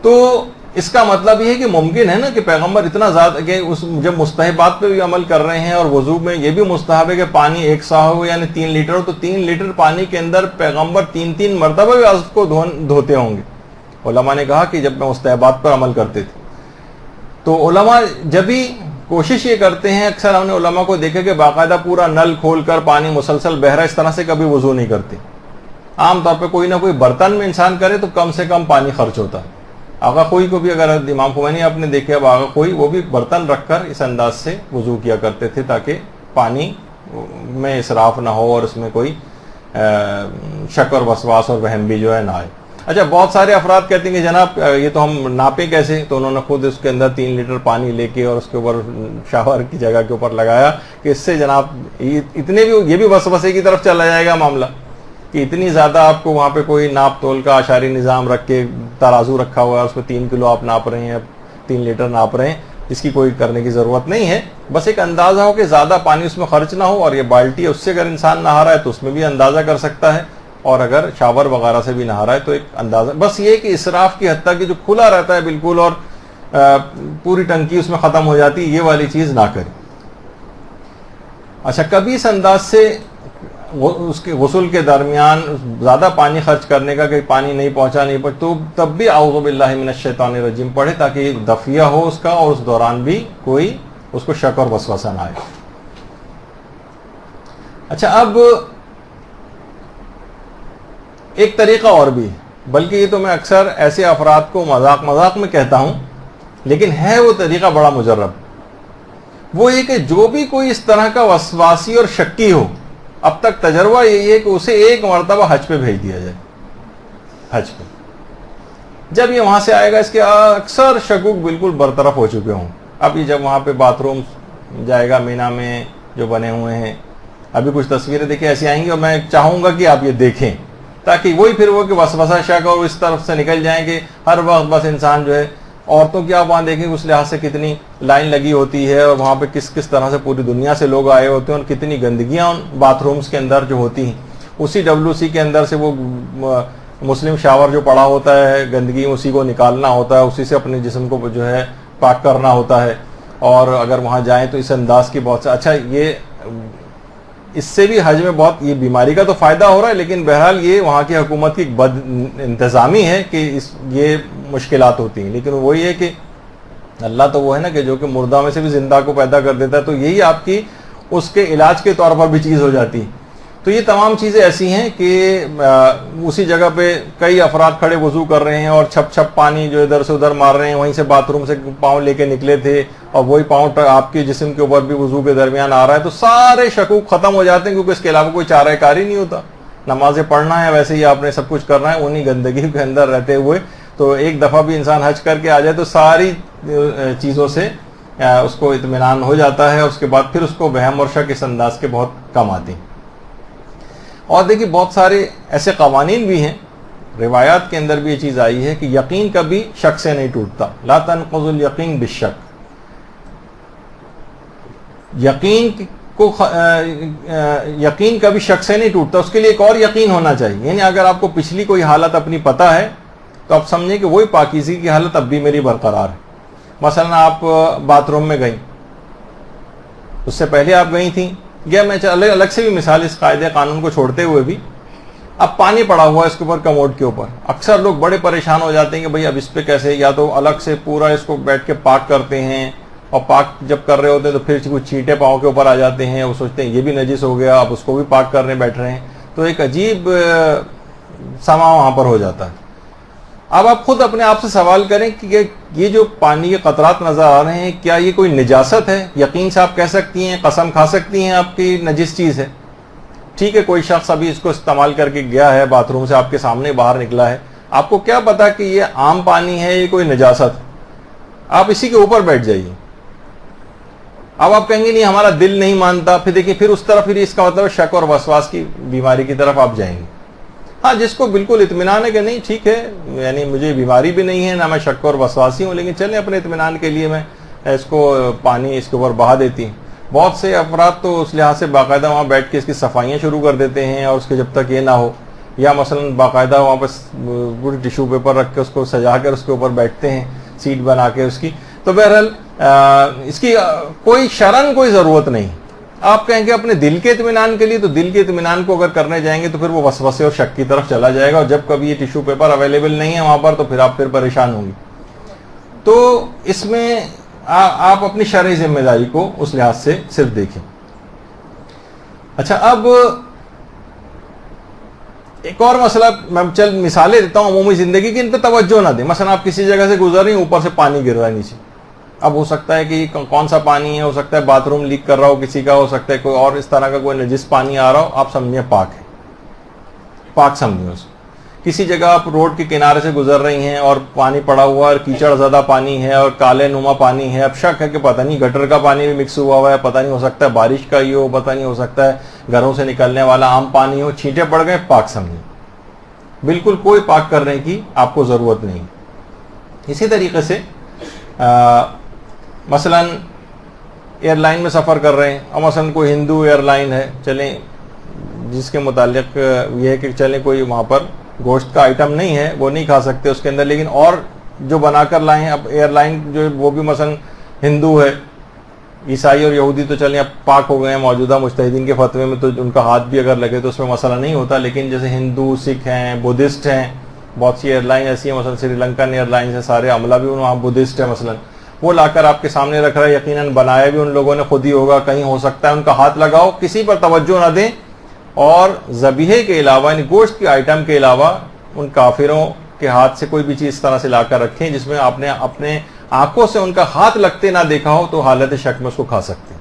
تو اس کا مطلب یہ ہے کہ ممکن ہے نا کہ پیغمبر اتنا زیادہ کہ جب مستحبات پہ بھی عمل کر رہے ہیں اور وضو میں یہ بھی مستحب ہے کہ پانی 1 سا ہو یعنی 3 لیٹر ہو، تو 3 لیٹر پانی کے اندر پیغمبر 3 مرتبہ بھی عضو کو دھوتے ہوں گے۔ علماء نے کہا کہ جب میں مستحبات پر عمل کرتے تھے، تو علماء جب بھی کوشش یہ کرتے ہیں، اکثر ہم نے علماء کو دیکھا کہ باقاعدہ پورا نل کھول کر پانی مسلسل بہ رہا ہے، اس طرح سے کبھی وضو نہیں کرتے۔ عام طور پہ کوئی نہ کوئی برتن میں انسان کرے تو کم سے کم پانی خرچ ہوتا ہے۔ آقا خوئی کو بھی اگر امام خمینی آپ نے دیکھے، اب آقا خوئی وہ بھی برتن رکھ کر اس انداز سے وضو کیا کرتے تھے تاکہ پانی میں اسراف نہ ہو اور اس میں کوئی شک اور وسواس اور وہم بھی جو ہے نہ آئے۔ اچھا، بہت سارے افراد کہتے ہیں کہ جناب یہ تو ہم ناپیں کیسے؟ تو انہوں نے خود اس کے اندر 3 لیٹر پانی لے کے اور اس کے اوپر شاور کی جگہ کے اوپر لگایا کہ اس سے جناب اتنے بھی یہ بھی وسوسے کی طرف چلا جائے گا معاملہ کہ اتنی زیادہ آپ کو وہاں پہ کوئی ناپ تول کا اشاری نظام رکھ کے ترازو رکھا ہوا ہے، اس میں 3 کلو آپ ناپ رہے ہیں، 3 لیٹر ناپ رہے ہیں، اس کی کوئی کرنے کی ضرورت نہیں ہے۔ بس ایک اندازہ ہو کہ زیادہ پانی اس میں خرچ نہ ہو، اور یہ بالٹی ہے اس سے اگر انسان نہا رہا ہے تو اس میں بھی اندازہ کر سکتا ہے، اور اگر شاور وغیرہ سے بھی نہا رہا ہے تو ایک اندازہ، بس یہ کہ اسراف کی حد تک کہ جو کھلا رہتا ہے بالکل اور پوری ٹنکی اس میں ختم ہو جاتی ہے، یہ والی چیز نہ کرے۔ اچھا، کبھی اس انداز سے اس کے غسل کے درمیان زیادہ پانی خرچ کرنے کا کہ پانی نہیں پہنچا تو تب بھی اعوذ باللہ من الشیطان الرجیم پڑھے تاکہ دفیہ ہو اس کا، اور اس دوران بھی کوئی اس کو شک اور وسوسہ نہ آئے۔ اچھا، اب ایک طریقہ اور بھی، بلکہ یہ تو میں اکثر ایسے افراد کو مذاق میں کہتا ہوں، لیکن ہے وہ طریقہ بڑا مجرب۔ وہ یہ کہ جو بھی کوئی اس طرح کا وسواسی اور شکی ہو، اب تک تجربہ یہی ہے کہ اسے 1 مرتبہ حج پہ بھیج دیا جائے۔ حج پہ جب یہ وہاں سے آئے گا، اس کے اکثر شکوک بالکل برطرف ہو چکے ہوں۔ اب یہ جب وہاں پہ باتھ روم جائے گا مینا میں جو بنے ہوئے ہیں، ابھی کچھ تصویریں دیکھیں ایسی آئیں گی، اور میں چاہوں گا کہ آپ یہ دیکھیں تاکہ وہی پھر وہ کہ وسوسہ شک اور اس طرف سے نکل جائیں کہ ہر وقت بس انسان جو ہے، عورتوں کی آپ وہاں دیکھیں اس لحاظ سے کتنی لائن لگی ہوتی ہے، اور وہاں پہ کس طرح سے پوری دنیا سے لوگ آئے ہوتے ہیں، اور کتنی گندگیاں ان باتھ رومز کے اندر جو ہوتی ہیں۔ اسی WC کے اندر سے وہ مسلم شاور جو پڑا ہوتا ہے، گندگی اسی کو نکالنا ہوتا ہے، اسی سے اپنے جسم کو جو ہے پاک کرنا ہوتا ہے، اور اگر وہاں جائیں تو اس انداز کی بہت سے اچھا، یہ اس سے بھی حج میں بہت یہ بیماری کا تو فائدہ ہو رہا ہے، لیکن بہرحال یہ وہاں کی حکومت کی بد انتظامی ہے کہ یہ مشکلات ہوتی ہیں۔ لیکن وہی ہے کہ اللہ تو وہ ہے نا کہ جو کہ مردہ میں سے بھی زندہ کو پیدا کر دیتا ہے، تو یہی آپ کی اس کے علاج کے طور پر بھی چیز ہو جاتی ہے۔ تو یہ تمام چیزیں ایسی ہیں کہ اسی جگہ پہ کئی افراد کھڑے وضو کر رہے ہیں اور چھپ چھپ پانی جو ادھر سے ادھر مار رہے ہیں، وہیں سے باتھ روم سے پاؤں لے کے نکلے تھے اور وہی پاؤں آپ کے جسم کے اوپر بھی وضو کے درمیان آ رہا ہے، تو سارے شکوک ختم ہو جاتے ہیں، کیونکہ اس کے علاوہ کوئی چارہ کاری نہیں ہوتا۔ نمازیں پڑھنا ہے، ویسے ہی آپ نے سب کچھ کرنا ہے انہی گندگی کے اندر رہتے ہوئے۔ تو ایک دفعہ بھی انسان حج کر کے آ جائے تو ساری چیزوں سے اس کو اطمینان ہو جاتا ہے، اور اس کے بعد پھر اس کو وہم اور شک اس انداز کے بہت کم آتے ہیں۔ اور دیکھیے بہت سارے ایسے قوانین بھی ہیں، روایات کے اندر بھی یہ چیز آئی ہے کہ یقین کبھی شک سے نہیں ٹوٹتا، لا تنقض الیقین بالشک۔ یقین کبھی شک سے نہیں ٹوٹتا، اس کے لیے ایک اور یقین ہونا چاہیے۔ یعنی اگر آپ کو پچھلی کوئی حالت اپنی پتہ ہے تو آپ سمجھیں کہ وہی پاکیزگی کی حالت اب بھی میری برقرار ہے۔ مثلا آپ باتھ روم میں گئیں، اس سے پہلے آپ گئی تھیں، یا میں الگ سے بھی مثال اس قاعدے قانون کو چھوڑتے ہوئے بھی، اب پانی پڑا ہوا ہے اس کے اوپر کموڈ کے اوپر، اکثر لوگ بڑے پریشان ہو جاتے ہیں کہ بھئی اب اس پہ کیسے، یا تو الگ سے پورا اس کو بیٹھ کے پاک کرتے ہیں، اور پاک جب کر رہے ہوتے ہیں تو پھر کچھ چھینٹے پاؤں کے اوپر آ جاتے ہیں، وہ سوچتے ہیں یہ بھی نجس ہو گیا، اب اس کو بھی پاک کرنے بیٹھ رہے ہیں، تو ایک عجیب سما وہاں پر ہو جاتا ہے۔ اب آپ خود اپنے آپ سے سوال کریں کہ یہ جو پانی کے قطرات نظر آ رہے ہیں کیا یہ کوئی نجاست ہے؟ یقین سے آپ کہہ سکتی ہیں، قسم کھا سکتی ہیں آپ کی نجس چیز ہے؟ ٹھیک ہے، کوئی شخص ابھی اس کو استعمال کر کے گیا ہے، باتھ روم سے آپ کے سامنے باہر نکلا ہے، آپ کو کیا پتا کہ یہ عام پانی ہے، یہ کوئی نجاست؟ آپ اسی کے اوپر بیٹھ جائیے. اب آپ کہیں گے نہیں ہمارا دل نہیں مانتا، پھر دیکھیں پھر اس طرف، پھر اس کا مطلب شک اور وسواس کی بیماری کی طرف آپ جائیں گے. ہاں، جس کو بالکل اطمینان ہے کہ نہیں ٹھیک ہے، یعنی مجھے بیماری بھی نہیں ہے، نہ میں شک اور وسواسی ہوں، لیکن چلیں اپنے اطمینان کے لیے میں اس کو پانی اس کے اوپر بہا دیتی ہوں. بہت سے افراد تو اس لحاظ سے باقاعدہ وہاں بیٹھ کے اس کی صفائیاں شروع کر دیتے ہیں، اور اس کے جب تک یہ نہ ہو، یا مثلا باقاعدہ وہاں پر پوری ٹیشو پیپر رکھ کے اس کو سجا کر اس کے اوپر بیٹھتے ہیں، سیٹ بنا کے اس کی. تو بہرحال اس کی کوئی شرعاً کوئی ضرورت نہیں. آپ کہیں گے اپنے دل کے اطمینان کے لیے، تو دل کے اطمینان کو اگر کرنے جائیں گے تو پھر وہ وسوسے اور شک کی طرف چلا جائے گا، اور جب کبھی یہ ٹیشو پیپر اویلیبل نہیں ہے وہاں پر تو پھر آپ پھر پریشان ہوں گی. تو اس میں آپ اپنی شرعی ذمہ داری کو اس لحاظ سے صرف دیکھیں. اچھا، اب ایک اور مسئلہ میں چل مثالیں دیتا ہوں عمومی زندگی کی، ان پہ توجہ نہ دیں. مثلا آپ کسی جگہ سے گزر رہی ہیں، اوپر سے پانی گر رہا ہے نیچے. اب ہو سکتا ہے کہ یہ کون سا پانی ہے، ہو سکتا ہے باتھ روم لیک کر رہا ہو کسی کا، ہو سکتا ہے کوئی اور اس طرح کا کوئی نجس پانی آ رہا ہو. آپ سمجھیں پاک ہے، پاک سمجھیں اس کو. کسی جگہ آپ روڈ کے کنارے سے گزر رہی ہیں اور پانی پڑا ہوا ہے اور کیچڑ زدہ پانی ہے اور کالے نما پانی ہے. اب شک ہے کہ پتہ نہیں گٹر کا پانی بھی مکس ہوا ہوا ہے، پتہ نہیں ہو سکتا ہے بارش کا ہی ہو، پتہ نہیں ہو سکتا ہے گھروں سے نکلنے والا عام پانی ہو، چھینٹے پڑ گئے، پاک سمجھیں. بالکل کوئی پاک کرنے کی آپ کو ضرورت نہیں. اسی طریقے سے مثلا ایئر لائن میں سفر کر رہے ہیں، اور مثلا کوئی ہندو ایئر لائن ہے، چلیں جس کے متعلق یہ ہے کہ چلیں کوئی وہاں پر گوشت کا آئٹم نہیں ہے، وہ نہیں کھا سکتے اس کے اندر، لیکن اور جو بنا کر لائے ہیں. اب ایئر لائن جو وہ بھی مثلا ہندو ہے، عیسائی اور یہودی تو چلیں اب پاک ہو گئے ہیں موجودہ مجتہدین کے فتوے میں، تو ان کا ہاتھ بھی اگر لگے تو اس میں مسئلہ نہیں ہوتا. لیکن جیسے ہندو، سکھ ہیں، بدھسٹ ہیں، بہت سی ایئر لائن ایسی ہیں، مثلا سری لنکن ایئر لائنس ہیں، سارے عملہ بھی وہاں بدھسٹ ہے مثلا، وہ لا کر آپ کے سامنے رکھ رہا ہے، یقیناً بنایا بھی ان لوگوں نے خود ہی ہوگا، کہیں ہو سکتا ہے ان کا ہاتھ لگاؤ. کسی پر توجہ نہ دیں، اور ذبیحے کے علاوہ یعنی گوشت کے آئٹم کے علاوہ ان کافروں کے ہاتھ سے کوئی بھی چیز اس طرح سے لا کر رکھیں جس میں آپ نے اپنے آنکھوں سے ان کا ہاتھ لگتے نہ دیکھا ہو، تو حالت شک میں اس کو کھا سکتے ہیں.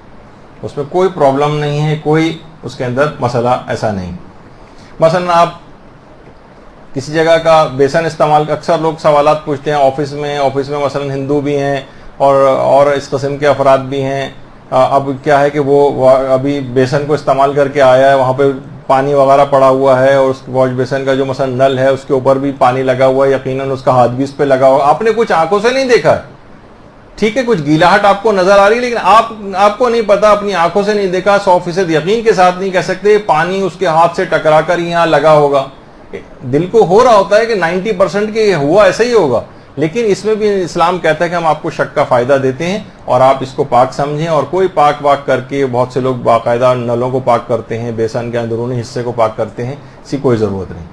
اس میں کوئی پرابلم نہیں ہے، کوئی اس کے اندر مسئلہ ایسا نہیں. مثلا آپ کسی جگہ کا بیسن استعمال، اکثر لوگ سوالات پوچھتے ہیں آفس میں مثلا ہندو بھی ہیں اور اس قسم کے افراد بھی ہیں. اب کیا ہے کہ وہ ابھی بیسن کو استعمال کر کے آیا ہے، وہاں پہ پانی وغیرہ پڑا ہوا ہے، اور اس واش بیسن کا جو مثلا نل ہے اس کے اوپر بھی پانی لگا ہوا ہے، یقیناً اس کا ہاتھ بھی اس پہ لگا ہوا. آپ نے کچھ آنکھوں سے نہیں دیکھا ہے، ٹھیک ہے، کچھ گیلاہٹ آپ کو نظر آ رہی ہے، لیکن آپ کو نہیں پتا، اپنی آنکھوں سے نہیں دیکھا، 100% یقین کے ساتھ نہیں کہہ سکتے پانی اس کے ہاتھ سے ٹکرا کر یہاں لگا ہوگا. دل کو ہو رہا ہوتا ہے کہ 90% کہ ہوا ایسا ہی ہوگا، لیکن اس میں بھی اسلام کہتا ہے کہ ہم آپ کو شک کا فائدہ دیتے ہیں اور آپ اس کو پاک سمجھیں. اور کوئی پاک کر کے، بہت سے لوگ باقاعدہ نلوں کو پاک کرتے ہیں، بیسن کے اندرونی حصے کو پاک کرتے ہیں، اسی کوئی ضرورت نہیں.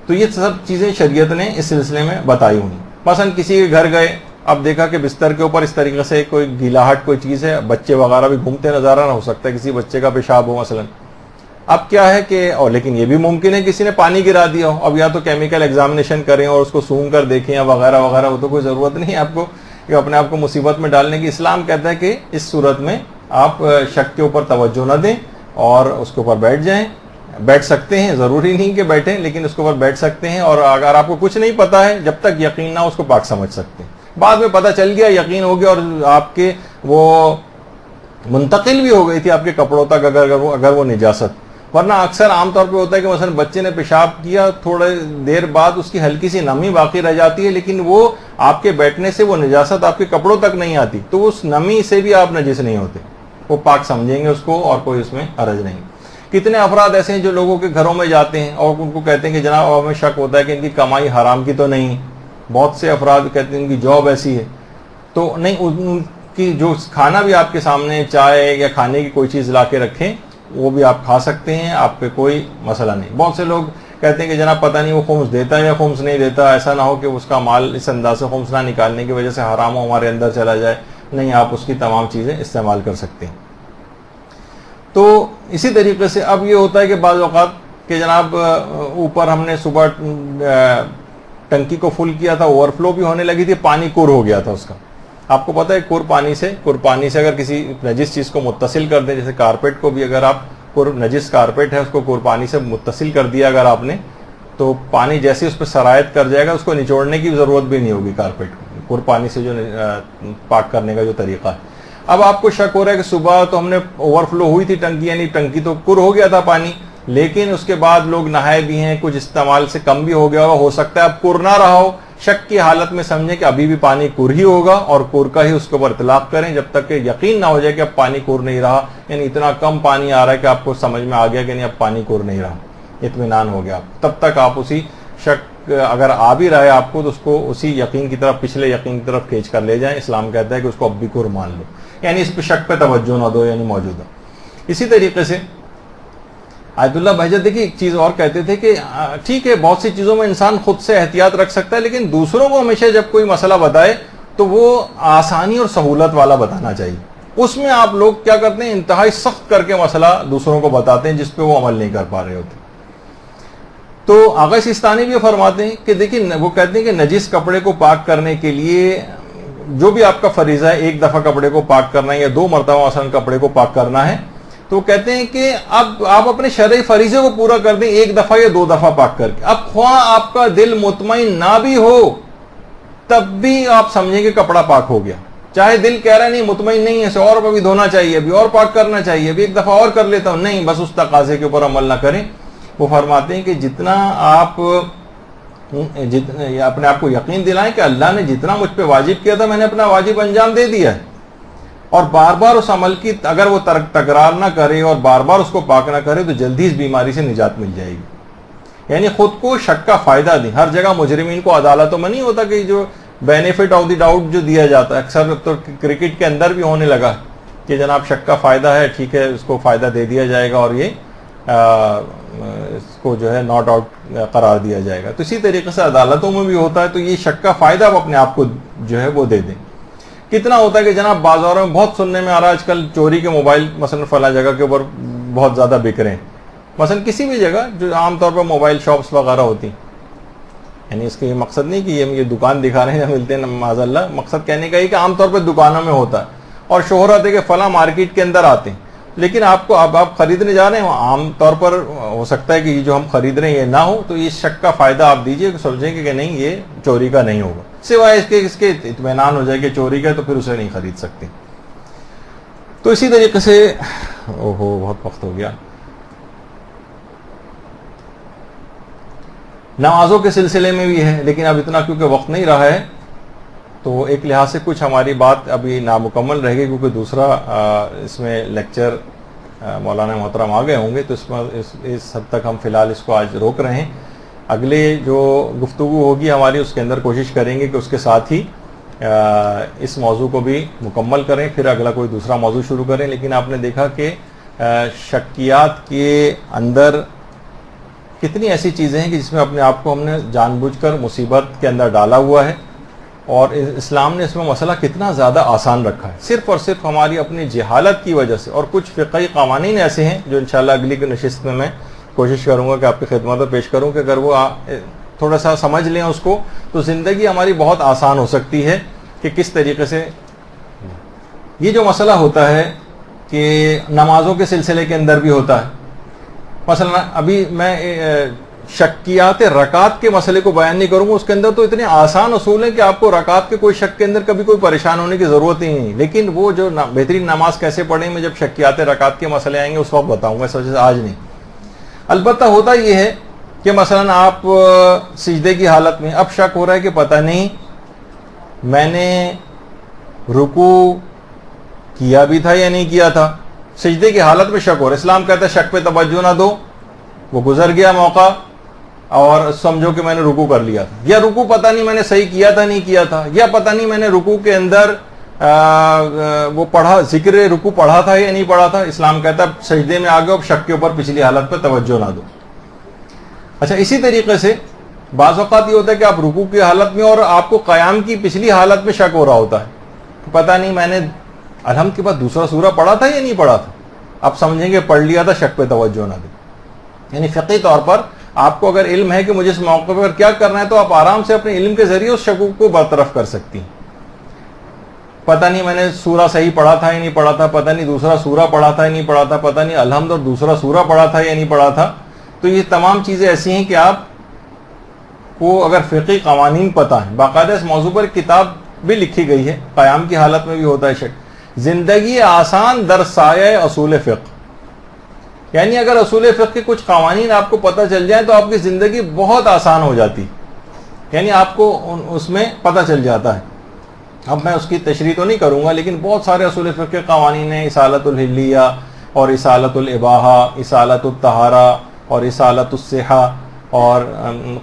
تو یہ سب چیزیں شریعت نے اس سلسلے میں بتائی ہوئی. مثلا کسی کے گھر گئے، اب دیکھا کہ بستر کے اوپر اس طریقے سے کوئی گیلاہٹ کوئی چیز ہے، بچے وغیرہ بھی گھومتے نظر آ رہا، ہو سکتا ہے کسی بچے کا پیشاب ہو مثلا. اب کیا ہے کہ اور لیکن یہ بھی ممکن ہے کسی نے پانی گرا دیا ہو. اب یا تو کیمیکل ایگزامینیشن کریں اور اس کو سونگ کر دیکھیں وغیرہ وغیرہ، وہ تو کوئی ضرورت نہیں ہے آپ کو کہ اپنے آپ کو مصیبت میں ڈالنے کی. اسلام کہتا ہے کہ اس صورت میں آپ شک کے اوپر توجہ نہ دیں اور اس کے اوپر بیٹھ جائیں. بیٹھ سکتے ہیں، ضروری نہیں کہ بیٹھیں، لیکن اس کے اوپر بیٹھ سکتے ہیں. اور اگر آپ کو کچھ نہیں پتا ہے، جب تک یقین نہ ہو اس کو پاک سمجھ سکتے ہیں. بعد میں پتہ چل گیا، یقین ہو گیا، اور آپ کے وہ منتقل بھی ہو گئی تھی آپ کے کپڑوں تک اگر وہ نجاست. ورنہ اکثر عام طور پہ ہوتا ہے کہ مثلا بچے نے پیشاب کیا، تھوڑے دیر بعد اس کی ہلکی سی نمی باقی رہ جاتی ہے، لیکن وہ آپ کے بیٹھنے سے وہ نجاست آپ کے کپڑوں تک نہیں آتی، تو اس نمی سے بھی آپ نجس نہیں ہوتے. وہ پاک سمجھیں گے اس کو، اور کوئی اس میں حرج نہیں. کتنے افراد ایسے ہیں جو لوگوں کے گھروں میں جاتے ہیں اور ان کو کہتے ہیں کہ جناب ہمیں شک ہوتا ہے کہ ان کی کمائی حرام کی تو نہیں. بہت سے افراد کہتے ہیں ان کی جاب ایسی ہے، تو نہیں، ان کی جو کھانا بھی آپ کے سامنے چائے یا کھانے کی کوئی چیز لا کے رکھیں وہ بھی آپ کھا سکتے ہیں، آپ پہ کوئی مسئلہ نہیں. بہت سے لوگ کہتے ہیں کہ جناب پتہ نہیں وہ خمس دیتا ہے یا خمس نہیں دیتا، ایسا نہ ہو کہ اس کا مال اس انداز سے خمس نہ نکالنے کی وجہ سے حرام ہمارے اندر چلا جائے. نہیں، آپ اس کی تمام چیزیں استعمال کر سکتے ہیں. تو اسی طریقے سے اب یہ ہوتا ہے کہ بعض اوقات کہ جناب اوپر ہم نے صبح ٹنکی کو فل کیا تھا, اوور فلو بھی ہونے لگی تھی, پانی کور ہو گیا تھا اس کا. آپ کو پتا ہے کور پانی سے اگر کسی نجس چیز کو متصل کر دیں, جیسے کارپیٹ کو بھی اگر آپ نجس کارپیٹ ہے اس کو کور پانی سے متصل کر دیا اگر آپ نے, تو پانی جیسے اس پہ سرایت کر جائے گا, اس کو نچوڑنے کی ضرورت بھی نہیں ہوگی کارپیٹ کو, کور پانی سے جو پاک کرنے کا جو طریقہ ہے. اب آپ کو شک ہو رہا ہے کہ صبح تو ہم نے اوور فلو ہوئی تھی ٹنکی, یعنی ٹنکی تو کور ہو گیا تھا پانی, لیکن اس کے بعد لوگ نہائے بھی ہیں, کچھ استعمال سے کم بھی ہو گیا ہوگا, ہو سکتا ہے اب کور نہ رہا ہو. شک کی حالت میں سمجھیں کہ ابھی بھی پانی کور ہی ہوگا اور کور کا ہی اس کے اوپر اطلاق کریں جب تک کہ یقین نہ ہو جائے کہ اب پانی کور نہیں رہا, یعنی اتنا کم پانی آ رہا ہے کہ آپ کو سمجھ میں آ گیا کہ نہیں اب پانی کور نہیں رہا, اطمینان ہو گیا. تب تک آپ اسی شک اگر آ بھی رہا ہے آپ کو تو اس کو اسی یقین کی طرف, پچھلے یقین کی طرف کھینچ کر لے جائیں. اسلام کہتا ہے کہ اس کو اب بھی کور مان لو, یعنی اس پہ شک پہ توجہ نہ دو, یعنی موجودہ. اسی طریقے سے آیت اللہ بہجت دیکھیے ایک چیز اور کہتے تھے کہ ٹھیک ہے بہت سی چیزوں میں انسان خود سے احتیاط رکھ سکتا ہے, لیکن دوسروں کو ہمیشہ جب کوئی مسئلہ بتائے تو وہ آسانی اور سہولت والا بتانا چاہیے. اس میں آپ لوگ کیا کرتے ہیں, انتہائی سخت کر کے مسئلہ دوسروں کو بتاتے ہیں جس پہ وہ عمل نہیں کر پا رہے ہوتے. تو آغا سیستانی بھی فرماتے ہیں کہ دیکھیں, وہ کہتے ہیں کہ نجس کپڑے کو پاک کرنے کے لیے جو بھی آپ کا فریضہ ہے, ایک دفعہ کپڑے کو پاک کرنا ہے یا 2 مرتبہ مثلا کپڑے کو پاک کرنا ہے, تو کہتے ہیں کہ اب آپ اپنے شرعی فریضے کو پورا کر دیں 1 دفعہ یا 2 دفعہ پاک کر کے. اب خواہ آپ کا دل مطمئن نہ بھی ہو تب بھی آپ سمجھیں کہ کپڑا پاک ہو گیا, چاہے دل کہہ رہا ہے نہیں مطمئن نہیں ہے, اسے اور ابھی دھونا چاہیے, ابھی اور پاک کرنا چاہیے, ابھی 1 دفعہ اور کر لیتا ہوں, نہیں, بس اس تقاضے کے اوپر عمل نہ کریں. وہ فرماتے ہیں کہ جتنا آپ اپنے آپ کو یقین دلائیں کہ اللہ نے جتنا مجھ پہ واجب کیا تھا میں نے اپنا واجب انجام دے دیا ہے, اور بار بار اس عمل کی اگر وہ تکرار نہ کرے اور بار بار اس کو پاک نہ کرے تو جلدی اس بیماری سے نجات مل جائے گی. یعنی خود کو شک کا فائدہ دیں. ہر جگہ مجرمین کو عدالتوں میں نہیں ہوتا کہ جو بینیفٹ آف دی ڈاؤٹ جو دیا جاتا ہے, اکثر تو کرکٹ کے اندر بھی ہونے لگا کہ جناب شک کا فائدہ ہے, ٹھیک ہے اس کو فائدہ دے دیا جائے گا اور یہ اس کو جو ہے ناٹ آؤٹ قرار دیا جائے گا. تو اسی طریقے سے عدالتوں میں بھی ہوتا ہے, تو یہ شک کا فائدہ آپ اپنے آپ کو جو ہے وہ دے دیں. کتنا ہوتا ہے کہ جناب بازاروں میں بہت سننے میں آ رہا ہے آج کل چوری کے موبائل مثلا فلاں جگہ کے اوپر بہت زیادہ بک رہے ہیں, مثلا کسی بھی جگہ جو عام طور پر موبائل شاپس وغیرہ ہوتی ہیں. یعنی اس کا یہ مقصد نہیں کہ یہ دکان دکھا رہے ہیں ملتے ہیں معاذ اللہ, مقصد کہنے کا یہ کہ عام طور پہ دکانوں میں ہوتا ہے اور شہرت ہے کہ فلاں مارکیٹ کے اندر آتے ہیں, لیکن آپ کو اب آپ خریدنے جا رہے ہیں, عام طور پر ہو سکتا ہے کہ یہ جو ہم خرید رہے ہیں یہ نہ ہو, تو یہ شک کا فائدہ آپ دیجئے کہ سمجھیں کہ نہیں یہ چوری کا نہیں ہوگا, سوائے اس کے اطمینان ہو جائے کہ چوری کا, تو پھر اسے نہیں خرید سکتے. تو اسی طریقے سے بہت وقت ہو گیا. نمازوں کے سلسلے میں بھی ہے, لیکن اب اتنا کیونکہ وقت نہیں رہا ہے تو ایک لحاظ سے کچھ ہماری بات ابھی نامکمل رہ گئی, کیونکہ دوسرا اس میں لیکچر مولانا محترم آ گئے ہوں گے, تو اس حد تک ہم فی الحال اس کو آج روک رہے ہیں. اگلے جو گفتگو ہوگی ہماری اس کے اندر کوشش کریں گے کہ اس کے ساتھ ہی اس موضوع کو بھی مکمل کریں, پھر اگلا کوئی دوسرا موضوع شروع کریں. لیکن آپ نے دیکھا کہ شکیات کے اندر کتنی ایسی چیزیں ہیں کہ جس میں اپنے آپ کو ہم نے جان بوجھ کر مصیبت کے اندر ڈالا ہوا ہے, اور اسلام نے اس میں مسئلہ کتنا زیادہ آسان رکھا ہے, صرف اور صرف ہماری اپنی جہالت کی وجہ سے. اور کچھ فقہی قوانین ایسے ہیں جو انشاءاللہ اگلی کی نشست میں کوشش کروں گا کہ آپ کی خدمت میں پیش کروں, کہ اگر وہ تھوڑا سا سمجھ لیں اس کو تو زندگی ہماری بہت آسان ہو سکتی ہے. کہ کس طریقے سے یہ جو مسئلہ ہوتا ہے کہ نمازوں کے سلسلے کے اندر بھی ہوتا ہے, مثلا ابھی میں شکیات رکعت کے مسئلے کو بیان نہیں کروں گا, اس کے اندر تو اتنے آسان اصول ہیں کہ آپ کو رکعت کے کوئی شک کے اندر کبھی کوئی پریشان ہونے کی ضرورت ہی نہیں. لیکن وہ جو بہترین نماز کیسے پڑھیں, میں جب شکیات رکعت کے مسئلے آئیں گے اس وقت بتاؤں گا, اس وجہ سے آج نہیں. البتہ ہوتا یہ ہے کہ مثلا آپ سجدے کی حالت میں اب شک ہو رہا ہے کہ پتہ نہیں میں نے رکوع کیا بھی تھا یا نہیں کیا تھا, سجدے کی حالت میں شک ہو رہا ہے. اسلام کہتا ہے شک پہ توجہ نہ دو, وہ گزر گیا موقع اور سمجھو کہ میں نے رکوع کر لیا تھا, یا رکوع پتہ نہیں میں نے صحیح کیا تھا نہیں کیا تھا, یا پتہ نہیں میں نے رکوع کے اندر وہ پڑھا ذکر رکوع پڑھا تھا یا نہیں پڑھا تھا. اسلام کہتا ہے سجدے میں آگے اب شک کے اوپر پچھلی حالت پہ توجہ نہ دو. اچھا, اسی طریقے سے بعض اوقات یہ ہوتا ہے کہ آپ رکوع کی حالت میں اور آپ کو قیام کی پچھلی حالت میں شک ہو رہا ہوتا ہے, پتہ نہیں میں نے الحمد کے بعد دوسرا سورہ پڑھا تھا یا نہیں پڑھا تھا. آپ سمجھیں گے پڑھ لیا تھا, شک پہ توجہ نہ دیں. یعنی فقہی طور پر آپ کو اگر علم ہے کہ مجھے اس موقع پر کیا کرنا ہے تو آپ آرام سے اپنے علم کے ذریعے اس شکوک کو برطرف کر سکتی ہیں. پتہ نہیں میں نے سورہ صحیح پڑھا تھا یا نہیں پڑھا تھا, پتہ نہیں دوسرا سورہ پڑھا تھا یا نہیں پڑھا تھا, پتہ نہیں الحمد اور دوسرا سورہ پڑھا تھا یا نہیں پڑھا تھا. تو یہ تمام چیزیں ایسی ہیں کہ آپ کو اگر فقہی قوانین پتہ ہیں, باقاعدہ اس موضوع پر کتاب بھی لکھی گئی ہے, قیام کی حالت میں بھی ہوتا ہے شک. زندگی آسان در سایہ اصول فقہ, یعنی اگر اصول فقہ کے کچھ قوانین آپ کو پتہ چل جائیں تو آپ کی زندگی بہت آسان ہو جاتی, یعنی آپ کو اس میں پتہ چل جاتا ہے. اب میں اس کی تشریح تو نہیں کروں گا, لیکن بہت سارے اصول فقہ کے قوانین ہیں, اصالۃ الحلیہ اور اصالۃ الاباحہ, اصالۃ الطہارہ اور اصالۃ الصحہ اور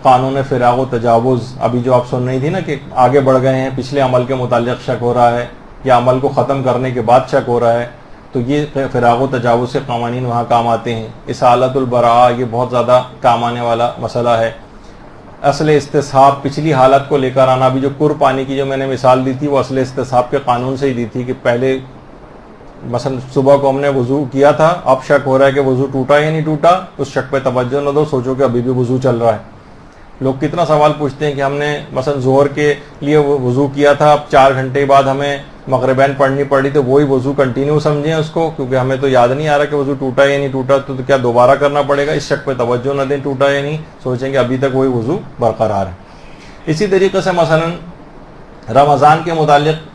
قانون فراغ و تجاوز. ابھی جو آپ سن رہی تھی نا کہ آگے بڑھ گئے ہیں, پچھلے عمل کے متعلق شک ہو رہا ہے یا عمل کو ختم کرنے کے بعد شک ہو رہا ہے, تو یہ فراغ و تجاوز کے قوانین وہاں کام آتے ہیں. اصالۃ البراء یہ بہت زیادہ کام آنے والا مسئلہ ہے. اصل استصحاب, پچھلی حالت کو لے کر آنا. ابھی جو کر پانی کی جو میں نے مثال دی تھی وہ اصل استصحاب کے قانون سے ہی دی تھی کہ پہلے مثلا صبح کو ہم نے وضو کیا تھا, اب شک ہو رہا ہے کہ وضو ٹوٹا یا نہیں ٹوٹا, اس شک پہ توجہ نہ دو, سوچو کہ ابھی بھی وضو چل رہا ہے. لوگ کتنا سوال پوچھتے ہیں کہ ہم نے مثلا ظہر کے لیے وضو کیا تھا, اب 4 گھنٹے بعد ہمیں مغربین پڑھنی پڑی, تو وہی وضو کنٹینیو سمجھیں اس کو, کیونکہ ہمیں تو یاد نہیں آ رہا کہ وضو ٹوٹا یا نہیں ٹوٹا, تو کیا دوبارہ کرنا پڑے گا. اس شک پہ توجہ نہ دیں ٹوٹا یا نہیں, سوچیں کہ ابھی تک وہی وضو برقرار ہے. اسی طریقے سے مثلا رمضان کے متعلق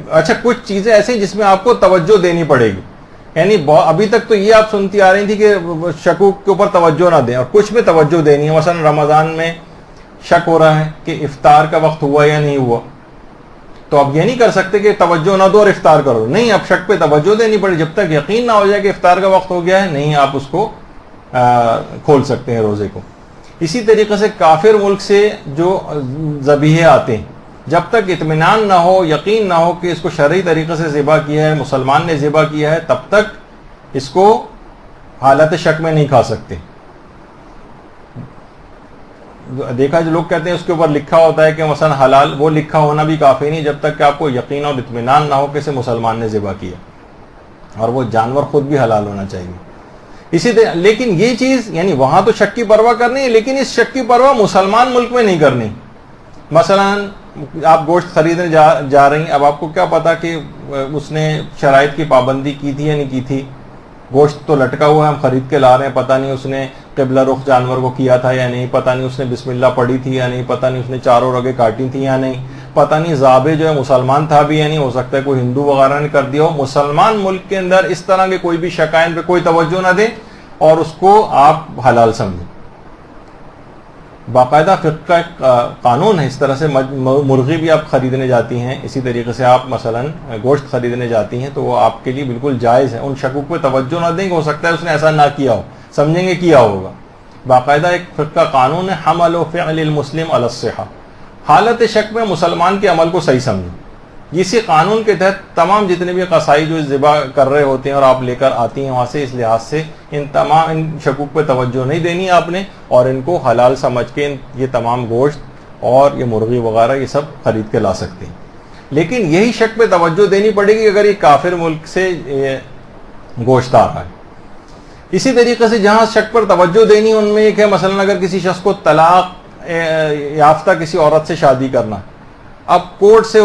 اچھا کچھ چیزیں ایسی جس میں آپ کو توجہ دینی پڑے گی, یعنی ابھی تک تو یہ آپ سنتی آ رہی تھی کہ شکوک کے اوپر توجہ نہ دیں, اور کچھ میں توجہ دینی ہے. مثلا رمضان میں شک ہو رہا ہے کہ افطار کا وقت ہوا یا نہیں ہوا, تو اب یہ نہیں کر سکتے کہ توجہ نہ دو اور افطار کرو, نہیں, اب شک پہ توجہ دینی پڑے. جب تک یقین نہ ہو جائے کہ افطار کا وقت ہو گیا ہے, نہیں آپ اس کو کھول سکتے ہیں روزے کو. اسی طریقے سے کافر ملک سے جو ذبیحے آتے ہیں, جب تک اطمینان نہ ہو, یقین نہ ہو کہ اس کو شرعی طریقے سے ذبح کیا ہے, مسلمان نے ذبح کیا ہے, تب تک اس کو حالت شک میں نہیں کھا سکتے. دیکھا جو لوگ کہتے ہیں اس کے اوپر لکھا ہوتا ہے کہ مثلا حلال, وہ لکھا ہونا بھی کافی نہیں جب تک کہ آپ کو یقین اور اطمینان نہ ہو کہ اسے مسلمان نے ذبح کیا, اور وہ جانور خود بھی حلال ہونا چاہیے. اسی طرح لیکن یہ چیز یعنی وہاں تو شک کی پرواہ کرنی ہے, لیکن اس شک کی پرواہ مسلمان ملک میں نہیں کرنی. مثلا آپ گوشت خریدنے جا رہی ہیں, اب آپ کو کیا پتا کہ اس نے شرائط کی پابندی کی تھی یا نہیں کی تھی. گوشت تو لٹکا ہوا ہے, ہم خرید کے لا رہے ہیں, پتہ نہیں اس نے قبلہ رخ جانور کو کیا تھا یا نہیں, پتہ نہیں اس نے بسم اللہ پڑھی تھی یا نہیں, پتہ نہیں اس نے 4 رگیں کاٹی تھی یا نہیں, پتہ نہیں ذابح جو ہے مسلمان تھا بھی یا نہیں, ہو سکتا ہے کوئی ہندو وغیرہ نے کر دیا ہو. مسلمان ملک کے اندر اس طرح کے کوئی بھی شکائن پہ کوئی توجہ نہ دیں اور اس کو آپ حلال سمجھیں. باقاعدہ فقہ کا ایک قانون ہے. اس طرح سے مرغی بھی آپ خریدنے جاتی ہیں, اسی طریقے سے آپ مثلا گوشت خریدنے جاتی ہیں, تو وہ آپ کے لیے بالکل جائز ہے. ان شکوک پہ توجہ نہ دیں کہ ہو سکتا ہے اس نے ایسا نہ کیا ہو, سمجھیں گے کیا ہوگا. باقاعدہ ایک فقہ کا قانون ہے, حمل و فعل المسلم علی الصحہ, حالت شک میں مسلمان کے عمل کو صحیح سمجھیں. اسی قانون کے تحت تمام جتنے بھی قصائی جو ذبح کر رہے ہوتے ہیں اور آپ لے کر آتی ہیں وہاں سے, اس لحاظ سے ان شکوک پہ توجہ نہیں دینی آپ نے, اور ان کو حلال سمجھ کے یہ تمام گوشت اور یہ مرغی وغیرہ یہ سب خرید کے لا سکتے ہیں. لیکن یہی شک پہ توجہ دینی پڑے گی اگر یہ کافر ملک سے گوشت آ رہا ہے. اسی طریقے سے جہاں شک پر توجہ دینی ان میں ایک ہے, مثلا اگر کسی شخص کو طلاق یافتہ کسی عورت سے شادی کرنا, اب کورٹ سے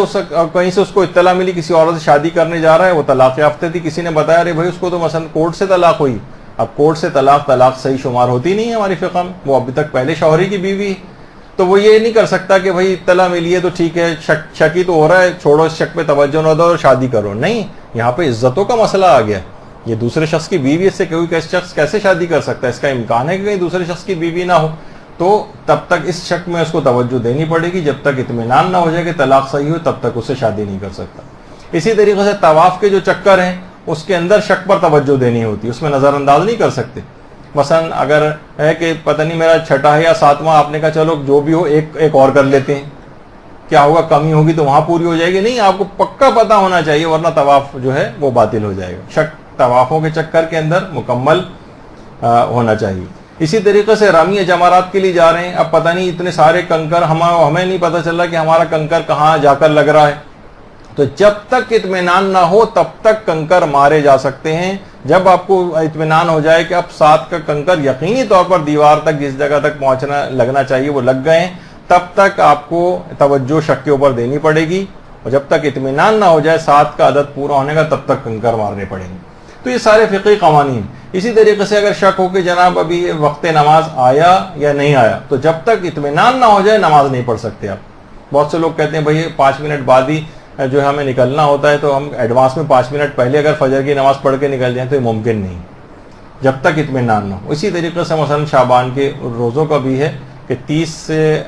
کہیں سے اس کو اطلاع ملی کسی عورت سے شادی کرنے جا رہا ہے, وہ طلاق یافتہ تھی, کسی نے بتایا ارے بھائی اس کو تو مثلا کورٹ سے طلاق ہوئی. اب کورٹ سے طلاق صحیح شمار ہوتی نہیں ہے ہماری فقہ میں, وہ ابھی تک پہلے شوہری کی بیوی, تو وہ یہ نہیں کر سکتا کہ بھائی اطلاع ملی ہے تو ٹھیک ہے, شک ہی تو ہو رہا ہے, چھوڑو اس شک پہ توجہ نہ دو اور شادی کرو. نہیں, یہاں پہ عزتوں کا مسئلہ آ گیا. یہ دوسرے شخص کی بیوی, اس سے کوئی شخص کیسے شادی کر سکتا ہے؟ اس کا امکان ہے کہ کہیں دوسرے شخص کی بیوی نہ ہو. تو تب تک اس شک میں اس کو توجہ دینی پڑے گی, جب تک اطمینان نہ ہو جائے کہ طلاق صحیح ہو تب تک اسے شادی نہیں کر سکتا. اسی طریقے سے طواف کے جو چکر ہیں اس کے اندر شک پر توجہ دینی ہوتی ہے, اس میں نظر انداز نہیں کر سکتے. مثلا اگر ہے کہ پتہ نہیں میرا 6واں ہے یا 7واں, آپ نے کہا چلو جو بھی ہو ایک اور کر لیتے ہیں, کیا ہوگا کمی ہوگی تو وہاں پوری ہو جائے گی. نہیں, آپ کو پکا پتہ ہونا چاہیے ورنہ طواف جو ہے وہ باطل ہو جائے گا. شک طوافوں کے چکر کے اندر مکمل ہونا چاہیے. اسی طریقے سے رامی جمارات کے لیے جا رہے ہیں, اب پتہ نہیں اتنے سارے کنکر, ہمیں نہیں پتہ چل رہا کہ ہمارا کنکر کہاں جا کر لگ رہا ہے, تو جب تک اطمینان نہ ہو تب تک کنکر مارے جا سکتے ہیں. جب آپ کو اطمینان ہو جائے کہ اب 7 کا کنکر یقینی طور پر دیوار تک جس جگہ تک پہنچنا لگنا چاہیے وہ لگ گئے ہیں, تب تک آپ کو توجہ شک کے اوپر دینی پڑے گی, اور جب تک اطمینان نہ ہو جائے 7 کا عدد پورا ہونے کا تب تک کنکر مارنے پڑیں گے. تو یہ سارے فقہی قوانین. اسی طریقے سے اگر شک ہو کہ جناب ابھی وقت نماز آیا یا نہیں آیا, تو جب تک اطمینان نہ ہو جائے نماز نہیں پڑھ سکتے آپ. بہت سے لوگ کہتے ہیں بھائی 5 منٹ بعد ہی جو ہے ہمیں نکلنا ہوتا ہے, تو ہم ایڈوانس میں 5 منٹ پہلے اگر فجر کی نماز پڑھ کے نکل جائیں تو یہ ممکن نہیں جب تک اطمینان نہ ہو. اسی طریقے سے مثلا شعبان کے روزوں کا بھی ہے کہ 30 سے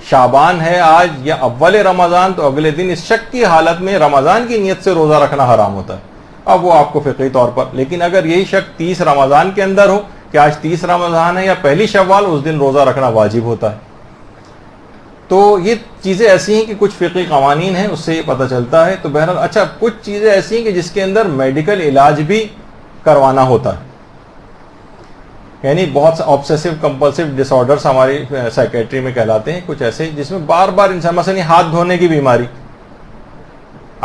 شعبان ہے آج یا اول رمضان, تو اگلے دن اس شک کی حالت میں رمضان کی نیت سے روزہ رکھنا حرام ہوتا ہے. اب وہ آپ کو فقہی طور پر, لیکن اگر یہی شک 30 رمضان کے اندر ہو کہ آج 30 رمضان ہے یا پہلی شوال, اس دن روزہ رکھنا واجب ہوتا ہے. تو یہ چیزیں ایسی ہیں کہ کچھ فقہی قوانین ہیں, اس سے یہ پتہ چلتا ہے. تو بہرحال اچھا کچھ چیزیں ایسی ہیں کہ جس کے اندر میڈیکل علاج بھی کروانا ہوتا ہے, یعنی بہت سے آبسیسو کمپلسو ڈس آرڈرس ہماری سائیکیٹری میں کہلاتے ہیں, کچھ ایسے جس میں بار بار انسان, مثلا ہاتھ دھونے کی بیماری,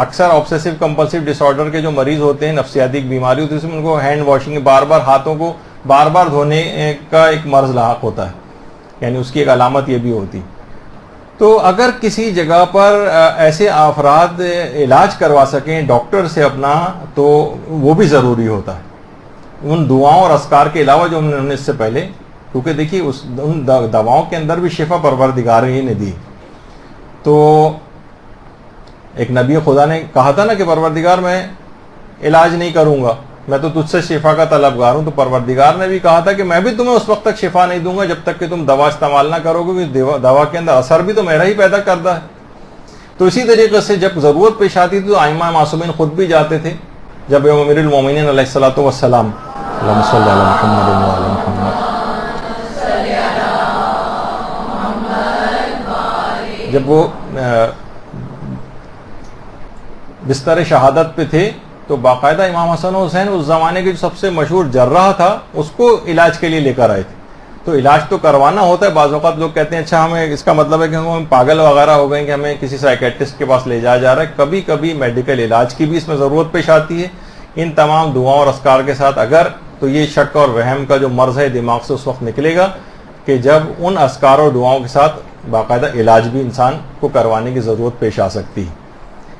اکثر آبسیسو کمپلسو ڈس آرڈر کے جو مریض ہوتے ہیں, نفسیاتی بیماری ہوتی ہے, اس میں ان کو ہینڈ واشنگ بار بار ہاتھوں کو بار بار دھونے کا ایک مرض لاحق ہوتا ہے, یعنی اس کی ایک علامت یہ بھی ہوتی. تو اگر کسی جگہ پر ایسے افراد علاج کروا سکیں ڈاکٹر سے اپنا, تو وہ بھی ضروری ہوتا ہے ان دعاؤں اور اذکار کے علاوہ جو انہوں نے اس سے پہلے, کیونکہ دیکھیے ان دواؤں کے اندر بھی شفا پروردگار ہی نے دی. تو ایک نبی خدا نے کہا تھا نا کہ پروردگار میں علاج نہیں کروں گا, میں تو تجھ سے شفا کا طلبگار ہوں. تو پروردگار نے بھی کہا تھا کہ میں بھی تمہیں اس وقت تک شفا نہیں دوں گا جب تک کہ تم دوا استعمال نہ کرو گے, کیونکہ دوا کے اندر اثر بھی تو میرا ہی پیدا کرتا ہے. تو اسی طریقے سے جب ضرورت پیش آتی تھی تو ائمہ معصومین خود بھی جاتے تھے. جب امیر المومنین علیہ الصلوۃ والسلام, اللہم صلی علی محمد وعلی محمد, جب وہ بستر شہادت پہ تھے تو باقاعدہ امام حسن و حسین اس زمانے کے جو سب سے مشہور جراح تھا اس کو علاج کے لیے لے کر آئے تھے. تو علاج تو کروانا ہوتا ہے. بعض اوقات لوگ کہتے ہیں اچھا ہمیں اس کا مطلب ہے کہ ہم پاگل وغیرہ ہو گئے کہ ہمیں کسی سائیکیٹرسٹ کے پاس لے جایا جا رہا ہے. کبھی کبھی میڈیکل علاج کی بھی اس میں ضرورت پیش آتی ہے. ان تمام دعاؤں اور اذکار کے ساتھ اگر تو یہ شک اور وہم کا جو مرض ہے دماغ سے اس وقت نکلے گا کہ جب ان اذکار اور دعاؤں کے ساتھ باقاعدہ علاج بھی انسان کو کروانے کی ضرورت پیش آ سکتی ہے.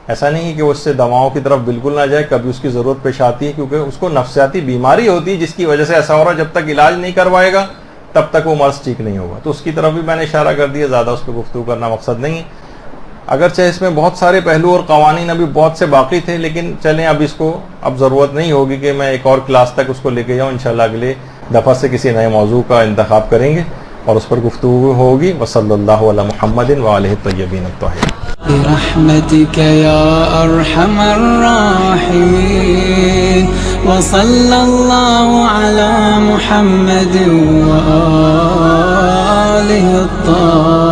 ایسا نہیں ہے کہ وہ اس سے دواؤں کی طرف بالکل نہ جائے, کبھی اس کی ضرورت پیش آتی ہے کیونکہ اس کو نفسیاتی بیماری ہوتی ہے جس کی وجہ سے ایسا ہو رہا ہے. جب تک علاج نہیں کروائے گا تب تک وہ مرض ٹھیک نہیں ہوگا. تو اس کی طرف بھی میں نے اشارہ کر دیا, زیادہ اس پہ گفتگو کرنا مقصد نہیں ہے. اگرچہ اس میں بہت سارے پہلو اور قوانین ابھی بہت سے باقی تھے, لیکن چلیں اب اس کو اب ضرورت نہیں ہوگی کہ میں ایک اور کلاس تک اس کو لے کے جاؤں. انشاءاللہ اگلے دفعہ سے کسی نئے موضوع کا انتخاب کریں گے اور اس پر گفتگو ہوگی. وصلی اللہ علی محمد وآلہ الطیبین الطاہرین. برحمتك يا أرحم الراحمين وصلى الله على محمد وآله الطاهرين.